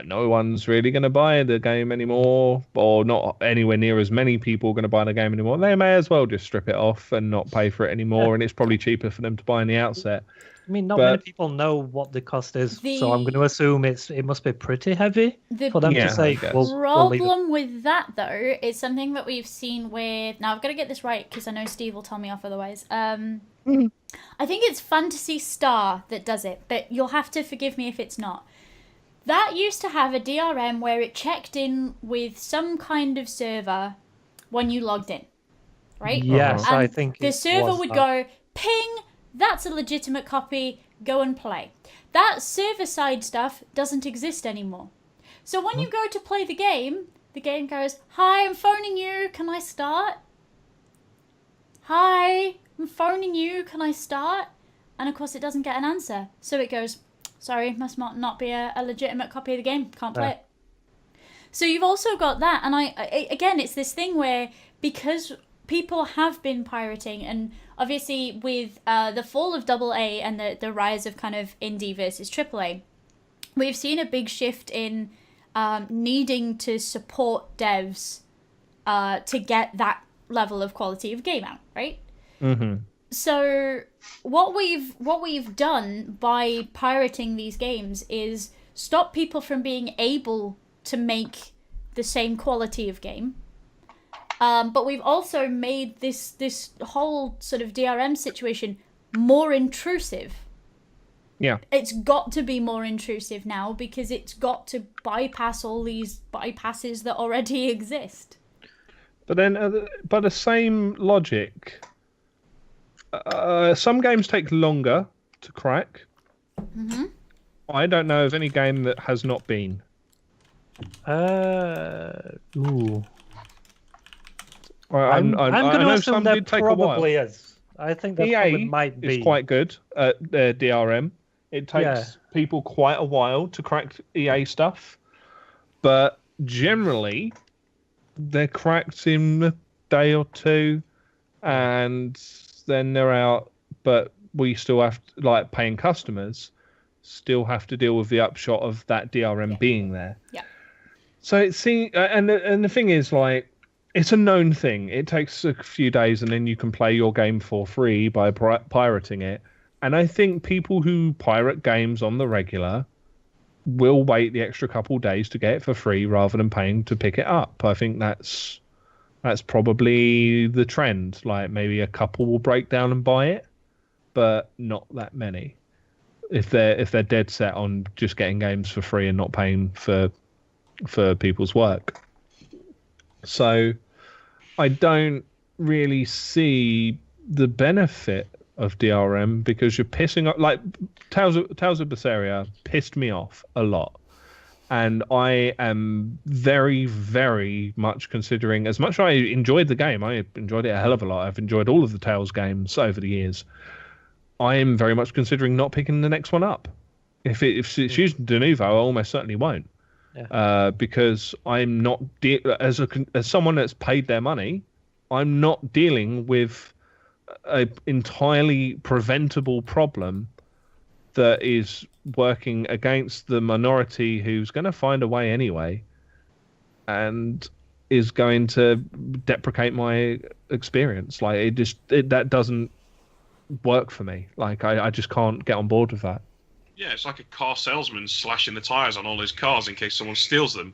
no one's really going to buy the game anymore, or not anywhere near as many people are going to buy the game anymore, they may as well just strip it off and not pay for it anymore, and it's probably cheaper for them to buy in the outset. I mean, not many people know what the cost is, so I'm going to assume it must be pretty heavy for them to say. The problem with that, though, is something that we've seen with... Now, I've got to get this right, because I know Steve will tell me off otherwise. I think it's Fantasy Star that does it, but you'll have to forgive me if it's not. That used to have a DRM where it checked in with some kind of server when you logged in, right? Yes, and I think the server would go, ping, that's a legitimate copy, go and play. That server-side stuff doesn't exist anymore. So when you go to play the game goes, "Hi, I'm phoning you. Can I start? Hi, I'm phoning you. Can I start?" And of course, it doesn't get an answer. So it goes, "Sorry, must not be a legitimate copy of the game. Can't play it." So you've also got that, and again, it's this thing where because people have been pirating, and obviously with the fall of AA and the rise of kind of indie versus AAA, we've seen a big shift in needing to support devs to get that level of quality of game out, right? Mm-hmm. So what we've done by pirating these games is stop people from being able to make the same quality of game. But we've also made this whole sort of DRM situation more intrusive. Yeah. It's got to be more intrusive now because it's got to bypass all these bypasses that already exist. But then, by the same logic, some games take longer to crack. Mm-hmm. I don't know of any game that has not been. Ooh. Well, I'm going to assume some there did take a while. probably is. I think that EA probably might be. is quite good at their DRM. It takes people quite a while to crack EA stuff, but generally they're cracked in a day or two, and then they're out. But we still have to, like paying customers, still have to deal with the upshot of that DRM being there. Yeah. So it seems, and the thing is, like, it's a known thing. It takes a few days, and then you can play your game for free by pirating it. And I think people who pirate games on the regular will wait the extra couple days to get it for free rather than paying to pick it up. I think that's probably the trend. Like maybe a couple will break down and buy it, but not that many. If they're dead set on just getting games for free and not paying for people's work. So I don't really see the benefit of DRM because you're pissing off. Like Tales of Berseria pissed me off a lot, and I am very, very much considering. As much as I enjoyed the game, I enjoyed it a hell of a lot. I've enjoyed all of the Tales games over the years. I am very much considering not picking the next one up. If it's used de novo, I almost certainly won't. Yeah. Because I'm not as someone that's paid their money, I'm not dealing with an entirely preventable problem that is working against the minority who's going to find a way anyway, and is going to deprecate my experience. Like that doesn't work for me. Like I just can't get on board with that. Yeah, it's like a car salesman slashing the tires on all his cars in case someone steals them.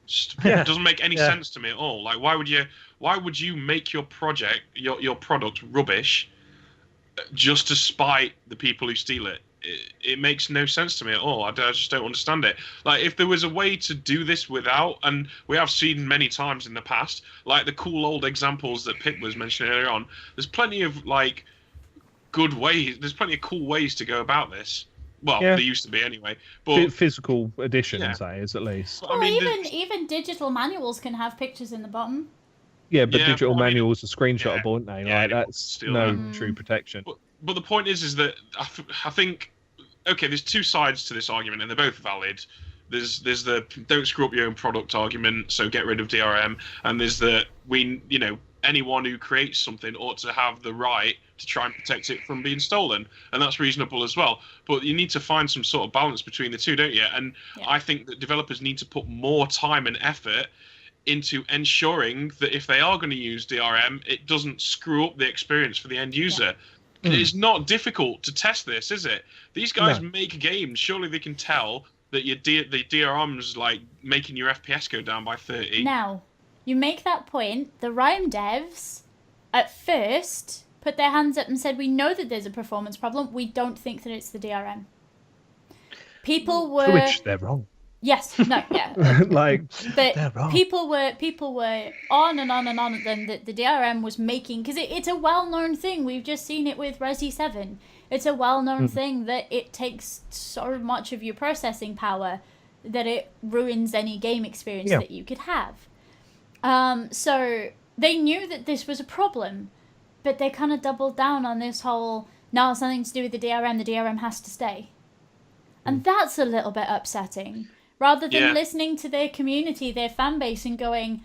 It doesn't make any sense to me at all. Like, why would you make your product rubbish just to spite the people who steal it? It makes no sense to me at all. I just don't understand it. Like, if there was a way to do this without, and we have seen many times in the past, like the cool old examples that Pip was mentioning earlier on, there's plenty of like good ways. There's plenty of cool ways to go about this. Well, there used to be anyway. But physical editions, that is, at least. Well, I mean, even digital manuals can have pictures in the bottom. Yeah, but digital manuals are screenshotable, aren't they? Like that's no true protection. But the point is that I think there's two sides to this argument, and they're both valid. There's the don't screw up your own product argument, so get rid of DRM, and there's the anyone who creates something ought to have the right to try and protect it from being stolen, and that's reasonable as well. But you need to find some sort of balance between the two, don't you? And I think that developers need to put more time and effort into ensuring that if they are going to use DRM, it doesn't screw up the experience for the end user. It's not difficult to test this, is it? These guys make games. Surely they can tell that the DRM's like making your FPS go down by 30. Now, you make that point. The Rime devs, at first, put their hands up and said, we know that there's a performance problem. We don't think that it's the DRM. People were... For which they're wrong. Yes, no, yeah. But they're wrong. People were on and on and on at them that the DRM was making... Because it's a well-known thing. We've just seen it with Resi 7. It's a well-known thing that it takes so much of your processing power that it ruins any game experience Yeah. that you could have. So they knew that this was a problem, but they kind of doubled down on this whole, no, it's nothing to do with the DRM has to stay. And that's a little bit upsetting. Rather than listening to their community, their fan base, and going,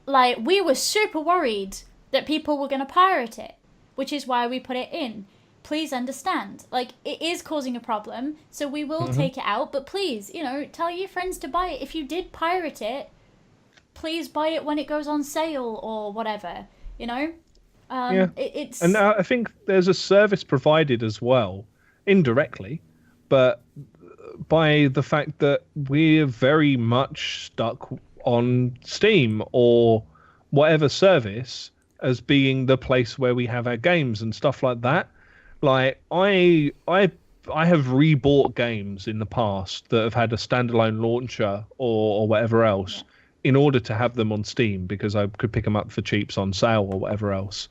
like, we were super worried that people were going to pirate it, which is why we put it in. Please understand. Like, it is causing a problem, so we will take it out, but please, tell your friends to buy it. If you did pirate it, please buy it when it goes on sale or whatever, It's... And I think there's a service provided as well, indirectly, but by the fact that we're very much stuck on Steam or whatever service as being the place where we have our games and stuff like that. Like, I have rebought games in the past that have had a standalone launcher or whatever else in order to have them on Steam because I could pick them up for cheaps on sale or whatever else.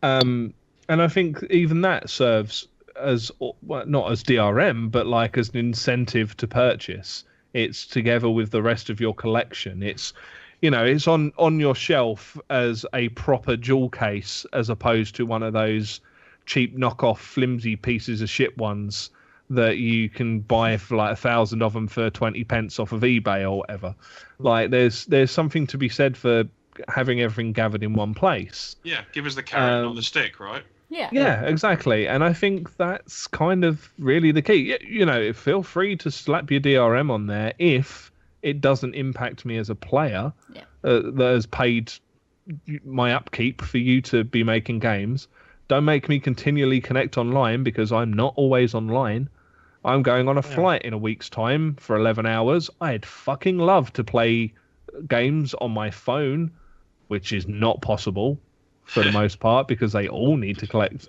And I think even that serves as, well, not as DRM, but like as an incentive to purchase. It's together with the rest of your collection. It's, it's on your shelf as a proper jewel case as opposed to one of those cheap knockoff flimsy pieces of shit ones that you can buy for like 1,000 of them for 20 pence off of eBay or whatever. Like there's something to be said for having everything gathered in one place. Yeah, give us the carrot, not the stick, right? Yeah, exactly. And I think that's kind of really the key. Feel free to slap your DRM on there if it doesn't impact me as a player that has paid my upkeep for you to be making games. Don't make me continually connect online because I'm not always online. I'm going on a flight in a week's time for 11 hours. I'd fucking love to play games on my phone, which is not possible for the most part because they all need to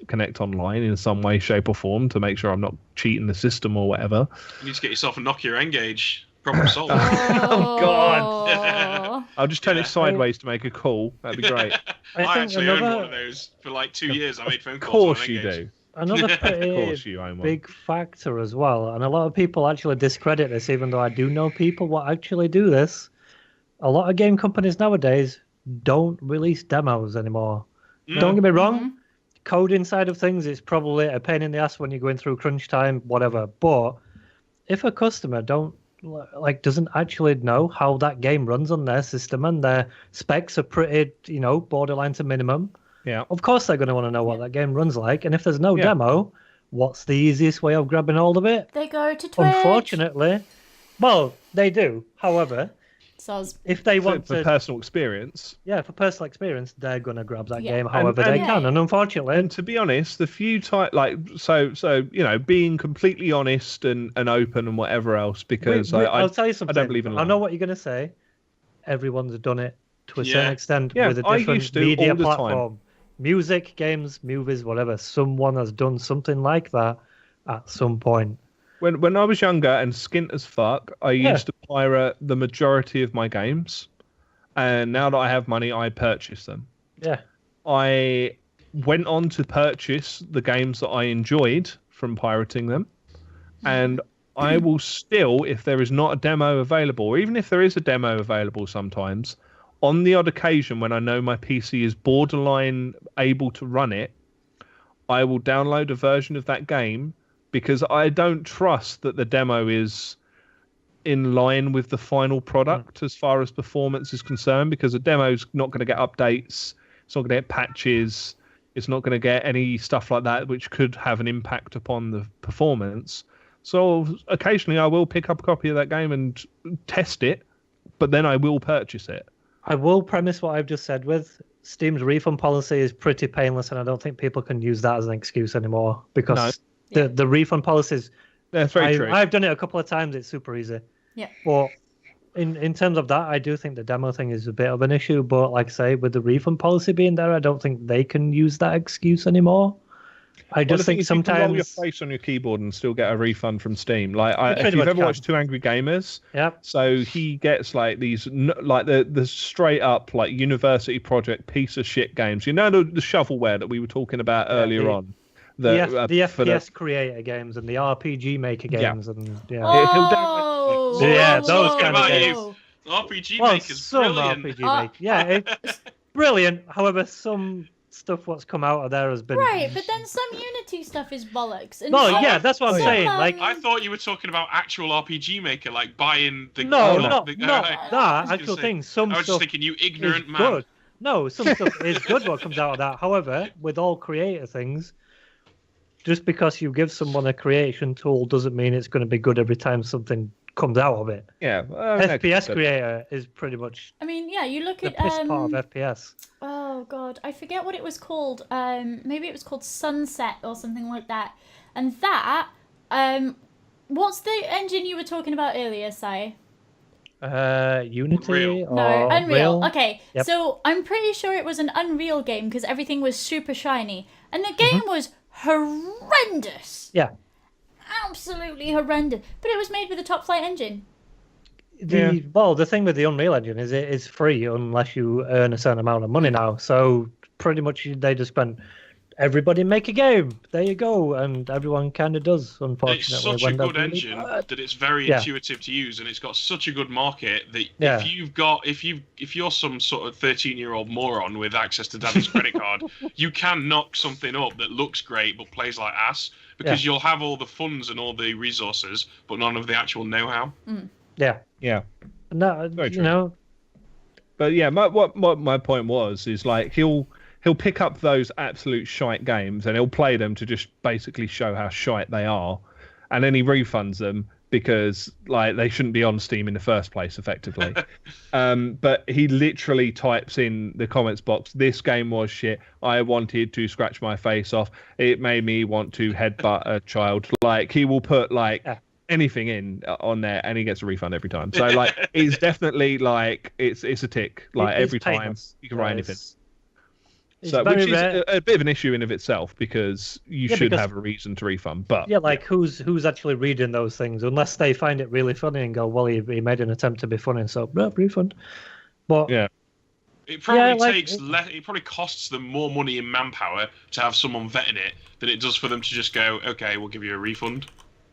connect online in some way, shape or form to make sure I'm not cheating the system or whatever. You need to get yourself a Nokia N-Gage. Problem solved. Oh, God. I'll just turn it sideways to make a call. That'd be great. I actually owned one of those for like 2 years. I made phone calls. Of course on you do. Another pretty big factor as well, and a lot of people actually discredit this, even though I do know people what actually do this. A lot of game companies nowadays don't release demos anymore. Don't get me wrong, coding side of things is probably a pain in the ass when you're going through crunch time, whatever. But if a customer doesn't actually know how that game runs on their system and their specs are pretty, borderline to minimum, of course they're going to want to know what that game runs like. And if there's no demo, what's the easiest way of grabbing hold of it? They go to Twitch. Unfortunately, well, they do. However, if they want for personal experience, for personal experience, they're gonna grab that game however they can. And unfortunately, and to be honest, the few being completely honest and open and whatever else, because I'll tell you something. I don't believe in lying. I know what you're gonna say. Everyone's done it to a certain extent with a I different used to media all the platform. time. Music, games, movies, whatever. Someone has done something like that at some point. When I was younger and skint as fuck, I used to pirate the majority of my games. And now that I have money, I purchase them. Yeah. I went on to purchase the games that I enjoyed from pirating them. And I will still, if there is not a demo available, or even if there is a demo available sometimes, on the odd occasion when I know my PC is borderline able to run it, I will download a version of that game because I don't trust that the demo is in line with the final product as far as performance is concerned, because a demo's not going to get updates, it's not going to get patches, it's not going to get any stuff like that which could have an impact upon the performance. So occasionally I will pick up a copy of that game and test it, but then I will purchase it. I will premise what I've just said with Steam's refund policy is pretty painless, and I don't think people can use that as an excuse anymore because the refund policies. That's very true. I've done it a couple of times. It's super easy. Yeah. But in terms of that, I do think the demo thing is a bit of an issue. But like I say, with the refund policy being there, I don't think they can use that excuse anymore. I just think sometimes you can roll your face on your keyboard and still get a refund from Steam. If you've ever watched Two Angry Gamers, so he gets like these the straight up like university project piece of shit games. You know the shovelware that we were talking about earlier on. The FPS creator games and the RPG maker games, and he'll Yeah, whoa, those whoa, kind of games. whoa. RPG Well, Maker's some brilliant. RPG Maker. Yeah, it's brilliant. However, some stuff what's come out of there has been... Right, but then some Unity stuff is bollocks. And No, some- yeah, that's what I'm some, saying. Like, I thought you were talking about actual RPG Maker, like buying the. no, not not the, that was actual gonna say, thing. Some I was just stuff thinking, you is ignorant man. good. No, some stuff is good what comes out of that. However, with all creator things, just because you give someone a creation tool doesn't mean it's going to be good every time something comes out of it. Yeah. FPS creator is pretty much I mean, yeah, you look the at piss part of FPS. oh god, I forget what it was called. Maybe it was called Sunset or something like that. And that, what's the engine you were talking about earlier, Si? Unity Unreal. or No, Unreal. Okay, Yep. so I'm pretty sure it was an Unreal game because everything was super shiny, and the game was horrendous. Yeah. Absolutely horrendous. But it was made with a top flight engine. Well, the thing with the Unreal Engine is it is free unless you earn a certain amount of money now. So pretty much they just spent everybody make a game. There you go, and everyone kind of does. Unfortunately, It's such a when they're good really engine bad. that it's very Yeah. intuitive to use, and it's got such a good market that Yeah. if you're some sort of 13-year-old moron with access to daddy's credit card, you can knock something up that looks great but plays like ass because you'll have all the funds and all the resources, but none of the actual know-how. Yeah, Yeah. no, Very you true. know, But yeah, what my point was is like he'll pick up those absolute shite games and he'll play them to just basically show how shite they are, and then he refunds them because like they shouldn't be on Steam in the first place, effectively. But he literally types in the comments box, "This game was shit. I wanted to scratch my face off. It made me want to headbutt a child." Like he will put like anything in on there, and he gets a refund every time. So like it's definitely like it's a tick. Like It is every time painless. you can write anything. It's So, very which is rare. a bit of an issue in of itself because you Yeah, should because- have a reason to refund. But Yeah, like who's actually reading those things? Unless they find it really funny and go, "Well, he made an attempt to be funny, so refund." But yeah, It probably like- takes it probably costs them more money in manpower to have someone vetting it than it does for them to just go, "Okay, we'll give you a refund."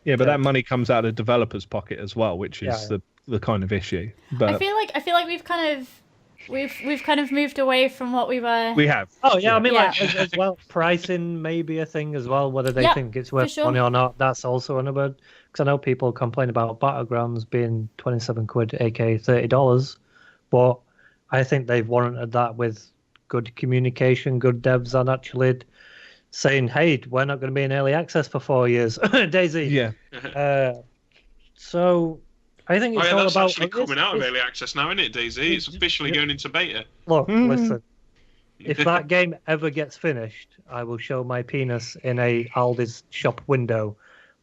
yeah, but Yeah. that money comes out of the developer's pocket as well, which is the kind of issue. But I feel like we've kind of moved away from what we were. we have. oh yeah, I mean Yeah. like as well, pricing may be a thing as well. Whether they Yeah, think it's worth sure. money or not, that's also another. Because I know people complain about Battlegrounds being £27, aka $30, but I think they've warranted that with good communication, good devs, and actually saying, "Hey, we're not going to be in early access for 4 years." Daisy. Yeah, So I think Oh it's yeah, all that's about actually coming out of early access now, isn't it, Daisy? It's officially going into beta. Look, listen. If that game ever gets finished, I will show my penis in a Aldi's shop window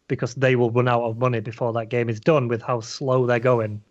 because they will run out of money before that game is done with how slow they're going.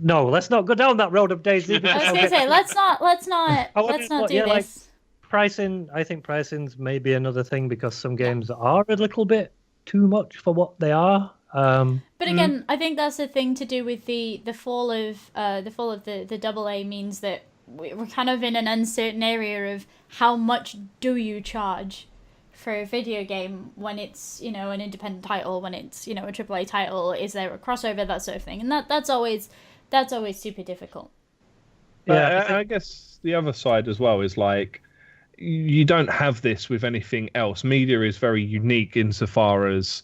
No, let's not go down that road of Daisy. I was gonna say, let's not do yeah, like, this. pricing, I think pricing's maybe another thing because some games are a little bit too much for what they are. But again, I think that's the thing to do with the fall of the double A means that we're kind of in an uncertain area of how much do you charge for a video game when it's, you know, an independent title, when it's, you know, a AAA title, is there a crossover, that sort of thing, and that's always super difficult. but Yeah, I guess the other side as well is like you don't have this with anything else. Media is very unique insofar as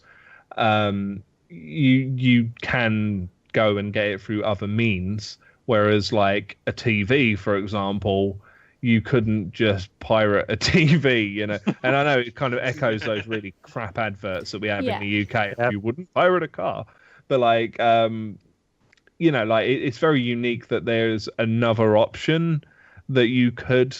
you can go and get it through other means, whereas like a TV, for example, you couldn't just pirate a TV, you know. And I know it kind of echoes those really crap adverts that we have in the UK. Yep. You wouldn't pirate a car, but like you know, like it's very unique that there's another option that you could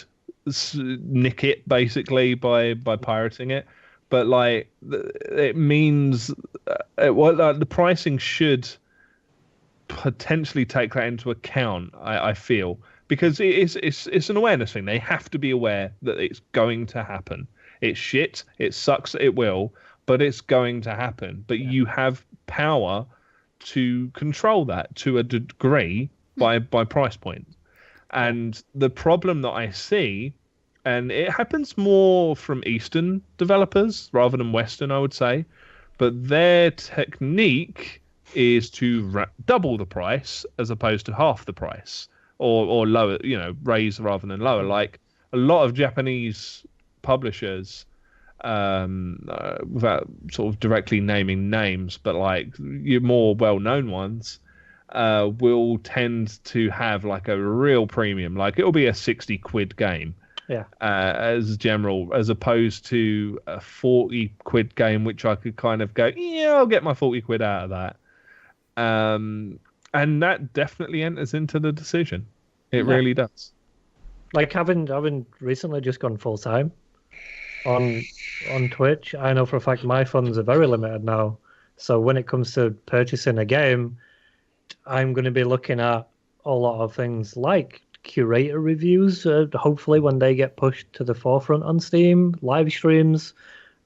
nick it basically by pirating it. But like it means the pricing should potentially take that into account. I feel, because it's an awareness thing. They have to be aware that it's going to happen. It's shit. It sucks. It will, but it's going to happen. But you have power to control that to a degree by price point. And the problem that I see, and it happens more from Eastern developers rather than Western, I would say, but their technique is to double the price as opposed to half the price, or lower, raise rather than lower. Like a lot of Japanese publishers, without sort of directly naming names, but like your more well-known ones, will tend to have like a real premium. Like it'll be a 60 quid game. Yeah. As general, as opposed to a 40 quid game, which I could kind of go, yeah, I'll get my 40 quid out of that. And that definitely enters into the decision. It really does. Like having recently just gone full time on Twitch, I know for a fact my funds are very limited now. So when it comes to purchasing a game, I'm going to be looking at a lot of things like curator reviews, hopefully when they get pushed to the forefront on Steam, live streams.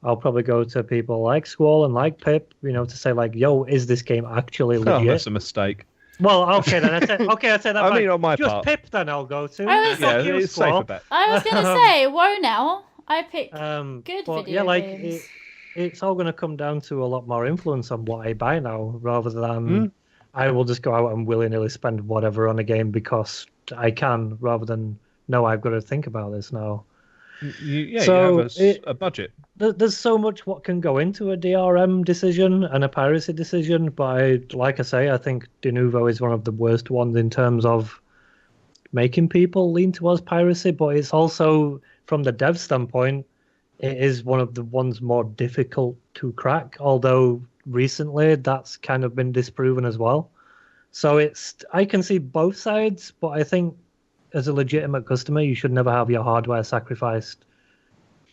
I'll probably go to people like Squall and like Pip, to say like, yo, is this game actually legit? Oh, that's a mistake. Well, okay then. I say that. I mean, on my just part. Pip then I'll go to. It's safer bet. I was going to say, whoa now. I picked good video games. It's all going to come down to a lot more influence on what I buy now, rather than I will just go out and willy-nilly spend whatever on a game because I can, rather than, no, I've got to think about this now. You have a budget. There's so much what can go into a DRM decision and a piracy decision, but like I say, I think Denuvo is one of the worst ones in terms of making people lean towards piracy, but it's also, from the dev standpoint, it is one of the ones more difficult to crack, although recently that's kind of been disproven as well. So I can see both sides, but I think as a legitimate customer, you should never have your hardware sacrificed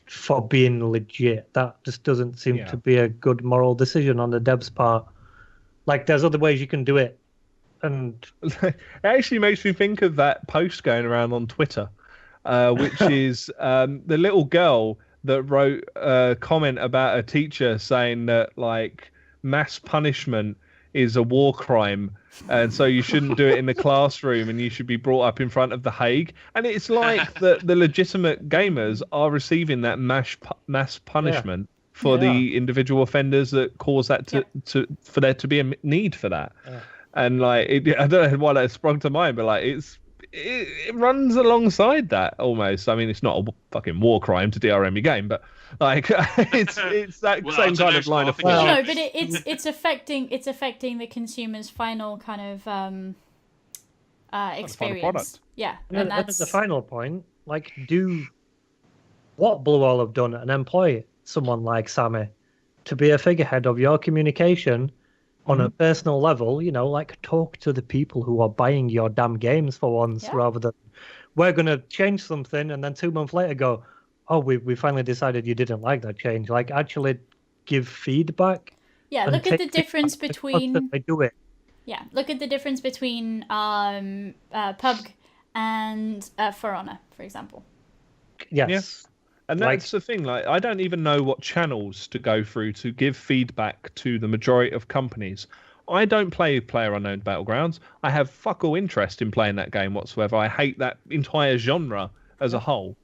for being legit. That just doesn't seem to be a good moral decision on the dev's part. Like, there's other ways you can do it. And it actually makes me think of that post going around on Twitter, which is the little girl that wrote a comment about a teacher saying that, like, mass punishment is a war crime, and so you shouldn't do it in the classroom, and you should be brought up in front of the Hague. And it's like the legitimate gamers are receiving that mass punishment for the individual offenders that cause that for there to be a need for that. And like, I don't know why that sprung to mind, but like, it runs alongside that almost. I mean, it's not a fucking war crime to DRM your game, but like, it's that same kind of line of thought. No, but it's affecting the consumer's final kind of experience. Yeah, and that's the final point. Like, do what Blue Wall have done and employ someone like Sammy to be a figurehead of your communication on a personal level, like talk to the people who are buying your damn games for once, rather than we're going to change something and then 2 months later go, oh, we finally decided you didn't like that change. Like, actually give feedback. Yeah, look at the difference between... They do it. Yeah, look at the difference between PUBG and For Honor, for example. Yes. Yeah. And that's the thing, like, I don't even know what channels to go through to give feedback to the majority of companies. I don't play PlayerUnknown Battlegrounds. I have fuck all interest in playing that game whatsoever. I hate that entire genre as a whole.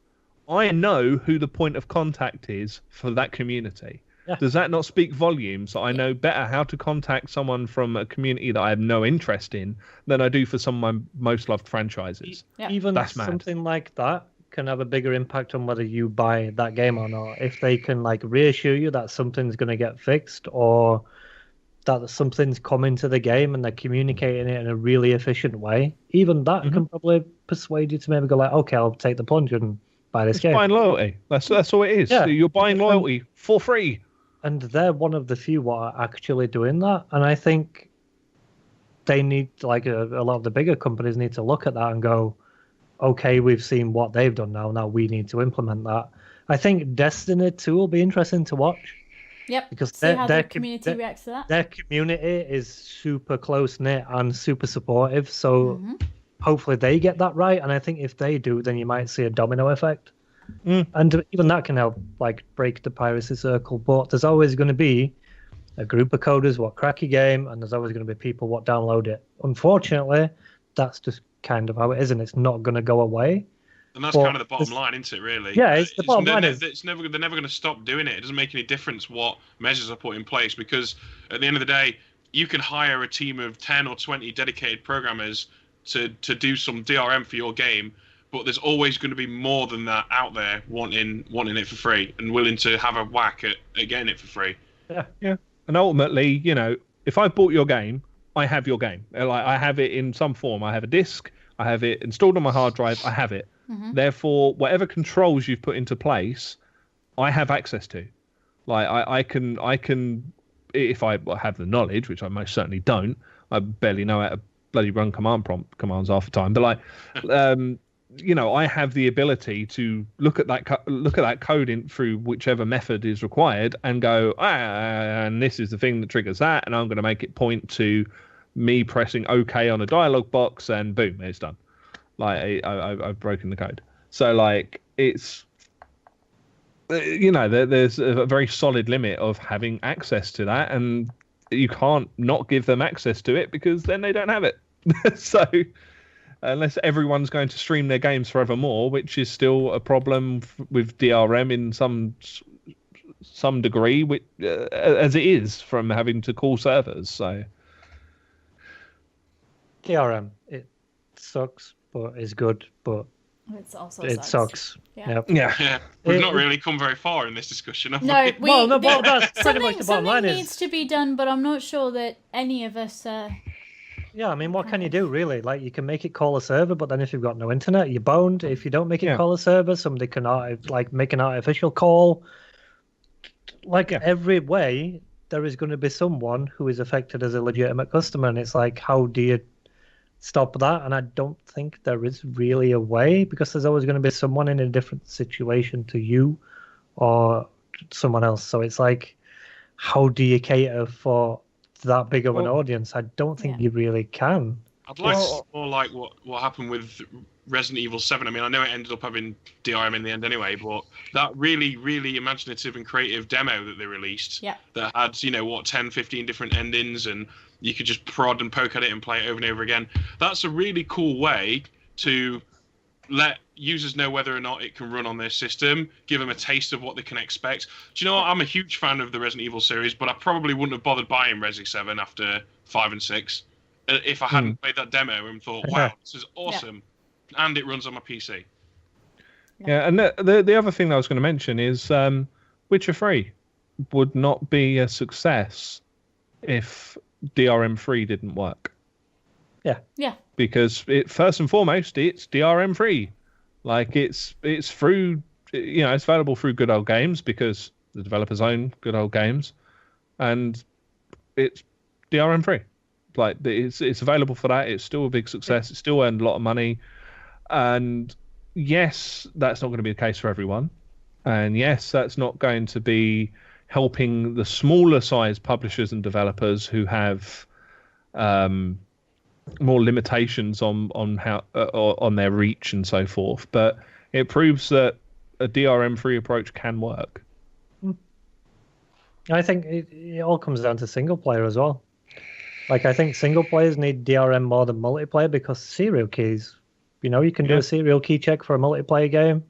I know who the point of contact is for that community. Yeah. Does that not speak volumes that I know better how to contact someone from a community that I have no interest in than I do for some of my most loved franchises? Yeah. Even that's mad. Something like that can have a bigger impact on whether you buy that game or not. If they can like reassure you that something's going to get fixed, or that something's coming to the game and they're communicating it in a really efficient way, even that can probably persuade you to maybe go like, okay, I'll take the plunge and buy this game. Buying loyalty. That's all it is. Yeah. You're buying loyalty for free. And they're one of the few what are actually doing that. And I think they need, like a lot of the bigger companies need to look at that and go, okay, we've seen what they've done now we need to implement that. I think Destiny 2 will be interesting to watch. Yep, because see how the community reacts to that. Their community is super close-knit and super supportive, so hopefully they get that right, and I think if they do, then you might see a domino effect. And even that can help like break the piracy circle, but there's always going to be a group of coders what crack your game, and there's always going to be people what download it. Unfortunately, that's just kind of how it is, and it's not going to go away. And that's kind of the bottom line, isn't it, really? Yeah, it's the bottom line. They're never going to stop doing it. It doesn't make any difference what measures are put in place, because at the end of the day, you can hire a team of 10 or 20 dedicated programmers to do some DRM for your game, but there's always going to be more than that out there wanting it for free and willing to have a whack at getting it for free. Yeah. And ultimately, if I bought your game, I have your game. Like, I have it in some form. I have a disc. I have it installed on my hard drive. I have it. Mm-hmm. Therefore, whatever controls you've put into place, I have access to. Like, I can, if I have the knowledge, which I most certainly don't. I barely know how to bloody run command prompt commands half the time. But like, I have the ability to look at that code in through whichever method is required and go, and this is the thing that triggers that, and I'm going to make it point to me pressing OK on a dialog box, and boom, it's done. Like, I've broken the code. So like, it's there's a very solid limit of having access to that, and you can't not give them access to it because then they don't have it. So unless everyone's going to stream their games forevermore, which is still a problem with DRM in some degree, as it is from having to call servers. So DRM, it sucks, but it's good, but it also it sucks. Yeah. Yeah. We've not really come very far in this discussion, have No, we? That's pretty much the bottom line. Something needs to be done, but I'm not sure that any of us. Yeah, I mean, what can you do, really? Like, you can make it call a server, but then if you've got no internet, you're boned. If you don't make it call a server, somebody can make an artificial call. Every way, there is going to be someone who is affected as a legitimate customer, and it's like, how do you stop that? And I don't think there is really a way, because there's always going to be someone in a different situation to you or someone else. So it's like, how do you cater for that big of an audience? I don't think you really can. I'd like to see more like what happened with Resident Evil 7. I mean, I know it ended up having DRM in the end anyway, but that really, really imaginative and creative demo that they released that had, 10, 15 different endings, and you could just prod and poke at it and play it over and over again. That's a really cool way to let users know whether or not it can run on their system, give them a taste of what they can expect. Do you know what? I'm a huge fan of the Resident Evil series, but I probably wouldn't have bothered buying Resi 7 after 5 and 6 if I hadn't played that demo and thought, wow, this is awesome. Yeah. And it runs on my PC. Yeah, and the other thing that I was going to mention is Witcher 3 would not be a success if DRM 3 didn't work. Yeah. Because first and foremost, it's DRM free. Like, it's through, it's available through Good Old Games because the developers own Good Old Games, and it's DRM free. Like, it's available for that. It's still a big success. It still earned a lot of money, and yes, that's not going to be the case for everyone, and yes, that's not going to be helping the smaller size publishers and developers who have more limitations on how on their reach and so forth. But it proves that a DRM free approach can work. I think it all comes down to single player as well. Like, I think single players need DRM more than multiplayer because serial keys. You can do a serial key check for a multiplayer game.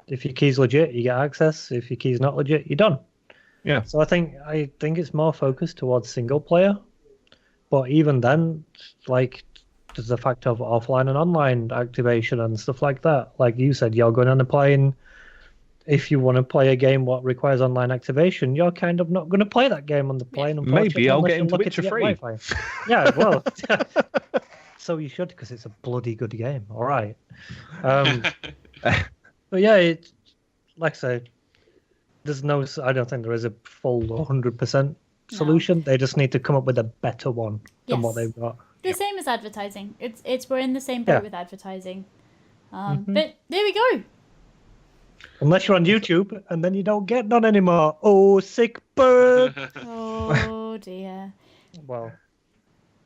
If your key's legit, you get access. If your key's not legit, you're done. Yeah. So I think it's more focused towards single player. But even then, like, there's the fact of offline and online activation and stuff like that. Like you said, you're going on a plane. If you want to play a game what requires online activation, you're kind of not going to play that game on the plane. Maybe I'll get into Witcher 3. Yeah, well, so you should, because it's a bloody good game. All right. But yeah, like I say, I don't think there is a full 100% solution. They just need to come up with a better one than what they've got. The same as advertising. We're in the same boat with advertising. But there we go. Unless you're on YouTube, and then you don't get none anymore. Oh, sick bird. Oh dear. Well.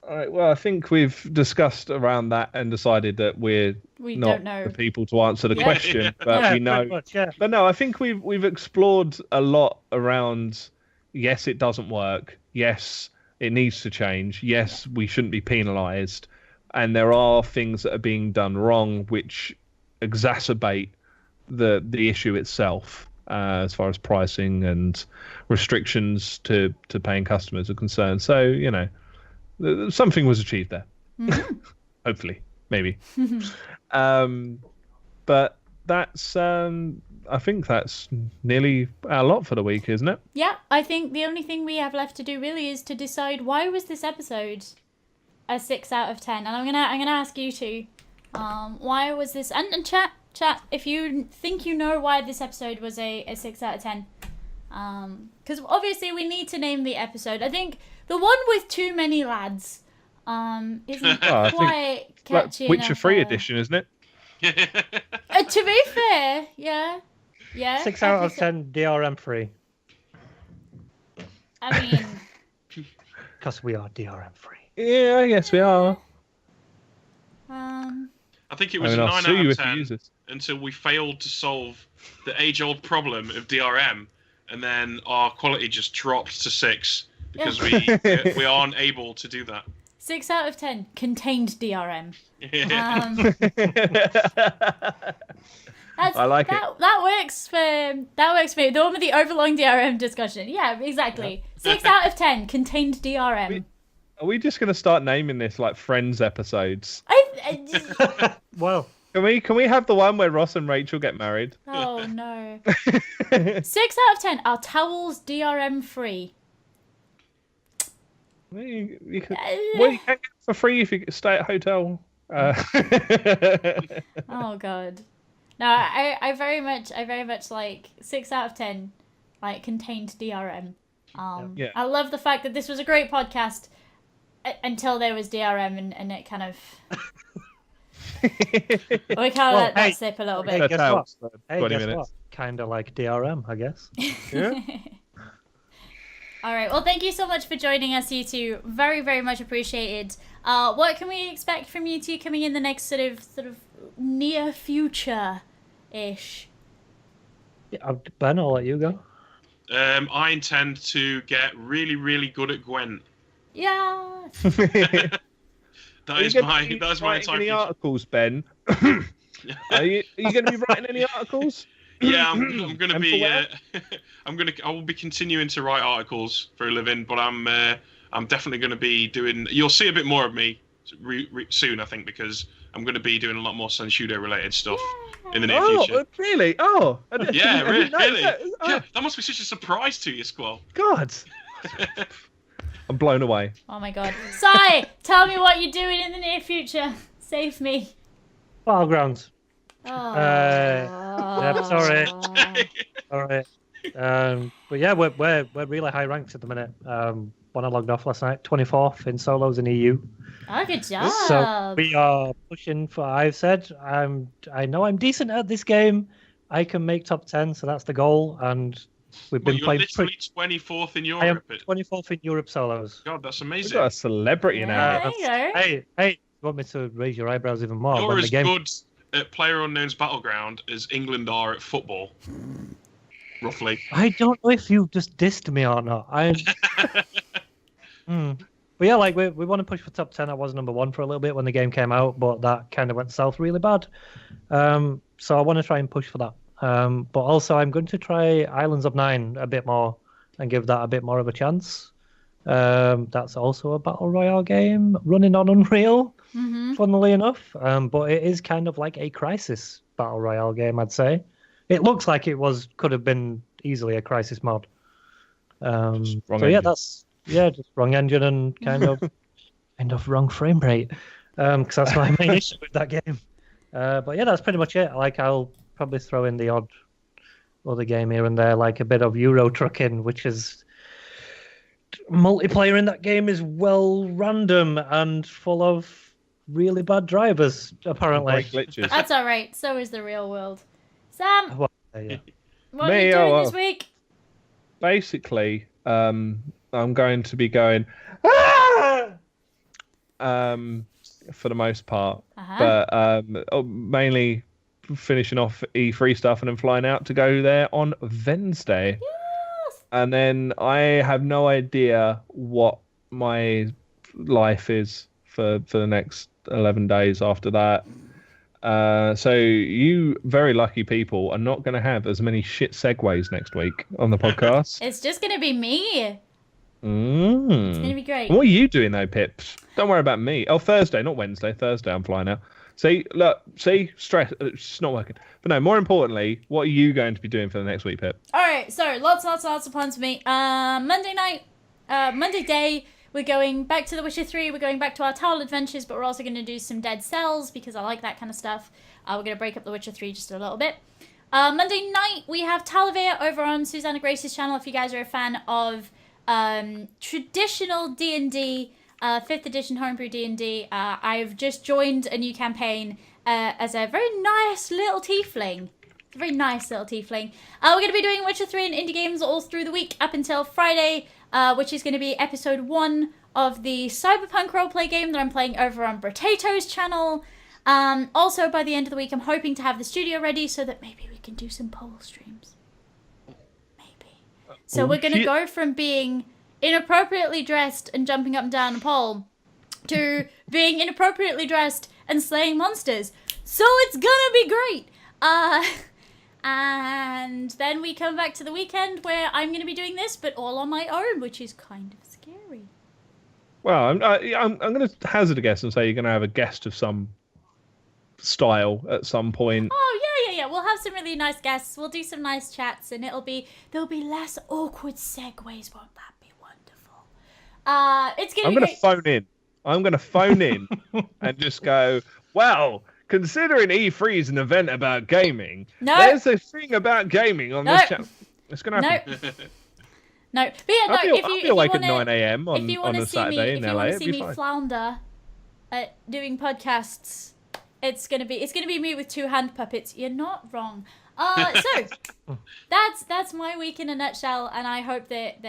All right. Well, I think we've discussed around that and decided that we not don't know the people to answer the question, but we know. Much, But no, I think we've explored a lot around. Yes, it doesn't work. Yes, it needs to change. Yes, we shouldn't be penalised, and there are things that are being done wrong which exacerbate the issue itself, as far as pricing and restrictions to paying customers are concerned. So something was achieved there. Mm-hmm. Hopefully, maybe. But that's I think that's nearly our lot for the week, isn't it? Yeah, I think the only thing we have left to do really is to decide why was this episode a 6 out of 10, and I'm gonna ask you two, why was this? And chat, if you think you know why this episode was a 6 out of 10, because obviously we need to name the episode. I think the one with too many lads, isn't quite catchy enough. Witcher 3 edition, isn't it? To be fair, yeah. 6 out of 10 DRM free. I mean, because we are DRM free. Yeah, I guess we are. I think it was 9 out of 10 until we failed to solve the age-old problem of DRM, and then our quality just dropped to 6 because we aren't able to do that. 6 out of 10 contained DRM. I like it. That works for me. The one with the overlong DRM discussion. Yeah, exactly. 6 out of 10 contained DRM. Are we just gonna start naming this like Friends episodes? Well, can we have the one where Ross and Rachel get married? Oh no. 6 out of 10 are towels DRM free. You can get for free if you stay at a hotel. Oh god. No, I very much like 6 out of 10 like contained DRM. I love the fact that this was a great podcast until there was DRM and it kind of we can't let that slip a little bit. Guess what? Kind of like DRM, I guess. Yeah. All right. Well, thank you so much for joining us, you two. Very, very much appreciated. What can we expect from you two coming in the next sort of near future-ish? Yeah, Ben, I'll let you go. I intend to get really, really good at Gwent. Yeah. That is my time. Any articles, Ben? Are you going to be writing any articles? Yeah, I'm going to be. I will be continuing to write articles for a living, but I'm definitely going to be doing. You'll see a bit more of me soon, I think, because I'm going to be doing a lot more Senshudo related stuff in the near future. Oh, really? Oh, yeah, really. Yeah, that must be such a surprise to you, Squall. God, I'm blown away. Oh my God, Sai, tell me what you're doing in the near future. Save me. Battlegrounds. Oh. Yep, sorry. Alright. But yeah, we're really high ranked at the minute. When I logged off last night, 24th in solos in EU. Oh, good job. So we are pushing for. I've said I know I'm decent at this game. I can make top 10, so that's the goal. And we've been playing. You're literally 24th in Europe. I am 24th in Europe solos. God, that's amazing. We've got a celebrity now. There you go. Hey, you want me to raise your eyebrows even more? You're as good at PlayerUnknown's Battleground as England are at football. Roughly. I don't know if you just dissed me or not. But yeah, like we want to push for top 10. I was number 1 for a little bit when the game came out, but that kind of went south really bad. So I want to try and push for that. But also I'm going to try Islands of Nine a bit more and give that a bit more of a chance. That's also a battle royale game running on Unreal, funnily enough. But it is kind of like a Crisis battle royale game, I'd say. It looks like it could have been easily a Crisis mod. Just wrong engine and kind of wrong frame rate. Because that's my main issue with that game. But yeah, that's pretty much it. Like I'll probably throw in the odd other game here and there, like a bit of Euro Trucking, which is multiplayer in that game is well random and full of really bad drivers, apparently. Glitches. That's all right. So is the real world. Sam, Well, yeah. what are you doing this week? Basically, I'm going to be going for the most part, but mainly finishing off E3 stuff and then flying out to go there on Wednesday. Yes. And then I have no idea what my life is for the next 11 days after that. So you very lucky people are not going to have as many shit segues next week on the podcast. It's just going to be me. It's going to be great. What are you doing though, Pips? Don't worry about me. Oh, Thursday, not Wednesday. Thursday, I'm flying out. See, stress. It's not working. But no, more importantly, what are you going to be doing for the next week, Pip? All right, so lots of plans for me. Monday day, we're going back to The Witcher 3. We're going back to our Tower Adventures, but we're also going to do some Dead Cells because I like that kind of stuff. We're going to break up The Witcher 3 just a little bit. Monday night, we have Talavera over on Susanna Grace's channel. If you guys are a fan of traditional D&D, 5th edition homebrew D&D, I've just joined a new campaign as a very nice little tiefling. It's a very nice little tiefling. We're going to be doing Witcher 3 and indie games all through the week up until Friday, which is going to be episode 1 of the Cyberpunk roleplay game that I'm playing over on Brotato's channel. Also, by the end of the week, I'm hoping to have the studio ready so that maybe we can do some poll streams. Maybe. So we're going to go from being inappropriately dressed and jumping up and down a pole to being inappropriately dressed and slaying monsters. So it's gonna be great. And then we come back to the weekend where I'm going to be doing this, but all on my own, which is kind of scary. Well, I'm going to hazard a guess and say you're going to have a guest of some style at some point. Oh yeah. We'll have some really nice guests. We'll do some nice chats, and there'll be less awkward segues. Won't that be wonderful? It's gonna. I'm going to phone in. I'm going to phone in and just go, well, considering E3 is an event about gaming, there's a thing about gaming on this channel. It's going to happen. No. But yeah, no, I'll be awake at 9 a.m. on a Saturday in LA. If you want to see me flounder at doing podcasts, it's gonna be me with 2 hand puppets. You're not wrong. So that's my week in a nutshell, and I hope that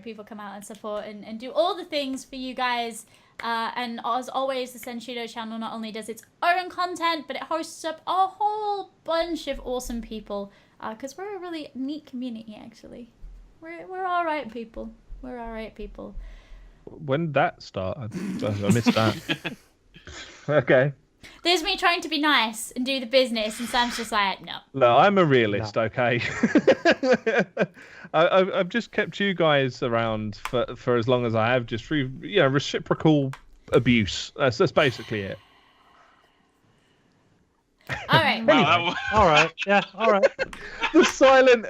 people come out and support and do all the things for you guys. And as always, the Senshudo channel not only does its own content, but it hosts up a whole bunch of awesome people. Because we're a really neat community, actually. We're all right people. We're all right people. When did that start? I missed that. Okay. There's me trying to be nice and do the business, and Sam's just like, no. No, I'm a realist, okay? I've just kept you guys around for as long as I have, just through reciprocal abuse. That's basically it. All right. Wow, all right. Yeah. All right. The silent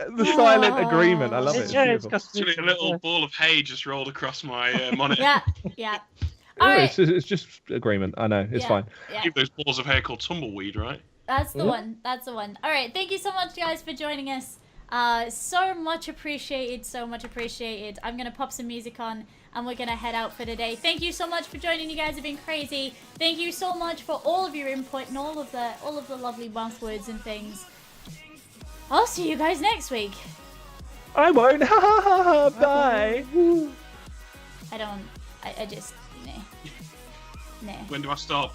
agreement. I love it. It's actually a little ball of hay just rolled across my monitor. Yeah. All right. It's just agreement. I know. It's fine. Yeah. Keep those balls of hair called tumbleweed, right? That's the one. That's the one. All right. Thank you so much, guys, for joining us. So much appreciated. I'm going to pop some music on, and we're going to head out for today. Thank you so much for joining. You guys have been crazy. Thank you so much for all of your input and all of the lovely mouth words and things. I'll see you guys next week. I won't. Ha ha ha ha. Bye. I just... Nah. When do I stop?